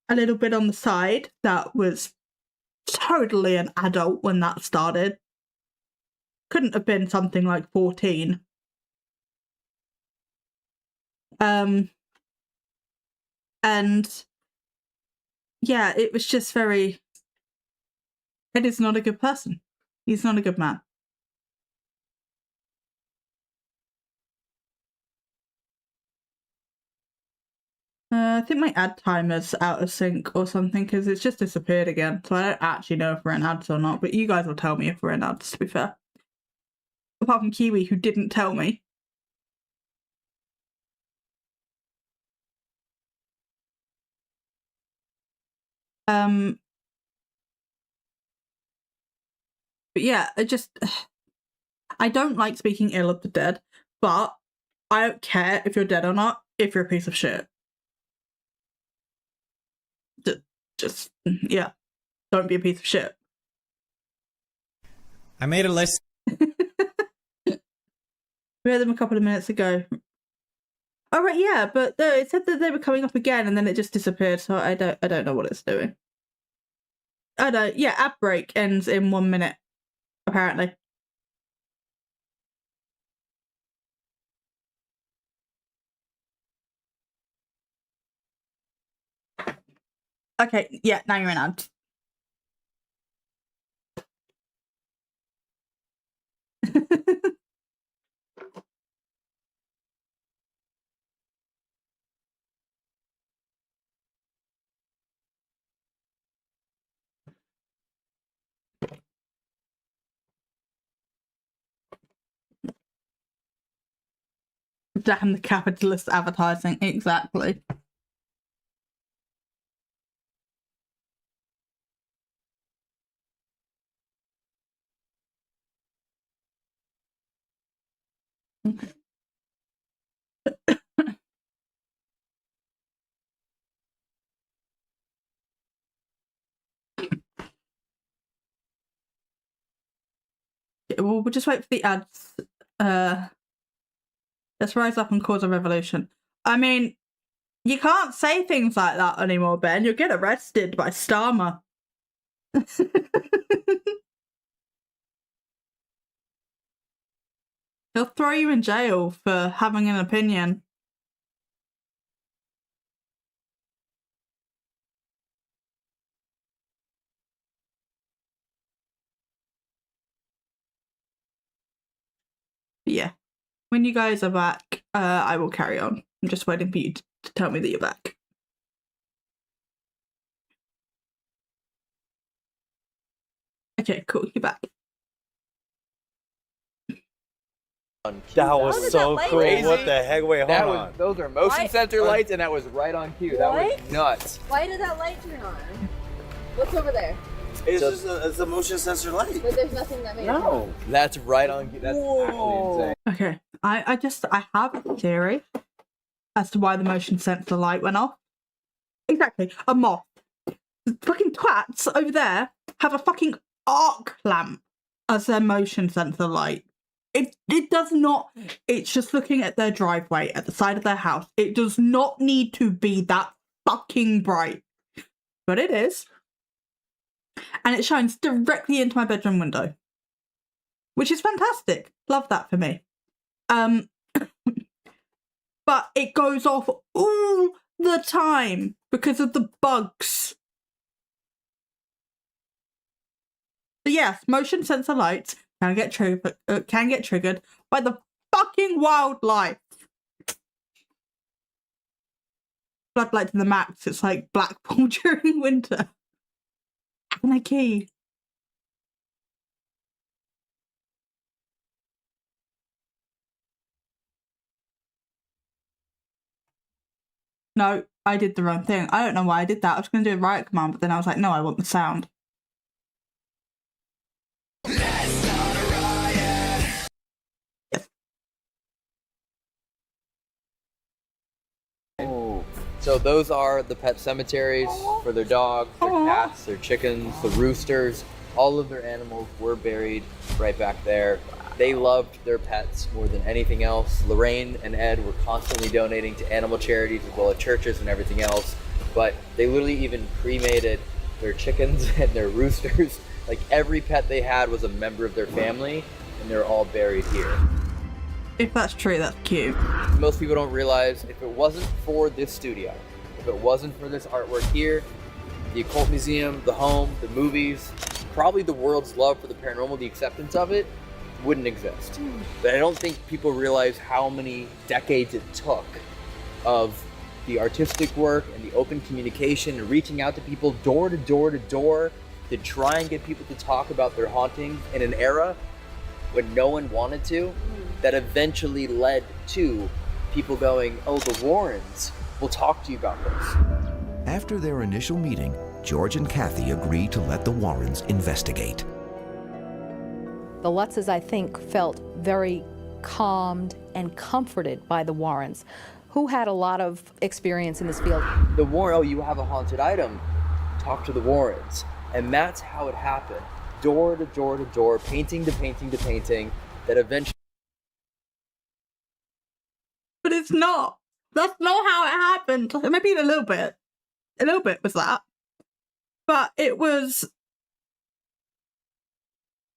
a little bit on the side that was totally an adult when that started. Couldn't have been something like 14. And yeah, it was just very... Ed is not a good person. He's not a good man. I think my ad timer's out of sync or something because it's just disappeared again. So I don't actually know if we're in ads or not, but you guys will tell me if we're in ads, to be fair. Apart from Kiwi, who didn't tell me. But yeah, I don't like speaking ill of the dead, but I don't care if you're dead or not, if you're a piece of shit. Just yeah, don't be a piece of shit. I made a list. We had them a couple of minutes ago. All right, yeah, but it said that they were coming up again, and then it just disappeared. So I don't know what it's doing. I don't. Yeah, ad break ends in 1 minute, apparently. Okay, yeah, now you're in ad. Damn the capitalist advertising, exactly. Well, we'll just wait for the ads. Let's rise up and cause a revolution. I mean, you can't say things like that anymore, Ben. You'll get arrested by Starmer. He'll throw you in jail for having an opinion. But yeah, when you guys are back, I will carry on. I'm just waiting for you to tell me that you're back. Okay, cool. You're back. That was so cool. What the heck? Wait, hold on. Those are motion sensor lights, and that was right on cue. That was nuts. Why did that light turn on? What's over there? It's just it's a motion sensor light. But there's nothing that made it. No, that's right on cue. That's actually insane. Okay, I have a theory as to why the motion sensor light went off. Exactly, a moth. The fucking twats over there have a fucking arc lamp as their motion sensor light. It does not. It's just looking at their driveway at the side of their house. It does not need to be that fucking bright, but it is. And it shines directly into my bedroom window, which is fantastic. Love that for me. But it goes off all the time because of the bugs. But yes, motion sensor lights can get triggered by the fucking wildlife. Floodlight to the max. It's like Blackpool during winter. My key. No, I did the wrong thing. I don't know why I did that. I was going to do a riot command, but then I was like, no, I want the sound. So those are the pet cemeteries for their dogs, their cats, their chickens, the roosters. All of their animals were buried right back there. They loved their pets more than anything else. Lorraine and Ed were constantly donating to animal charities as well as churches and everything else. But they literally even cremated their chickens and their roosters. Like every pet they had was a member of their family, and they're all buried here. If that's true, that's cute. Most people don't realize if it wasn't for this studio, if it wasn't for this artwork here, the Occult Museum, the home, the movies, probably the world's love for the paranormal, the acceptance of it, wouldn't exist. But I don't think people realize how many decades it took of the artistic work and the open communication and reaching out to people door to door to door to try and get people to talk about their hauntings in an era when no one wanted to, that eventually led to people going, oh, the Warrens, we'll talk to you about this. After their initial meeting, George and Kathy agreed to let the Warrens investigate. The Lutzes, I think, felt very calmed and comforted by the Warrens, who had a lot of experience in this field. The Warren, oh, you have a haunted item, talk to the Warrens. And that's how it happened. Door to door to door, painting to painting to painting, that eventually... But it's not. That's not how it happened. Maybe a little bit. A little bit was that. But it was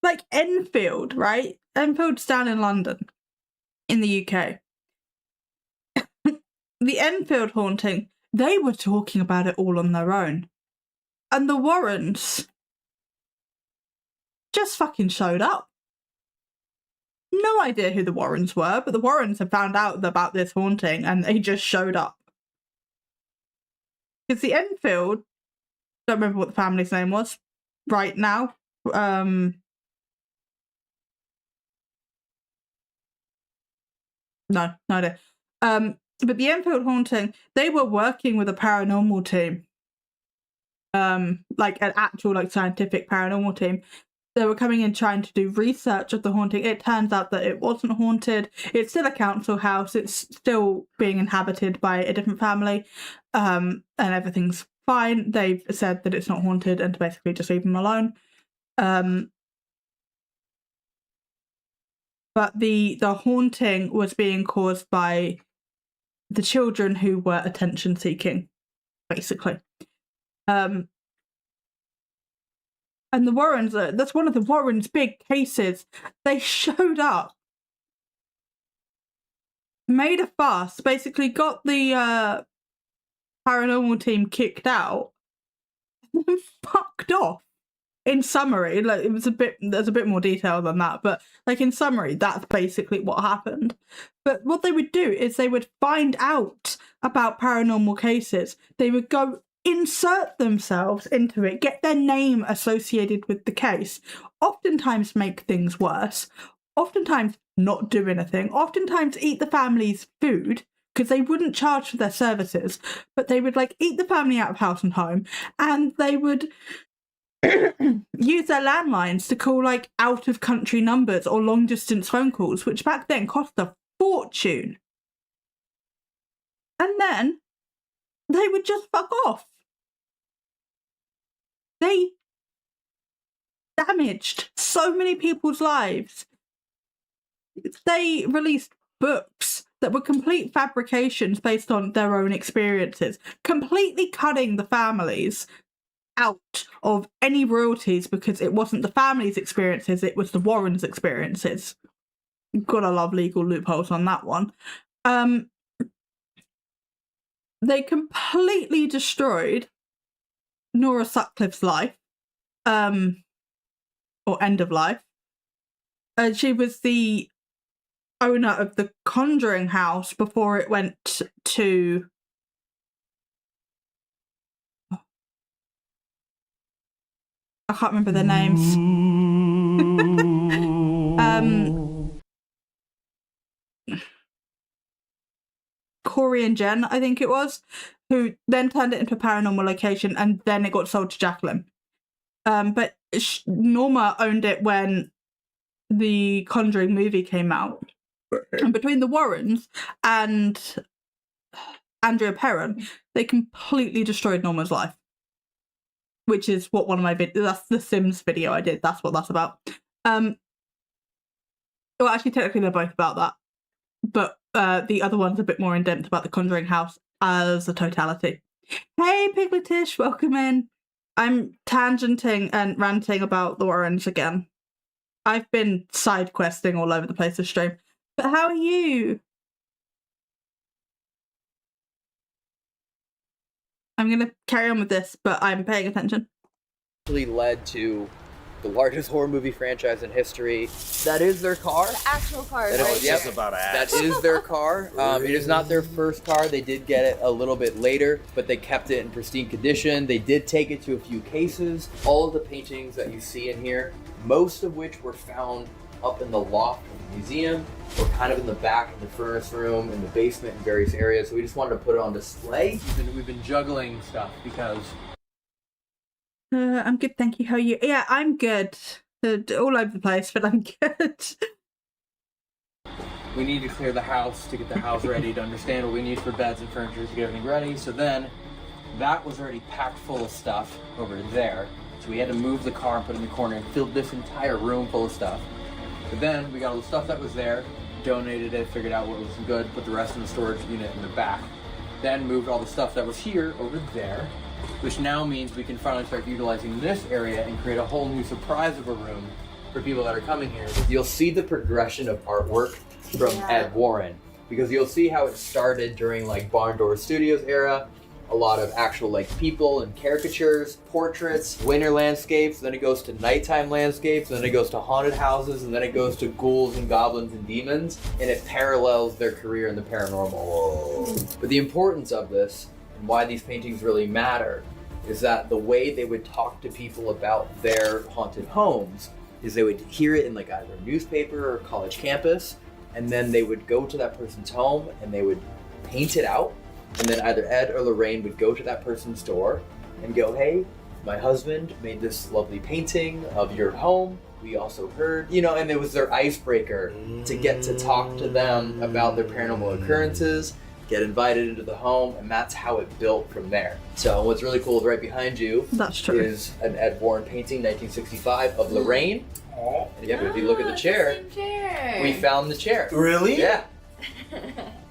like Enfield, right? Enfield's down in London, in the UK. The Enfield haunting, they were talking about it all on their own. And the Warrens just fucking showed up. No idea who the Warrens were, but the Warrens had found out about this haunting and they just showed up. Because the Enfield, don't remember what the family's name was right now. No idea. But the Enfield haunting, they were working with a paranormal team. Like an actual like scientific paranormal team. They were coming in trying to do research of the haunting. It turns out that it wasn't haunted. It's still a council house. It's still being inhabited by a different family. And everything's fine. They've said that it's not haunted and to basically just leave them alone. But the haunting was being caused by the children who were attention seeking, basically. And the Warrens, that's one of the Warrens' big cases. They showed up, made a fuss, basically got the paranormal team kicked out, and then fucked off. In summary, like there's a bit more detail than that, but like in summary, that's basically what happened. But what they would do is they would find out about paranormal cases. They would go insert themselves into it, get their name associated with the case, oftentimes make things worse, oftentimes not do anything, oftentimes eat the family's food because they wouldn't charge for their services, but they would like eat the family out of house and home, and they would use their landlines to call like out of country numbers or long distance phone calls, which back then cost a fortune. And then they would just fuck off. They damaged so many people's lives. They released books that were complete fabrications based on their own experiences, completely cutting the families out of any royalties because it wasn't the family's experiences, it was the Warrens' experiences. Gotta love legal loopholes on that one. They completely destroyed Nora Sutcliffe's life, or end of life. She was the owner of the Conjuring House before it went to I can't remember their names. Corey and Jen, I think it was, who then turned it into a paranormal location, and then it got sold to Jacqueline. But Norma owned it when the Conjuring movie came out. And between the Warrens and Andrea Perron, they completely destroyed Norma's life. Which is what one of my videos, that's the Sims video I did, that's what that's about. Well, actually, technically they're both about that. But the other one's a bit more in-depth about the Conjuring House as a totality. Hey, Pigletish, welcome in. I'm tangenting and ranting about the Warrens again. I've been side questing all over the place this stream. But how are you? I'm going to carry on with this, but I'm paying attention. Led to the largest horror movie franchise in history. That is their car. The actual car. That is, yes, that is their car. It is not their first car. They did get it a little bit later, but they kept it in pristine condition. They did take it to a few cases. All of the paintings that you see in here, most of which were found up in the loft of the museum, or kind of in the back in the furnace room, in the basement, in various areas. So we just wanted to put it on display. We've been juggling stuff because... I'm good, thank you. How are you? Yeah, I'm good. All over the place, but I'm good. We need to clear the house to get the house ready to understand what we need for beds and furniture to get everything ready. So then, that was already packed full of stuff over there. So we had to move the car and put it in the corner and fill this entire room full of stuff. But then we got all the stuff that was there, donated it, figured out what was good, put the rest in the storage unit in the back. Then moved all the stuff that was here over there, which now means we can finally start utilizing this area and create a whole new surprise of a room for people that are coming here. You'll see the progression of artwork from Ed Warren, because you'll see how it started during like Barn Door Studios era. A lot of actual like people and caricatures, portraits, winter landscapes, then it goes to nighttime landscapes, then it goes to haunted houses, and then it goes to ghouls and goblins and demons, and it parallels their career in the paranormal. But the importance of this, and why these paintings really matter, is that the way they would talk to people about their haunted homes is they would hear it in like either a newspaper or college campus, and then they would go to that person's home and they would paint it out. And then either Ed or Lorraine would go to that person's door and go, hey, my husband made this lovely painting of your home. We also heard, you know, and it was their icebreaker to get to talk to them about their paranormal occurrences, get invited into the home, and that's how it built from there. So what's really cool is right behind you is an Ed Warren painting, 1965, of Lorraine. And yeah, but if you look at the chair, we found the chair. Really? Yeah.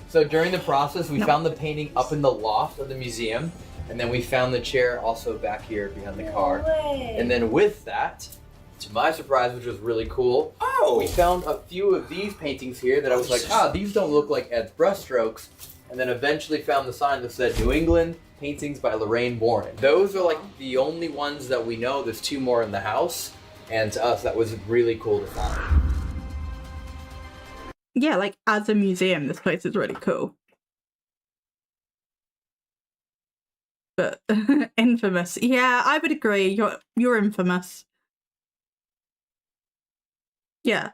So during the process, we found the painting up in the loft of the museum, and then we found the chair also back here behind the car. And then with that, to my surprise, which was really cool, we found a few of these paintings here that I was like, these don't look like Ed's brushstrokes. And then eventually found the sign that said New England Paintings by Lorraine Warren. Those are like the only ones that we know. There's 2 more in the house, and to us that was really cool to find. Yeah, like as a museum, this place is really cool. But infamous. Yeah, I would agree. You're infamous. Yeah.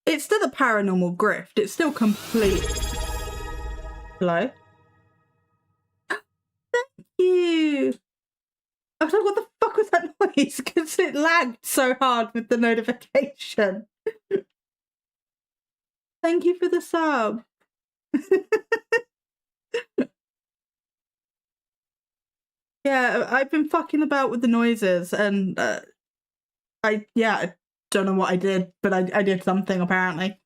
It's still a paranormal grift. It's still complete. Hello? Thank you. I was like, what the fuck was that noise? Because it lagged so hard with the notification. Thank you for the sub. Yeah, I've been fucking about with the noises, and I don't know what I did, but I did something apparently.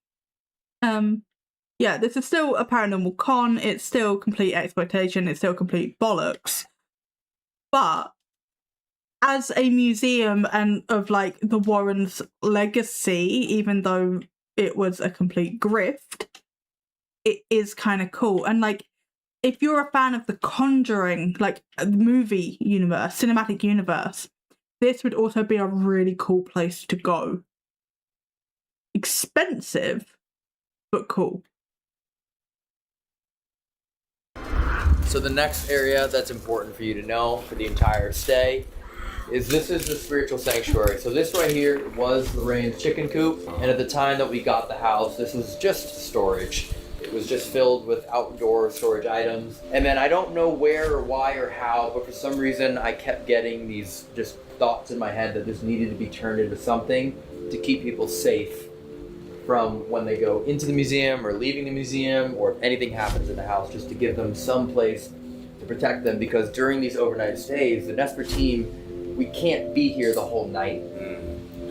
Yeah, this is still a paranormal con. It's still complete exploitation. It's still complete bollocks. But as a museum and of like the Warrens' legacy, even though it was a complete grift, it is kind of cool. And like, if you're a fan of The Conjuring, like the movie universe, cinematic universe, this would also be a really cool place to go. Expensive, but cool. So the next area that's important for you to know for the entire stay is this is the spiritual sanctuary. So this right here was Lorraine's chicken coop, and at the time that we got the house, this was just storage. It was just filled with outdoor storage items. And then I don't know where or why or how, but for some reason I kept getting these just thoughts in my head that this needed to be turned into something to keep people safe from when they go into the museum or leaving the museum, or if anything happens in the house, just to give them some place to protect them. Because during these overnight stays, the Nesper team, we can't be here the whole night.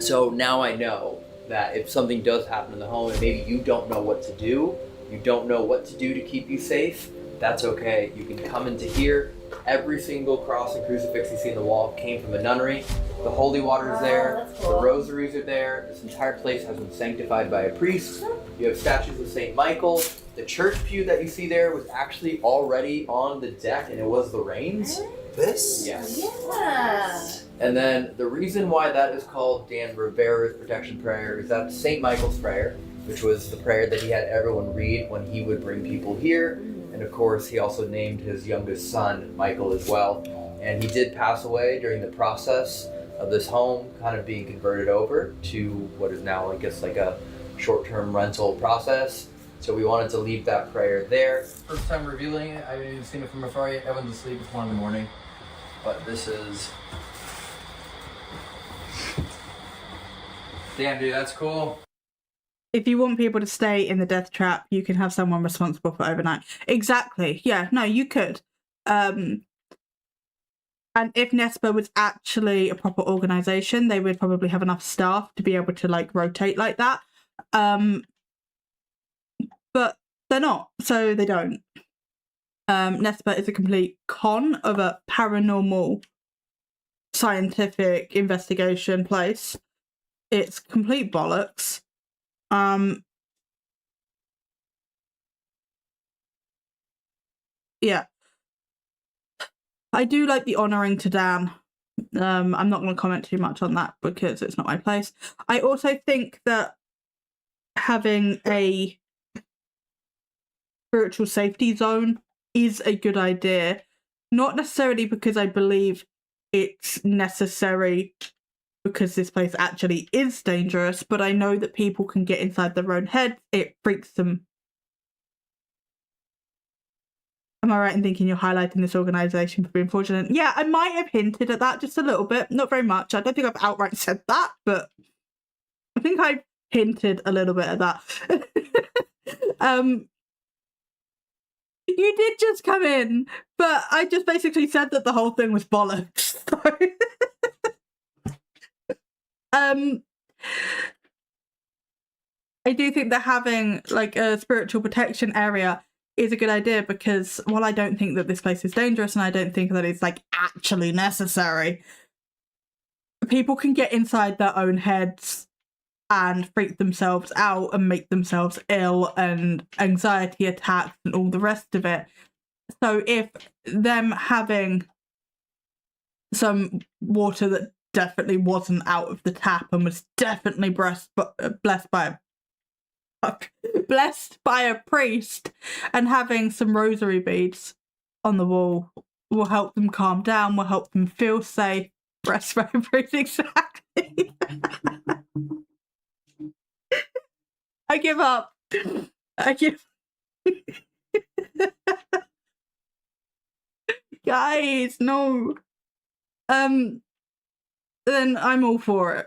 So now I know that if something does happen in the home and maybe you don't know what to do, you don't know what to do to keep you safe, that's okay. You can come into here. Every single cross and crucifix you see in the wall came from a nunnery. The holy water is there, the rosaries are there. This entire place has been sanctified by a priest. You have statues of St. Michael. The church pew that you see there was actually already on the deck, and it was Lorraine's. This? Yes. Yeah. And then the reason why that is called Dan Rivera's protection prayer is that St. Michael's prayer, which was the prayer that he had everyone read when he would bring people here. And of course, he also named his youngest son Michael as well. And he did pass away during the process of this home kind of being converted over to what is now, I guess, like a short-term rental process. So we wanted to leave that prayer there. First time revealing it, I haven't even seen it from afar yet. Everyone's asleep, it's 1 a.m. But this is... Damn, dude, that's cool. If you want people to stay in the death trap, you can have someone responsible for overnight. Exactly. Yeah, no, you could. And if Nesper was actually a proper organisation, they would probably have enough staff to be able to like rotate like that. but they're not, so they don't. Nespa is a complete con of a paranormal scientific investigation place. It's complete bollocks. Yeah. I do like the honouring to Dan. I'm not going to comment too much on that because it's not my place. I also think that having a spiritual safety zone is a good idea. Not necessarily because I believe it's necessary because this place actually is dangerous, but I know that people can get inside their own head. It freaks them. Am I right in thinking you're highlighting this organisation for being fraudulent? Yeah, I might have hinted at that just a little bit. Not very much. I don't think I've outright said that, but I think I've hinted a little bit at that. You did just come in, but I just basically said that the whole thing was bollocks. So. I do think that having like a spiritual protection area is a good idea because while I don't think that this place is dangerous and I don't think that it's like actually necessary, people can get inside their own heads and freak themselves out and make themselves ill and anxiety attacks and all the rest of it. So if them having some water that definitely wasn't out of the tap and was definitely blessed by a priest and having some rosary beads on the wall will help them calm down, will help them feel safe. Breastbone priest, exactly. I give up. Guys, no. Then I'm all for it.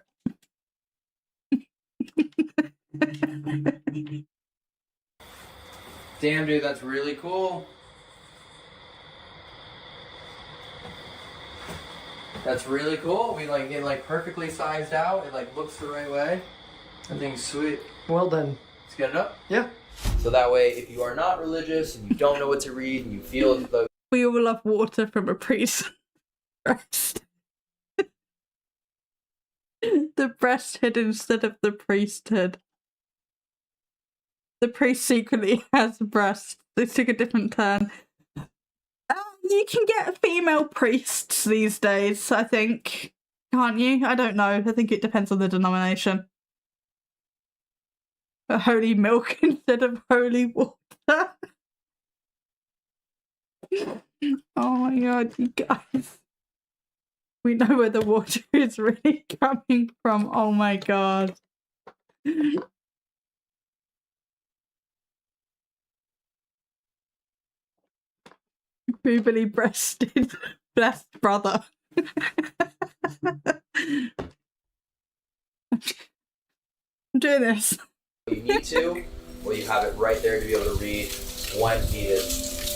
Damn, dude, that's really cool. That's really cool. We like get like perfectly sized out. It like looks the right way. I think sweet. Well done. Let's get it up. Yeah. So that way, if you are not religious and you don't know what to read and you feel as though we all love water from a priest's breast. The breasthood instead of the priesthood. The priest secretly has a breast. They took a different turn. You can get female priests these days, I think. Can't you? I don't know. I think it depends on the denomination. Holy milk instead of holy water. Oh my god, you guys. We know where the water is really coming from. Oh my god. Boobily breasted blessed brother. I'm doing this. you need to, or you have it right there to be able to read when needed.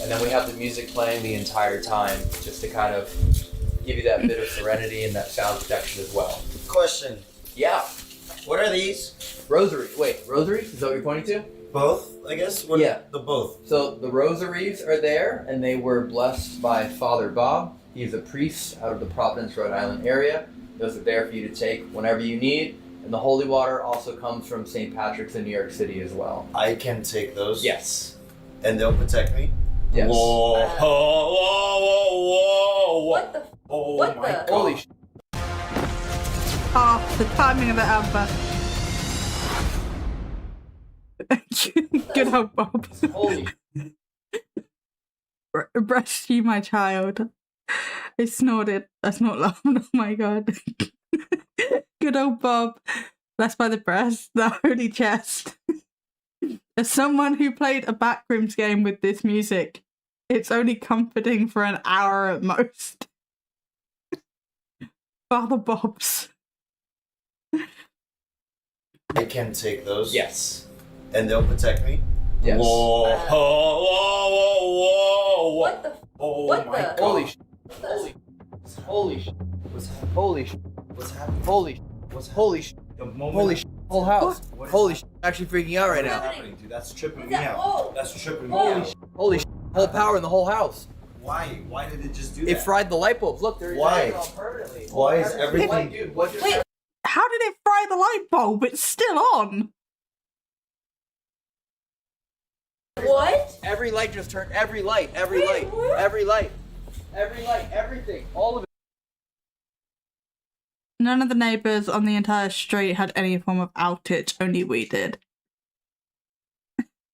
And then we have the music playing the entire time just to kind of give you that bit of serenity and that sound protection as well. Question. Yeah. What are these? Rosary. Wait, rosaries? Is that what you're pointing to? Both, I guess? Yeah. The both. So the rosaries are there, and they were blessed by Father Bob. He's a priest out of the Providence, Rhode Island area. Those are there for you to take whenever you need. And the holy water also comes from St. Patrick's in New York City as well. I can take those? Yes. And they'll protect me? Yes. Whoa, whoa, whoa, whoa. What the? Oh what my the? god. Holy sh**. Oh, the timing of the advert. Good old Bob. Holy. Breast you, my child. I snorted. That's not loud. Oh my god. Good old Bob. Blessed by the breast, the holy chest. As someone who played a backrooms game with this music, it's only comforting for an hour at most. Father Bob's. I can take those? Yes. And they'll protect me? Yes. Whoa, whoa, whoa, whoa. What the? Oh what my the? god. Holy sh**. Holy sh**. Holy sh**. What's happening? Holy sh**. What's Holy sh**. The moment Holy sh**. Whole house. Holy shit, I'm actually freaking out right What's now. happening, dude? That's tripping me out. That's tripping me Holy out. shit. Holy shit. Whole power in the whole house. Why? Why did it just do that? It fried the light bulbs. Look, they're Why? all permanently. Why is everything? Like, dude, what just happened? How did it fry the light bulb? It's still on. What? Every light just turned. Every light. Every light. Every light. Every light. Everything. All of it. None of the neighbours on the entire street had any form of outage, only we did.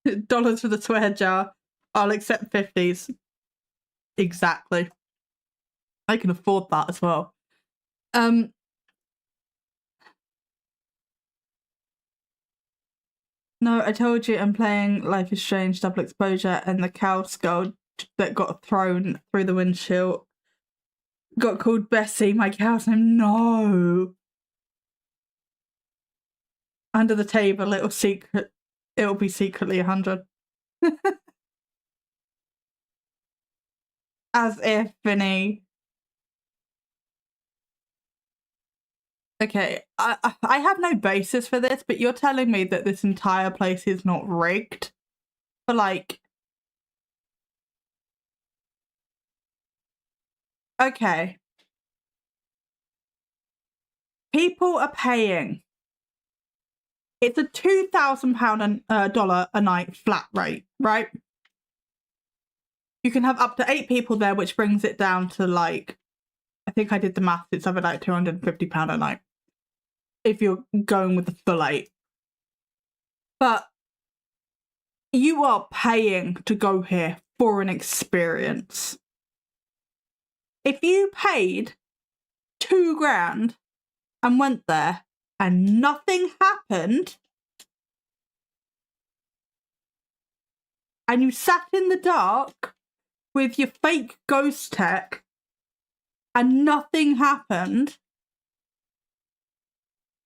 $1 for the swear jar. I'll accept 50s. Exactly. I can afford that as well. No, I told you I'm playing Life is Strange Double Exposure, and the cow skull that got thrown through the windshield got called Bessie, my cow's name. No. Under the table, it'll be secretly 100. As if, Vinny. Okay, I have no basis for this, but you're telling me that this entire place is not rigged? For like... Okay. People are paying. It's a $2,000 a night flat rate, right? You can have up to 8 people there, which brings it down to like, I think I did the math, it's something like £250 a night. If you're going with the full 8. But you are paying to go here for an experience. If you paid $2,000 and went there and nothing happened, and you sat in the dark with your fake ghost tech and nothing happened,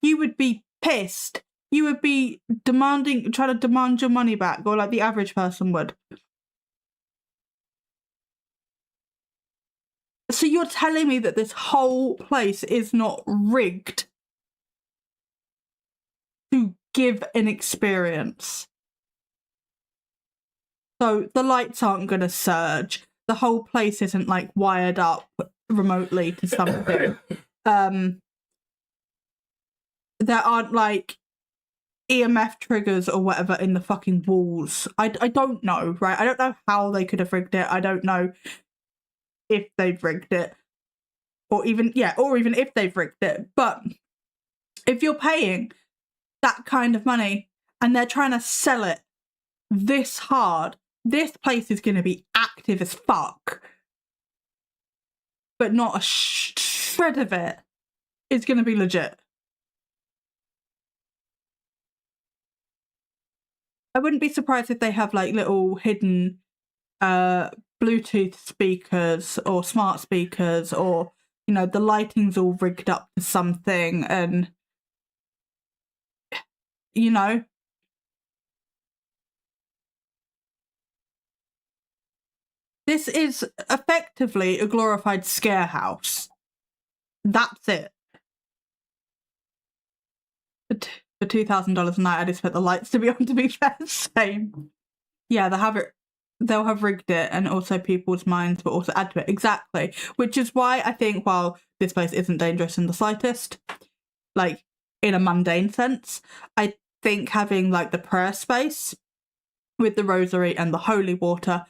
you would be pissed. You would be trying to demand your money back, or like the average person would. So you're telling me that this whole place is not rigged to give an experience? So the lights aren't going to surge. The whole place isn't like wired up remotely to something. There aren't like EMF triggers or whatever in the fucking walls. I don't know, right? I don't know how they could have rigged it. I don't know if they've rigged it. Or even if they've rigged it. But if you're paying that kind of money and they're trying to sell it this hard, this place is going to be active as fuck. But not a shred of it is going to be legit. I wouldn't be surprised if they have like little hidden Bluetooth speakers or smart speakers, or, you know, the lighting's all rigged up to something, and, you know. This is effectively a glorified scare house. That's it. For $2,000 a night, I'd expect the lights to be on, to be fair. Same. Yeah, they'll have rigged it, and also people's minds will also add to it. Exactly. Which is why I think, while this place isn't dangerous in the slightest, like in a mundane sense, I think having like the prayer space with the rosary and the holy water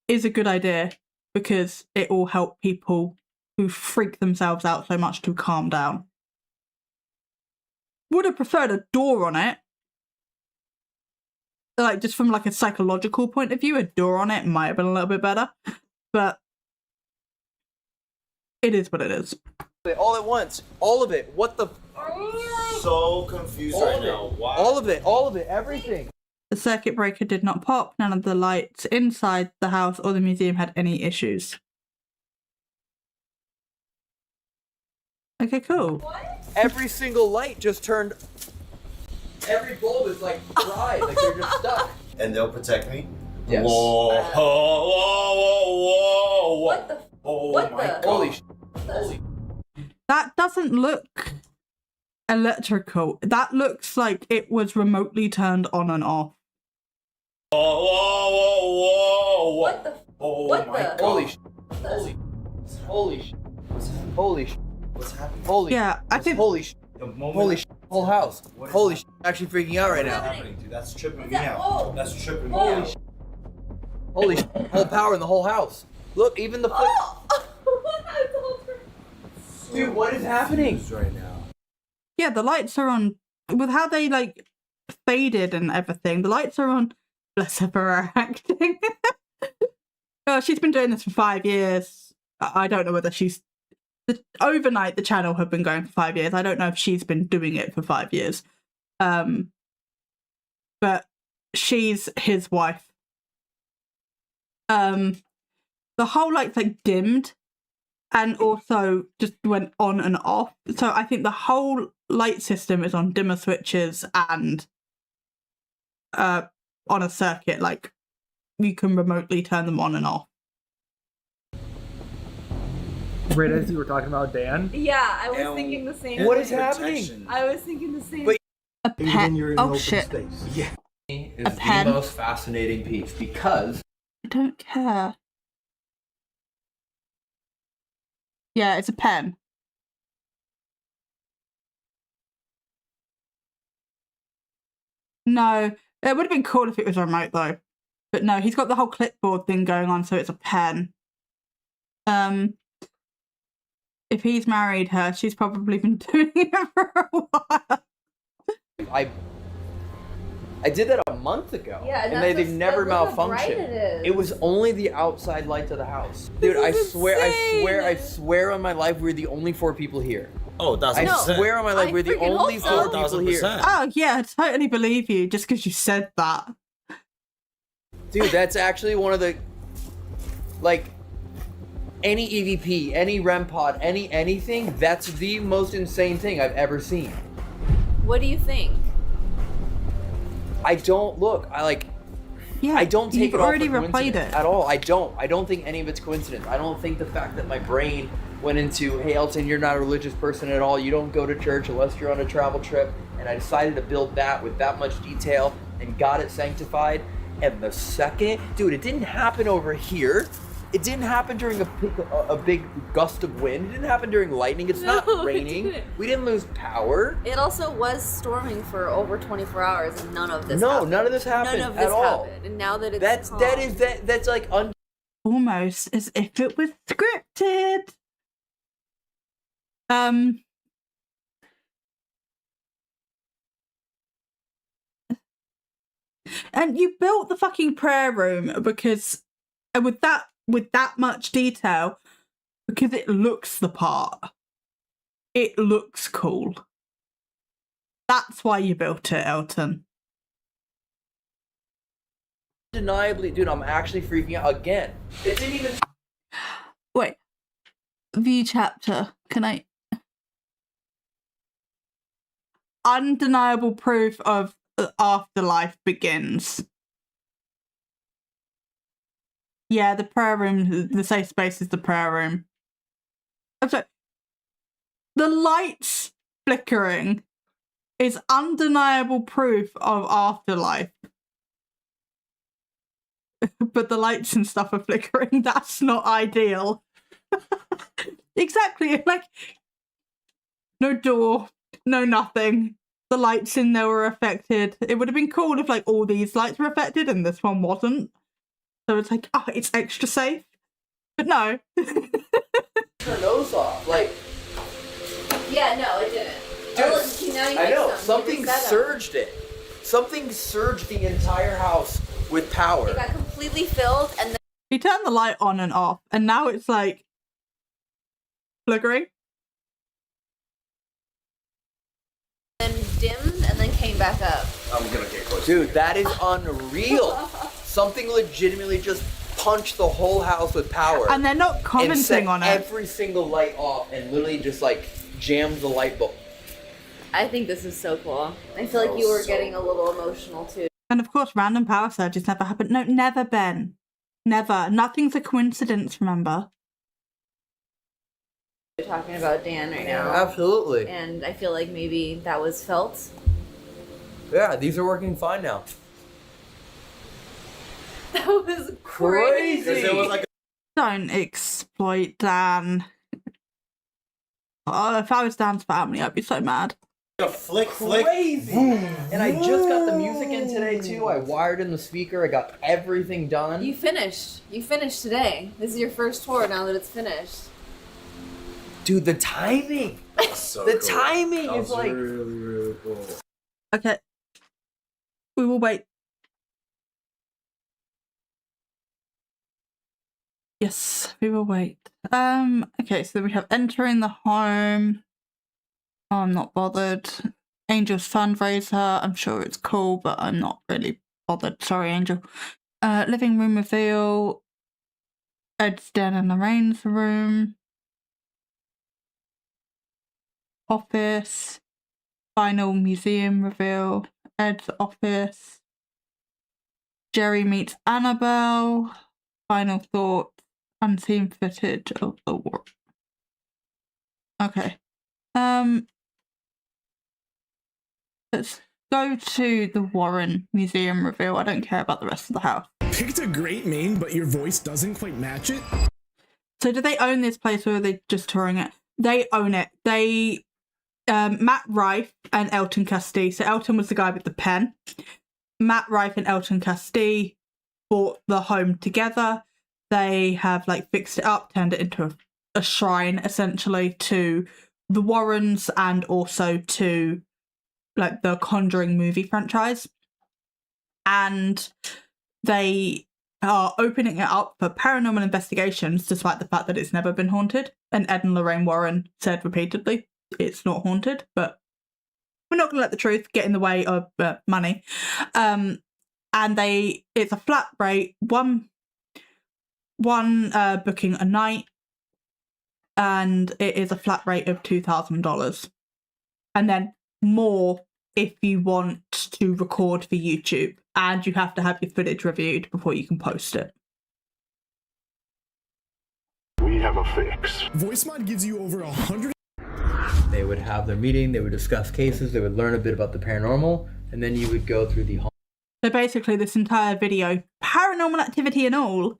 is a good idea, because it will help people who freak themselves out so much to calm down. Would have preferred a door on it. Like, just from like a psychological point of view, a door on it might have been a little bit better. But it is what it is. All at once. All of it. What the... So confused all right now. Wow. All of it. Everything. The circuit breaker did not pop. None of the lights inside the house or the museum had any issues. Okay, cool. What? Every single light just turned... Every bulb is like fried, like they're just stuck. And they'll protect me? Yes. Whoa, whoa. What the? Oh what my the? God. Holy. That doesn't look electrical. That looks like it was remotely turned on and off. Whoa, whoa, whoa, whoa. What the? Oh What my the? God. Holy sh! Holy sh! Holy sh! What's happening? Holy Yeah, I think. holy sh! Holy sh! Whole house. Holy sh! Actually freaking out right now. happening, dude? That's tripping me that- out. oh. That's tripping me Holy out. sh! Holy sh! Whole power in the whole house. Look, even the foot. Dude, what is happening right now? Yeah, the lights are on. With how they like faded and everything, the lights are on. Bless her for her acting. Oh, she's been doing this for 5 years. I don't know whether she's. Overnight, the channel had been going for 5 years. I don't know if she's been doing it for 5 years. But she's his wife. The whole light's like dimmed and also just went on and off. So I think the whole light system is on dimmer switches and on a circuit. Like you can remotely turn them on and off. Right as you were talking about Dan? Yeah, I was thinking the same. What thing. is happening? I was thinking the same. Wait. A pen. Oh shit! Yeah. Is A pen? the most fascinating piece because I don't care. Yeah, it's a pen. No, it would have been cool if it was a remote though. But no, he's got the whole clipboard thing going on, so it's a pen. If he's married her, she's probably been doing it for a while. I did that a month ago. Yeah, and that's they've never look how bright malfunctioned. it is. It was only the outside lights of the house. Dude, I swear on my life we're the only 4 people here. Oh, that's I swear on my life we're the only 4 people here. Oh yeah, I totally believe you just because you said that. Dude, that's actually one of the, like, any EVP, any REM pod, anything, that's the most insane thing I've ever seen. What do you think? I don't look. I don't take you've it all already for replayed coincidence it. at all. I don't think any of it's coincidence. I don't think the fact that my brain went into, hey Elton, you're not a religious person at all. You don't go to church unless you're on a travel trip. And I decided to build that with that much detail and got it sanctified. And the second, dude, it didn't happen over here. It didn't happen during a big gust of wind. It didn't happen during lightning. It's not raining. We didn't lose power. It also was storming for over 24 hours, and none of this. No, happened. none of this happened None of this at all. happened. And now that it's that's like almost as if it was scripted. And you built the fucking prayer room because with that much detail, because it looks the part. It looks cool. That's why you built it, Elton. undeniably, dude, I'm actually freaking out again. It didn't even. Wait. View chapter. Can I? Undeniable proof of afterlife begins. Yeah, the prayer room, the safe space is the prayer room. I'm sorry. The lights flickering is undeniable proof of afterlife. But the lights and stuff are flickering. That's not ideal. Exactly. Like, no door, no nothing. The lights in there were affected. It would have been cool if, like, all these lights were affected and this one wasn't. So it's like, oh, it's extra safe. But no. Turn those off. Like, yeah, no, it didn't. dude, Oh, look, now you I fixed know. them. You Something reset them. surged it. Something surged the entire house with power. It got completely filled, and then He turned the light on and off, and now it's like flickering. dimmed, and then came back up. I'm gonna get close. Dude, that is unreal. Something legitimately just punched the whole house with power. And they're not and set commenting on it. every single light off and literally just like jammed the light bulb. I think this is so cool. I feel like you were getting a little emotional too. And of course, random power surges never happen. No, never, Ben. Never. Nothing's a coincidence, remember? You're talking about Dan right now. Absolutely. And I feel like maybe that was felt. Yeah, these are working fine now. That was crazy. It was like Don't exploit Dan. Oh, if I was Dan's family, I'd be so mad. a flick, Crazy. And I just got the music in today too. I wired in the speaker. I got everything done. You finished. You finished today. This is your first tour now that it's finished. Dude, the timing. so The cool. timing That is was like really, really cool. Okay. We will wait. Yes, we will wait. Okay, so we have entering the home. Oh, I'm not bothered. Angel's fundraiser. I'm sure it's cool, but I'm not really bothered. Sorry, Angel. Living room reveal. Ed's Den and Lorraine's room. Office. Final museum reveal. Ed's office. Jerry meets Annabelle. Final thoughts. Unseen footage of the war. Okay. Let's go to the Warren Museum reveal. I don't care about the rest of the house. Picked a great name, but your voice doesn't quite match it? So do they own this place or are they just touring it? They own it. They, Matt Rife and Elton Castee. So Elton was the guy with the pen. Matt Rife and Elton Castee bought the home together. They have like fixed it up, turned it into a shrine essentially to the Warrens and also to like the Conjuring movie franchise. And they are opening it up for paranormal investigations despite the fact that it's never been haunted. And Ed and Lorraine Warren said repeatedly it's not haunted, but we're not going to let the truth get in the way of money. And it's a flat rate, one booking a night, and it is a flat rate of $2,000. And then more if you want to record for YouTube, and you have to have your footage reviewed before you can post it. We have a fix. VoiceMod gives you over 100. they would have their meeting, they would discuss cases, they would learn a bit about the paranormal, and then you would go through the home. So basically this entire video, paranormal activity and all,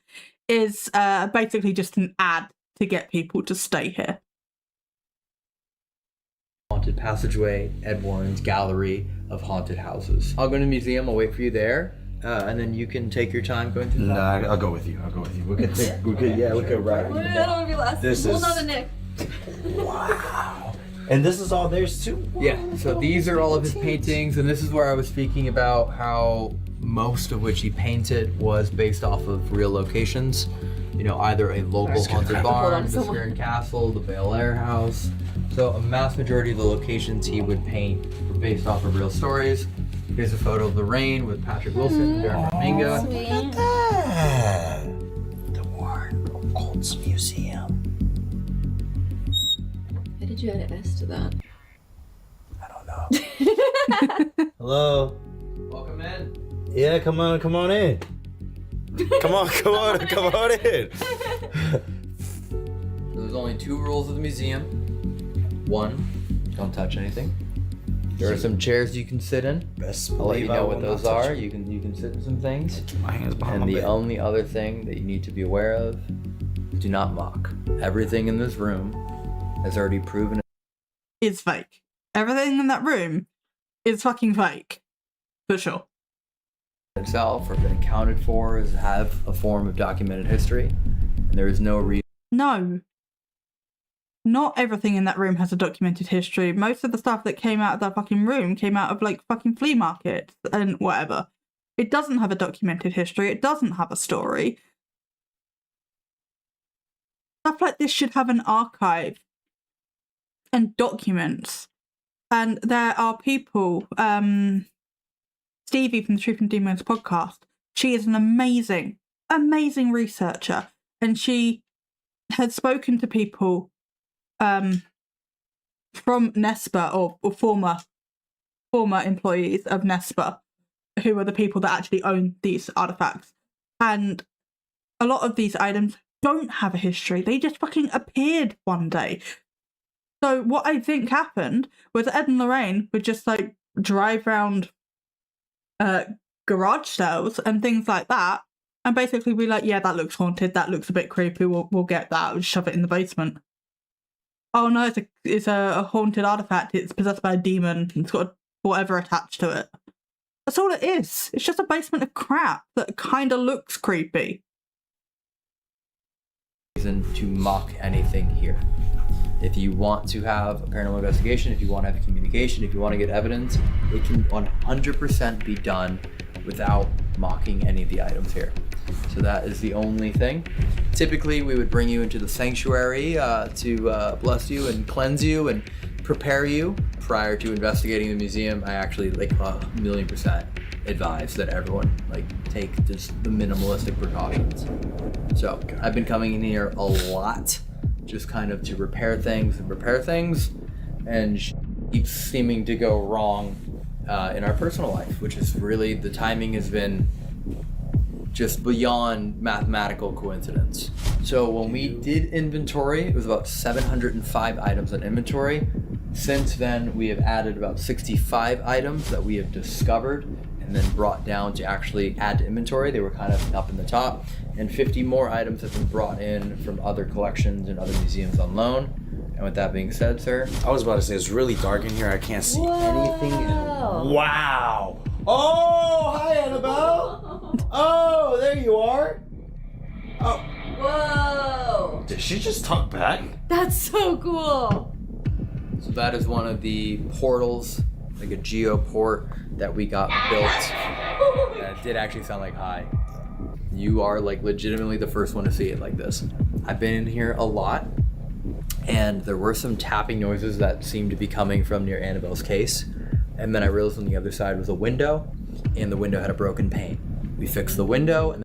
is basically just an ad to get people to stay here. Haunted passageway, Ed Warren's gallery of haunted houses. I'll go to the museum, I'll wait for you there, and then you can take your time going through that. Nah, I'll go with you. We could ride. I don't want to be last. Hold on to Nick. Wow. And this is all theirs too? Yeah, so these are all of his paintings, and this is where I was speaking about how most of which he painted was based off of real locations. You know, either a local haunted barn, the Skirn Castle, the Bel Air house. So a mass majority of the locations he would paint were based off of real stories. Here's a photo of the rain with Patrick Wilson and Darren Raminga. Look at that. The Warren Occults Museum. Why did you add S to that? Hello. Welcome in. Yeah, come on in. Come on in. There's only 2 rules of the museum. 1, don't touch anything. There are some chairs you can sit in. I'll let you know what those are. You can sit in some things. My hands behind And my the bed. only other thing that you need to be aware of, do not mock. Everything in this room has already proven Is fake. Everything in that room is fucking fake. For sure. itself or been accounted for as have a form of documented history. And there is no reason. No. Not everything in that room has a documented history. Most of the stuff that came out of that fucking room came out of like fucking flea markets and whatever. It doesn't have a documented history. It doesn't have a story. Stuff like this should have an archive and documents. And there are people, Stevie from the Truth and Demons podcast, she is an amazing, amazing researcher. And she had spoken to people from NESPA or former employees of NESPA, who are the people that actually own these artifacts. And a lot of these items don't have a history. They just fucking appeared one day. So what I think happened was Ed and Lorraine would just like drive around garage sales and things like that, and basically be like, yeah, that looks haunted, that looks a bit creepy, we'll get that, we'll shove it in the basement. Oh no, it's a haunted artifact, it's possessed by a demon, it's got whatever attached to it. That's all it is. It's just a basement of crap that kind of looks creepy. Reason to mock anything here. If you want to have a paranormal investigation, if you want to have communication, if you want to get evidence, it can 100% be done without mocking any of the items here. So that is the only thing. Typically, we would bring you into the sanctuary to bless you and cleanse you and prepare you prior to investigating the museum. I actually 1,000,000% advise that everyone take just the minimalistic precautions. So I've been coming in here a lot, just kind of to repair things, and keeps seeming to go wrong in our personal life, which is really, the timing has been just beyond mathematical coincidence. So when we did inventory, it was about 705 items on inventory. Since then, we have added about 65 items that we have discovered and then brought down to actually add to inventory. They were kind of up in the top, and 50 more items have been brought in from other collections and other museums on loan. And with that being said, sir, I was about to say, it's really dark in here. I can't see anything. Wow. Oh, hi, Annabelle. Oh, there you are. Oh. Whoa. Did she just talk back? That's so cool. so that is one of the portals, like a geoport that we got built. That did actually sound like hi. You are legitimately the first one to see it like this. I've been in here a lot, and there were some tapping noises that seemed to be coming from near Annabelle's case. And then I realized on the other side was a window, and the window had a broken pane. We fixed the window. And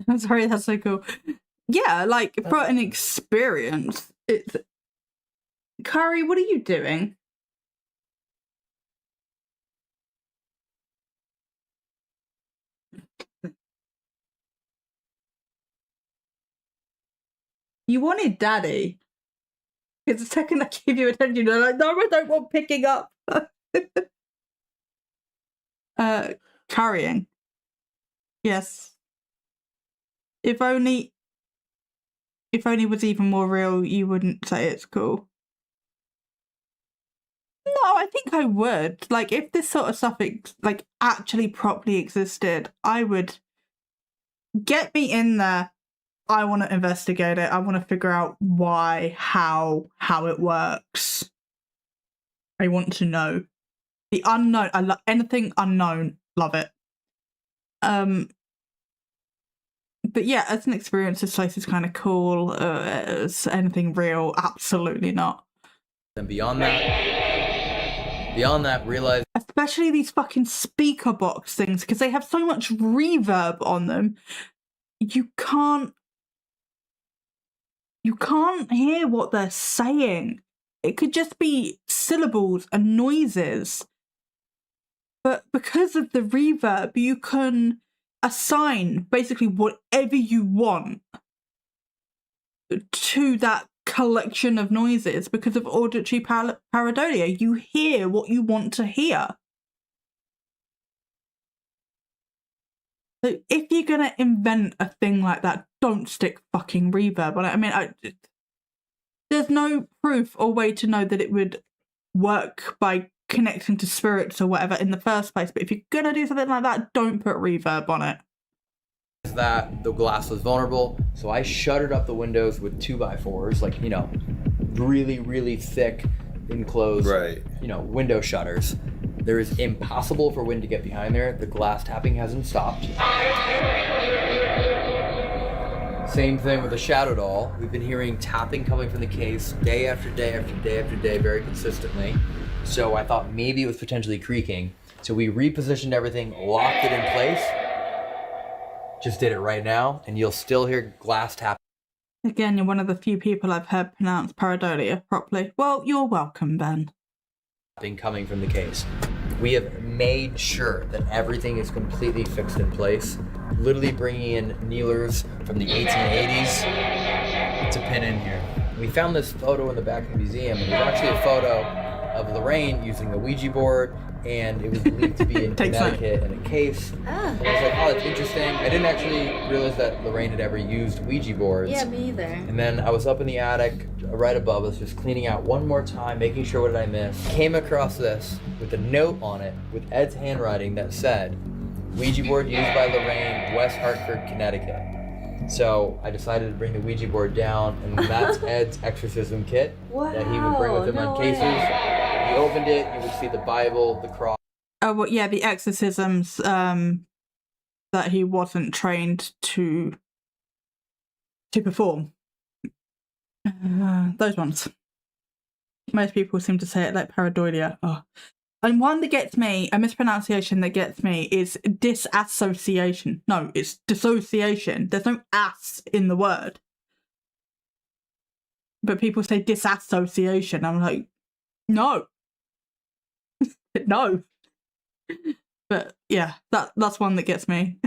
I'm sorry, that's so cool. Yeah, for an experience, it's... Curry, what are you doing? You wanted daddy. Because the second I give you attention, you're like, no, I don't want picking up. Carrying. Yes. If only it was even more real, you wouldn't say it's cool. No, I think I would. If this sort of stuff actually properly existed, I would get me in there. I want to investigate it. I want to figure out why, how it works. I want to know. The unknown. I love anything unknown. Love it. But yeah, as an experience, this place is kind of cool. As anything real, absolutely not. then beyond that, realize... Especially these fucking speaker box things, because they have so much reverb on them. You can't hear what they're saying. It could just be syllables and noises. But because of the reverb, you can assign basically whatever you want to that collection of noises because of auditory pareidolia. You hear what you want to hear. So if you're going to invent a thing like that, don't stick fucking reverb on it. I mean, there's no proof or way to know that it would work by connecting to spirits or whatever in the first place. But if you're going to do something like that, don't put reverb on it. That the glass was vulnerable, so I shuttered up the windows with 2x4s, really, really thick, enclosed, window shutters. There is impossible for wind to get behind there. The glass tapping hasn't stopped. Same thing with the shadow doll. We've been hearing tapping coming from the case day after day after day after day, very consistently. So I thought maybe it was potentially creaking. So we repositioned everything, locked it in place. Just did it right now, and you'll still hear glass tapping. Again, you're one of the few people I've heard pronounce pareidolia properly. Well, you're welcome, Ben. Coming from the case. We have made sure that everything is completely fixed in place. Literally bringing in kneelers from the 1880s to pin in here. We found this photo in the back of the museum, and it was actually a photo of Lorraine using a Ouija board, and it was believed to be in Connecticut in a case. And I was like, oh, that's interesting. I didn't actually realize that Lorraine had ever used Ouija boards. Yeah, me either. And then I was up in the attic right above us, just cleaning out one more time, making sure what did I miss. Came across this with a note on it with Ed's handwriting that said, Ouija board used by Lorraine, West Hartford, Connecticut. So I decided to bring the Ouija board down, and that's Ed's exorcism kit that he would bring with him on cases. If you opened it, you would see the Bible, the cross. Oh, well, yeah, the exorcisms that he wasn't trained to perform. Those ones. Most people seem to say it like pareidolia. Oh. And one that gets me, a mispronunciation that gets me, is disassociation. No, it's dissociation. There's no ass in the word. But people say disassociation. I'm like, no. No. But yeah, that's one that gets me.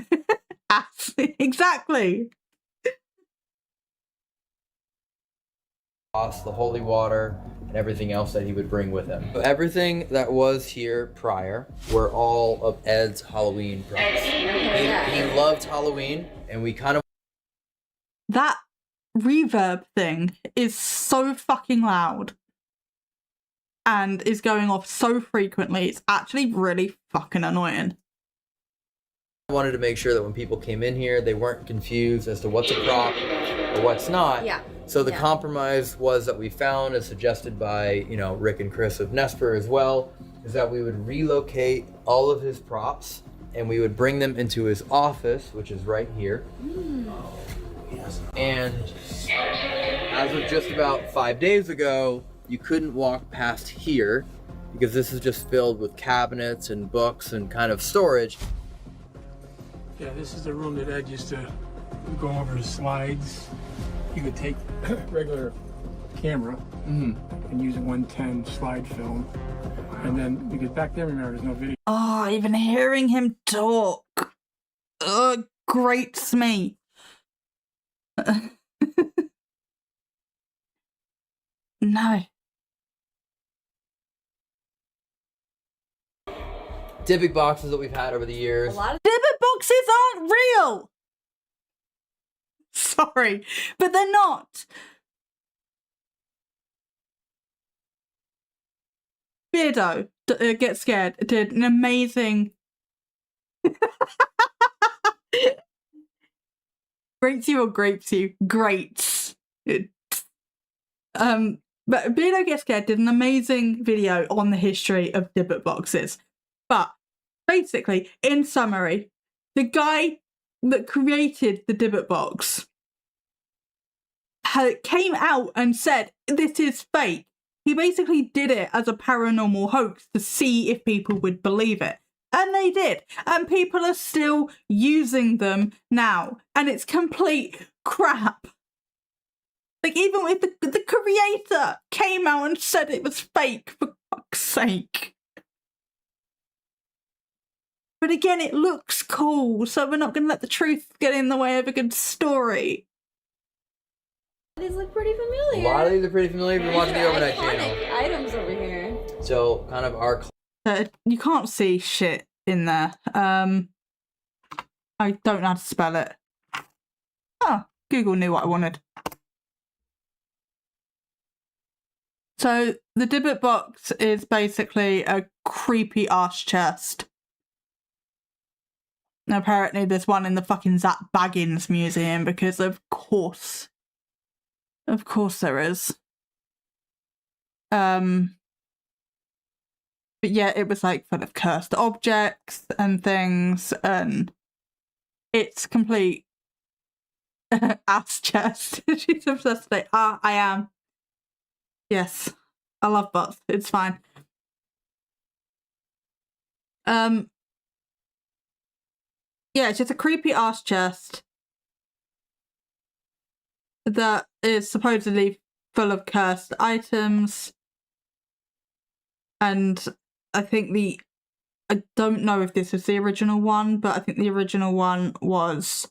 Ass. Exactly. The holy water, and everything else that he would bring with him. So everything that was here prior were all of Ed's Halloween props. He loved Halloween, and we kind of... That reverb thing is so fucking loud and is going off so frequently. It's actually really fucking annoying. I wanted to make sure that when people came in here, they weren't confused as to what's a prop or what's not. Yeah. So the compromise was that we found, as suggested by, you know, Rick and Chris of Nesper as well, is that we would relocate all of his props and we would bring them into his office, which is right here. And as of just about 5 days ago, you couldn't walk past here because this is just filled with cabinets and books and kind of storage. Yeah, this is the room that Ed used to go over his slides. You could take regular camera and use a 110 slide film. And then, because back then, remember, there's no video. Oh, even hearing him talk grates me. No. Dybbuk boxes that we've had over the years. Dybbuk boxes aren't real! Sorry, but they're not. Beardo, Get Scared, did an amazing... Grates you or grapes you? Grates. But Beardo Get Scared did an amazing video on the history of Dybbuk boxes. But basically, in summary, the guy that created the Dybbuk box came out and said, this is fake. He basically did it as a paranormal hoax to see if people would believe it. And they did. And people are still using them now. And it's complete crap. Like, even if the creator came out and said it was fake, for fuck's sake. But again, it looks cool, so we're not going to let the truth get in the way of a good story. These look pretty familiar. A lot of these are pretty familiar if you're watching the Overnight channel. Items over here. So, kind of our... You can't see shit in there. I don't know how to spell it. Oh, Google knew what I wanted. So, the Dybbuk box is basically a creepy ass chest. And apparently there's one in the fucking Zach Baggins Museum because of course there is. But yeah, it was like full of cursed objects and things, and it's complete ass chest. She's obsessed with it. I am. Yes, I love butts. It's fine. Yeah, it's just a creepy ass chest that is supposedly full of cursed items. And I think I don't know if this was the original one, but I think the original one was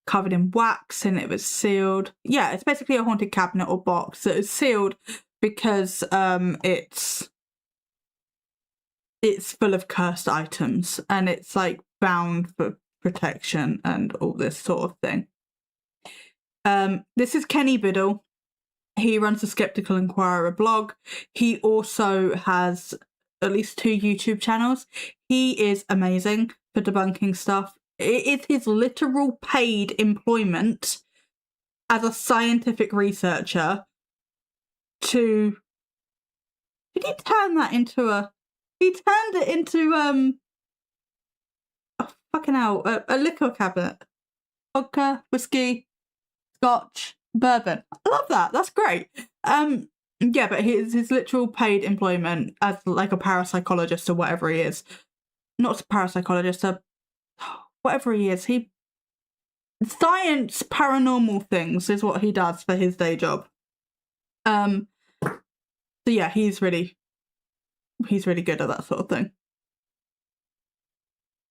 covered in wax and it was sealed. Yeah, it's basically a haunted cabinet or box that is sealed because it's full of cursed items and it's like bound for protection and all this sort of thing. This is Kenny Biddle. He runs the Skeptical Inquirer blog. He also has at least 2 YouTube channels. He is amazing for debunking stuff. It is his literal paid employment as a scientific researcher to... Did he turn that into a... He turned it into, oh, fucking hell, a liquor cabinet. Vodka, whiskey, scotch, bourbon. I love that. That's great. Yeah, but his literal paid employment as like a parapsychologist or whatever he is. Not a parapsychologist, whatever he is. Science paranormal things is what he does for his day job. So yeah, he's really good at that sort of thing.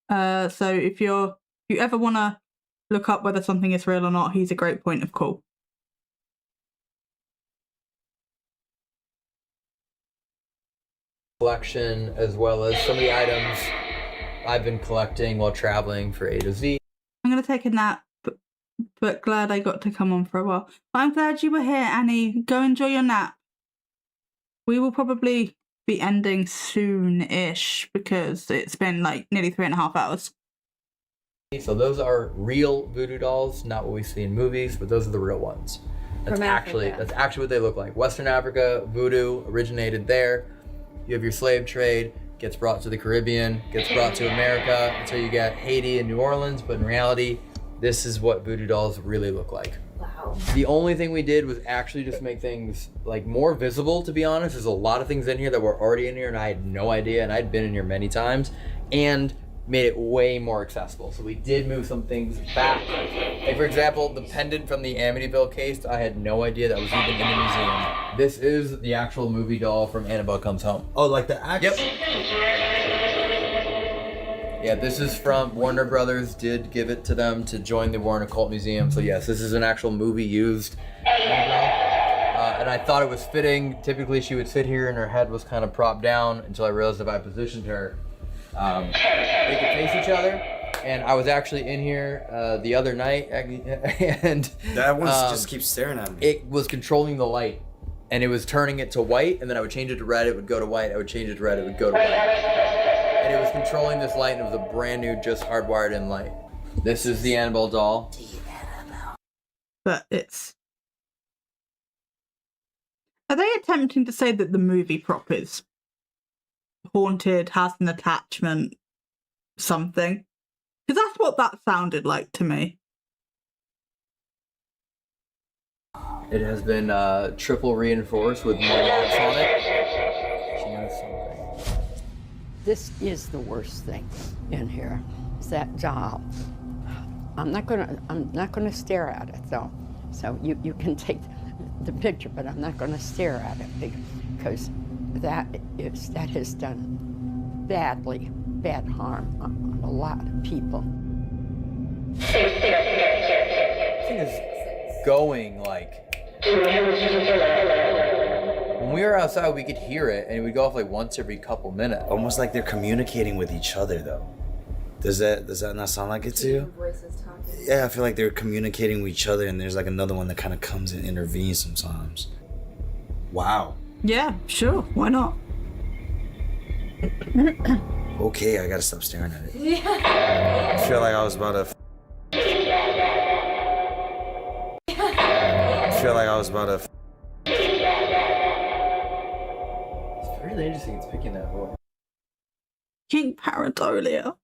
So if you ever want to look up whether something is real or not, he's a great point of call. Collection, as well as some of the items I've been collecting while traveling for A to Z. I'm going to take a nap, but glad I got to come on for a while. I'm glad you were here, Annie. Go enjoy your nap. We will probably be ending soon-ish because it's been like nearly 3.5 hours. So those are real voodoo dolls, not what we see in movies, but those are the real ones. That's actually what they look like. Western Africa, voodoo originated there. You have your slave trade, gets brought to the Caribbean, gets brought to America until you get Haiti and New Orleans, but in reality, this is what voodoo dolls really look like. Wow. The only thing we did was actually just make things like more visible, to be honest. There's a lot of things in here that were already in here and I had no idea, and I'd been in here many times, and made it way more accessible. So we did move some things back. Like for example, the pendant from the Amityville case, I had no idea that was even in the museum. This is the actual movie doll from Annabelle Comes Home. Oh, like the actual? Yep. Yeah, this is from Warner Brothers, did give it to them to join the Warren Occult Museum. So yes, this is an actual movie used Annabelle. And I thought it was fitting. Typically she would sit here and her head was kind of propped down until I realized if I positioned her, they could face each other. And I was actually in here the other night, and that one just keeps staring at me. It was controlling the light, and it was turning it to white, and then I would change it to red, it would go to white, I would change it to red, it would go to white. And it was controlling this light, and it was a brand new, just hardwired in light. This is the Annabelle doll. But it's... Are they attempting to say that the movie prop is haunted, has an attachment, something? Because that's what that sounded like to me. It has been triple reinforced with more marks on it. She knows something. This is the worst thing in here. Is that doll. I'm not gonna stare at it though. So you can take the picture, but I'm not gonna stare at it because that has done bad harm on a lot of people. This thing is going like... When we were outside, we could hear it, and it would go off like once every couple minutes. Almost like they're communicating with each other, though. Does that not sound like it to you? Yeah, I feel like they're communicating with each other, and there's like another one that kind of comes and intervenes sometimes. Wow. Yeah, sure. Why not? Okay, I gotta stop staring at it. I feel like I was about to... It's really interesting it's picking that voice. King Paradolia.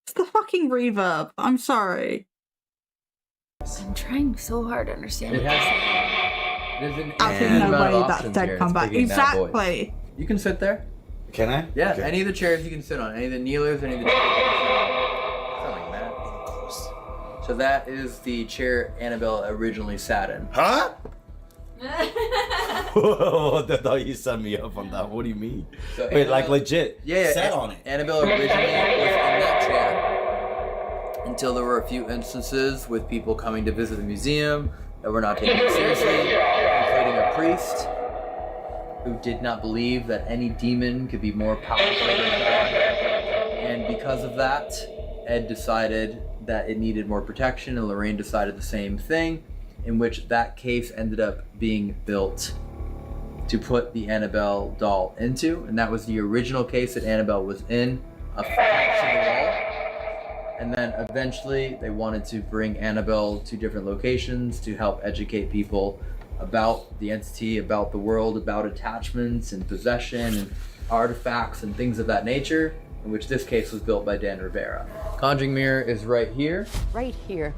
It's the fucking reverb. I'm sorry. I'm trying so hard to understand It what has... you're saying. There's an Absolutely no amount of way that options dead here. come It's back. picking that voice. Exactly. You can sit there. Can I? Yeah, Okay. any of the chairs you can sit on. Any of the kneelers, any of the chairs you can sit on. Something like that. So that is the chair Annabelle originally sat in. Huh? Whoa, I thought you set me up on that. What do you mean? So Wait, like legit? Yeah, Sat on it. Annabelle originally was in that chair. until there were a few instances with people coming to visit the museum that were not taken seriously, including a priest who did not believe that any demon could be more powerful than God. And because of that, Ed decided that it needed more protection, and Lorraine decided the same thing, in which that case ended up being built to put the Annabelle doll into, and that was the original case that Annabelle was in, attached to the wall. And then eventually they wanted to bring Annabelle to different locations to help educate people about the entity, about the world, about attachments and possession and artifacts and things of that nature, in which this case was built by Dan Rivera. Conjuring mirror is right here. Right here.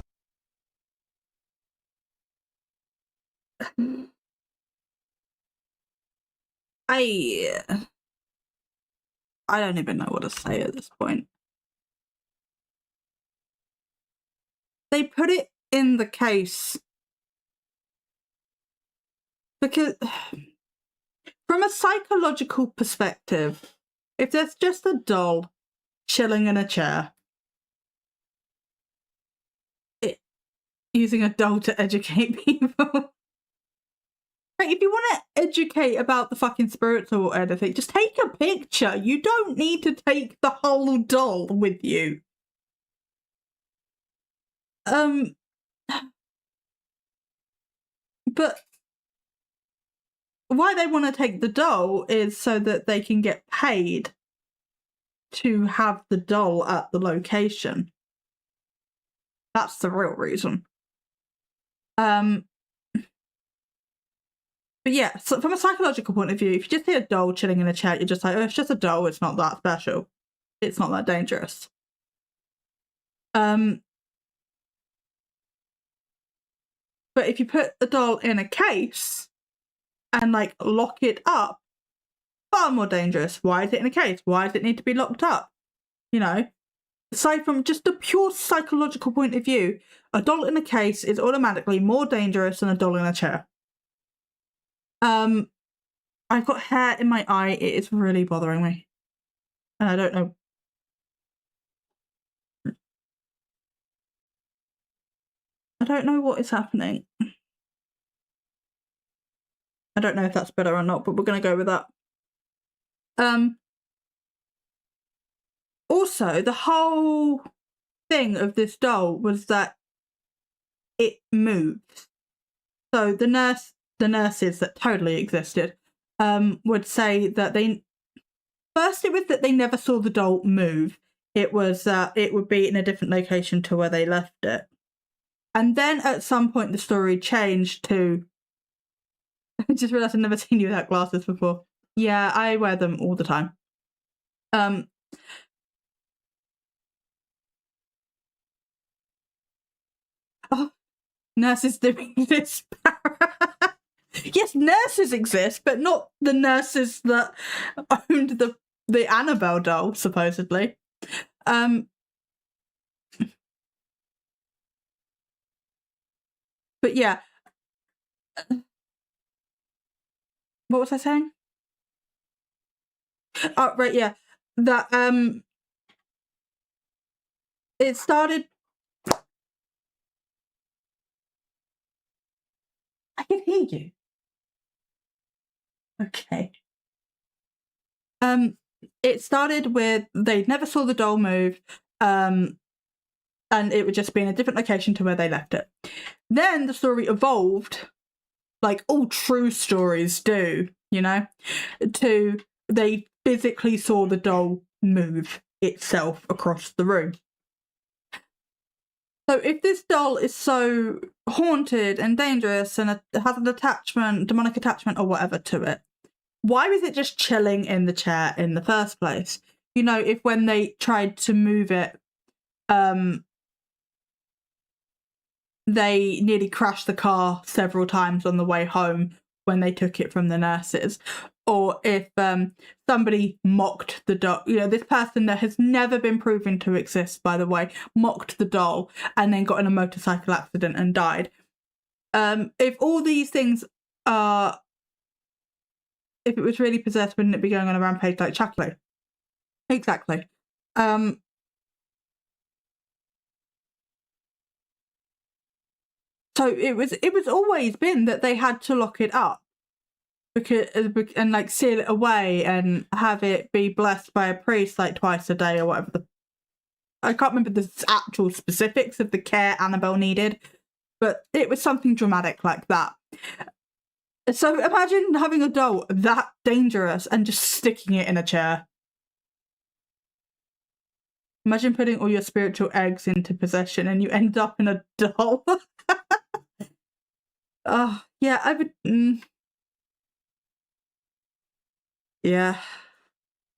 I don't even know what to say at this point. They put it in the case because from a psychological perspective, if there's just a doll chilling in a chair, using a doll to educate people. Like, if you want to educate about the fucking spirits or anything, just take a picture. You don't need to take the whole doll with you. But why they want to take the doll is so that they can get paid to have the doll at the location. That's the real reason. But yeah, so from a psychological point of view, if you just see a doll chilling in a chair, you're just like, oh, it's just a doll, it's not that special. It's not that dangerous. But if you put the doll in a case and like lock it up, far more dangerous. Why is it in a case? Why does it need to be locked up? You know? Aside from just a pure psychological point of view, a doll in a case is automatically more dangerous than a doll in a chair. I've got hair in my eye. It is really bothering me. And I don't know. I don't know what is happening. I don't know if that's better or not, but we're going to go with that. Also, the whole thing of this doll was that it moves. So the nurses that totally existed would say that it was that they never saw the doll move. It was that it would be in a different location to where they left it. And then at some point the story changed to... I just realised I've never seen you without glasses before. Yeah, I wear them all the time. Oh, nurses do exist. Yes, nurses exist, but not the nurses that owned the Annabelle doll, supposedly. But yeah. What was I saying? Oh, right, yeah. That it started... I can hear you. Okay. It started with they never saw the doll move, and it would just be in a different location to where they left it. Then the story evolved, like all true stories do, you know, to they physically saw the doll move itself across the room. So if this doll is so haunted and dangerous and has an attachment, demonic attachment or whatever to it, why was it just chilling in the chair in the first place? You know, if when they tried to move it, they nearly crashed the car several times on the way home when they took it from the nurses. Or if somebody mocked the doll, you know, this person that has never been proven to exist, by the way, mocked the doll and then got in a motorcycle accident and died. If all these things are... If it was really possessed, wouldn't it be going on a rampage like Chucky? Exactly. So it was always been that they had to lock it up because and like seal it away and have it be blessed by a priest like twice a day or whatever. I can't remember the actual specifics of the care Annabelle needed, but it was something dramatic like that. So imagine having a doll that dangerous and just sticking it in a chair. Imagine putting all your spiritual eggs into possession and you end up in a doll. Oh, yeah, I would... Yeah.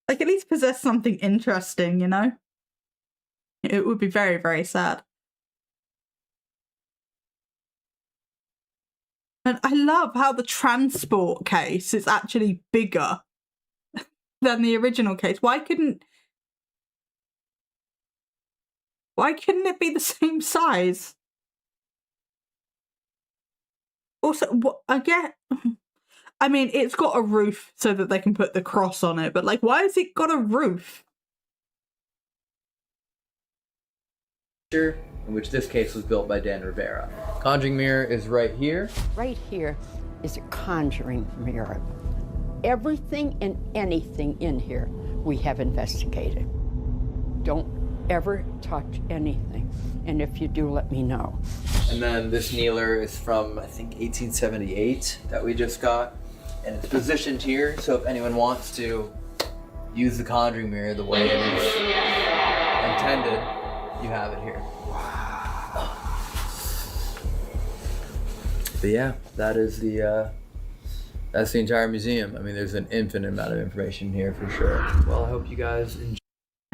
Like, at least possess something interesting, you know? It would be very, very sad. And I love how the transport case is actually bigger than the original case. Why couldn't it be the same size? Also, what I get... I mean, it's got a roof so that they can put the cross on it, but like, why has it got a roof? In which this case was built by Dan Rivera. Conjuring mirror is right here. Right here is a conjuring mirror. Everything and anything in here we have investigated. Don't ever touch anything. And if you do, let me know. And then this kneeler is from, I think, 1878 that we just got. And it's positioned here, so if anyone wants to use the conjuring mirror the way it is intended, you have it here. Wow. But yeah, that is that's the entire museum. I mean, there's an infinite amount of information here for sure. Well, I hope you guys enjoy.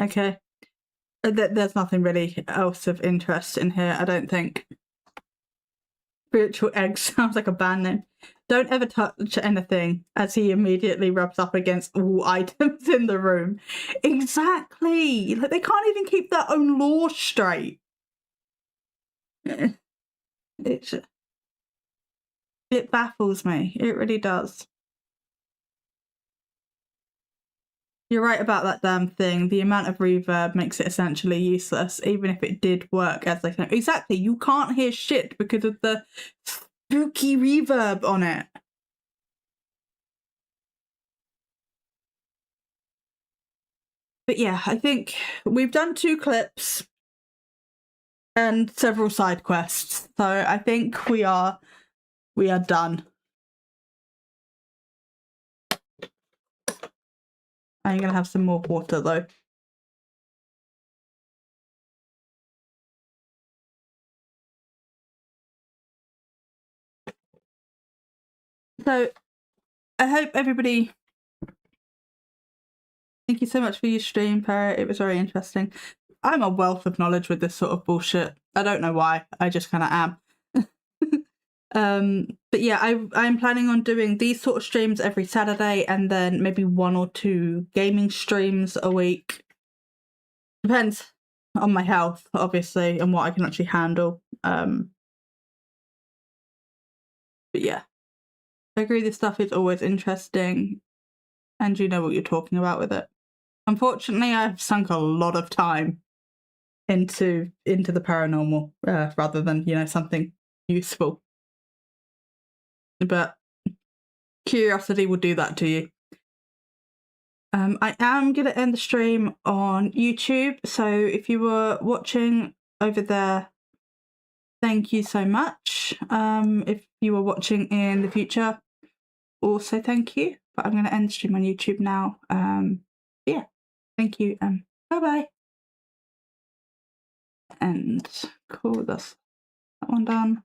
Okay. There's nothing really else of interest in here, I don't think. Spiritual egg sounds like a band name. Don't ever touch anything, as he immediately rubs up against all items in the room. Exactly! Like, they can't even keep their own law straight. It baffles me. It really does. You're right about that damn thing. The amount of reverb makes it essentially useless, even if it did work as they say. Exactly, you can't hear shit because of the spooky reverb on it. But yeah, I think we've done 2 clips and several side quests. So I think we are done. I'm gonna have some more water though. So I hope everybody... Thank you so much for your stream, Parrot. It was very interesting. I'm a wealth of knowledge with this sort of bullshit. I don't know why. I just kind of am. But yeah, I'm planning on doing these sort of streams every Saturday and then maybe 1 or 2 gaming streams a week. Depends on my health, obviously, and what I can actually handle. But yeah, I agree this stuff is always interesting and you know what you're talking about with it. Unfortunately, I've sunk a lot of time into the paranormal rather than, you know, something useful. But curiosity will do that to you. I am going to end the stream on YouTube, so if you were watching over there, thank you so much. If you were watching in the future, also thank you. But I'm going to end the stream on YouTube now. Yeah, thank you. Bye-bye. And cool, that's that one done.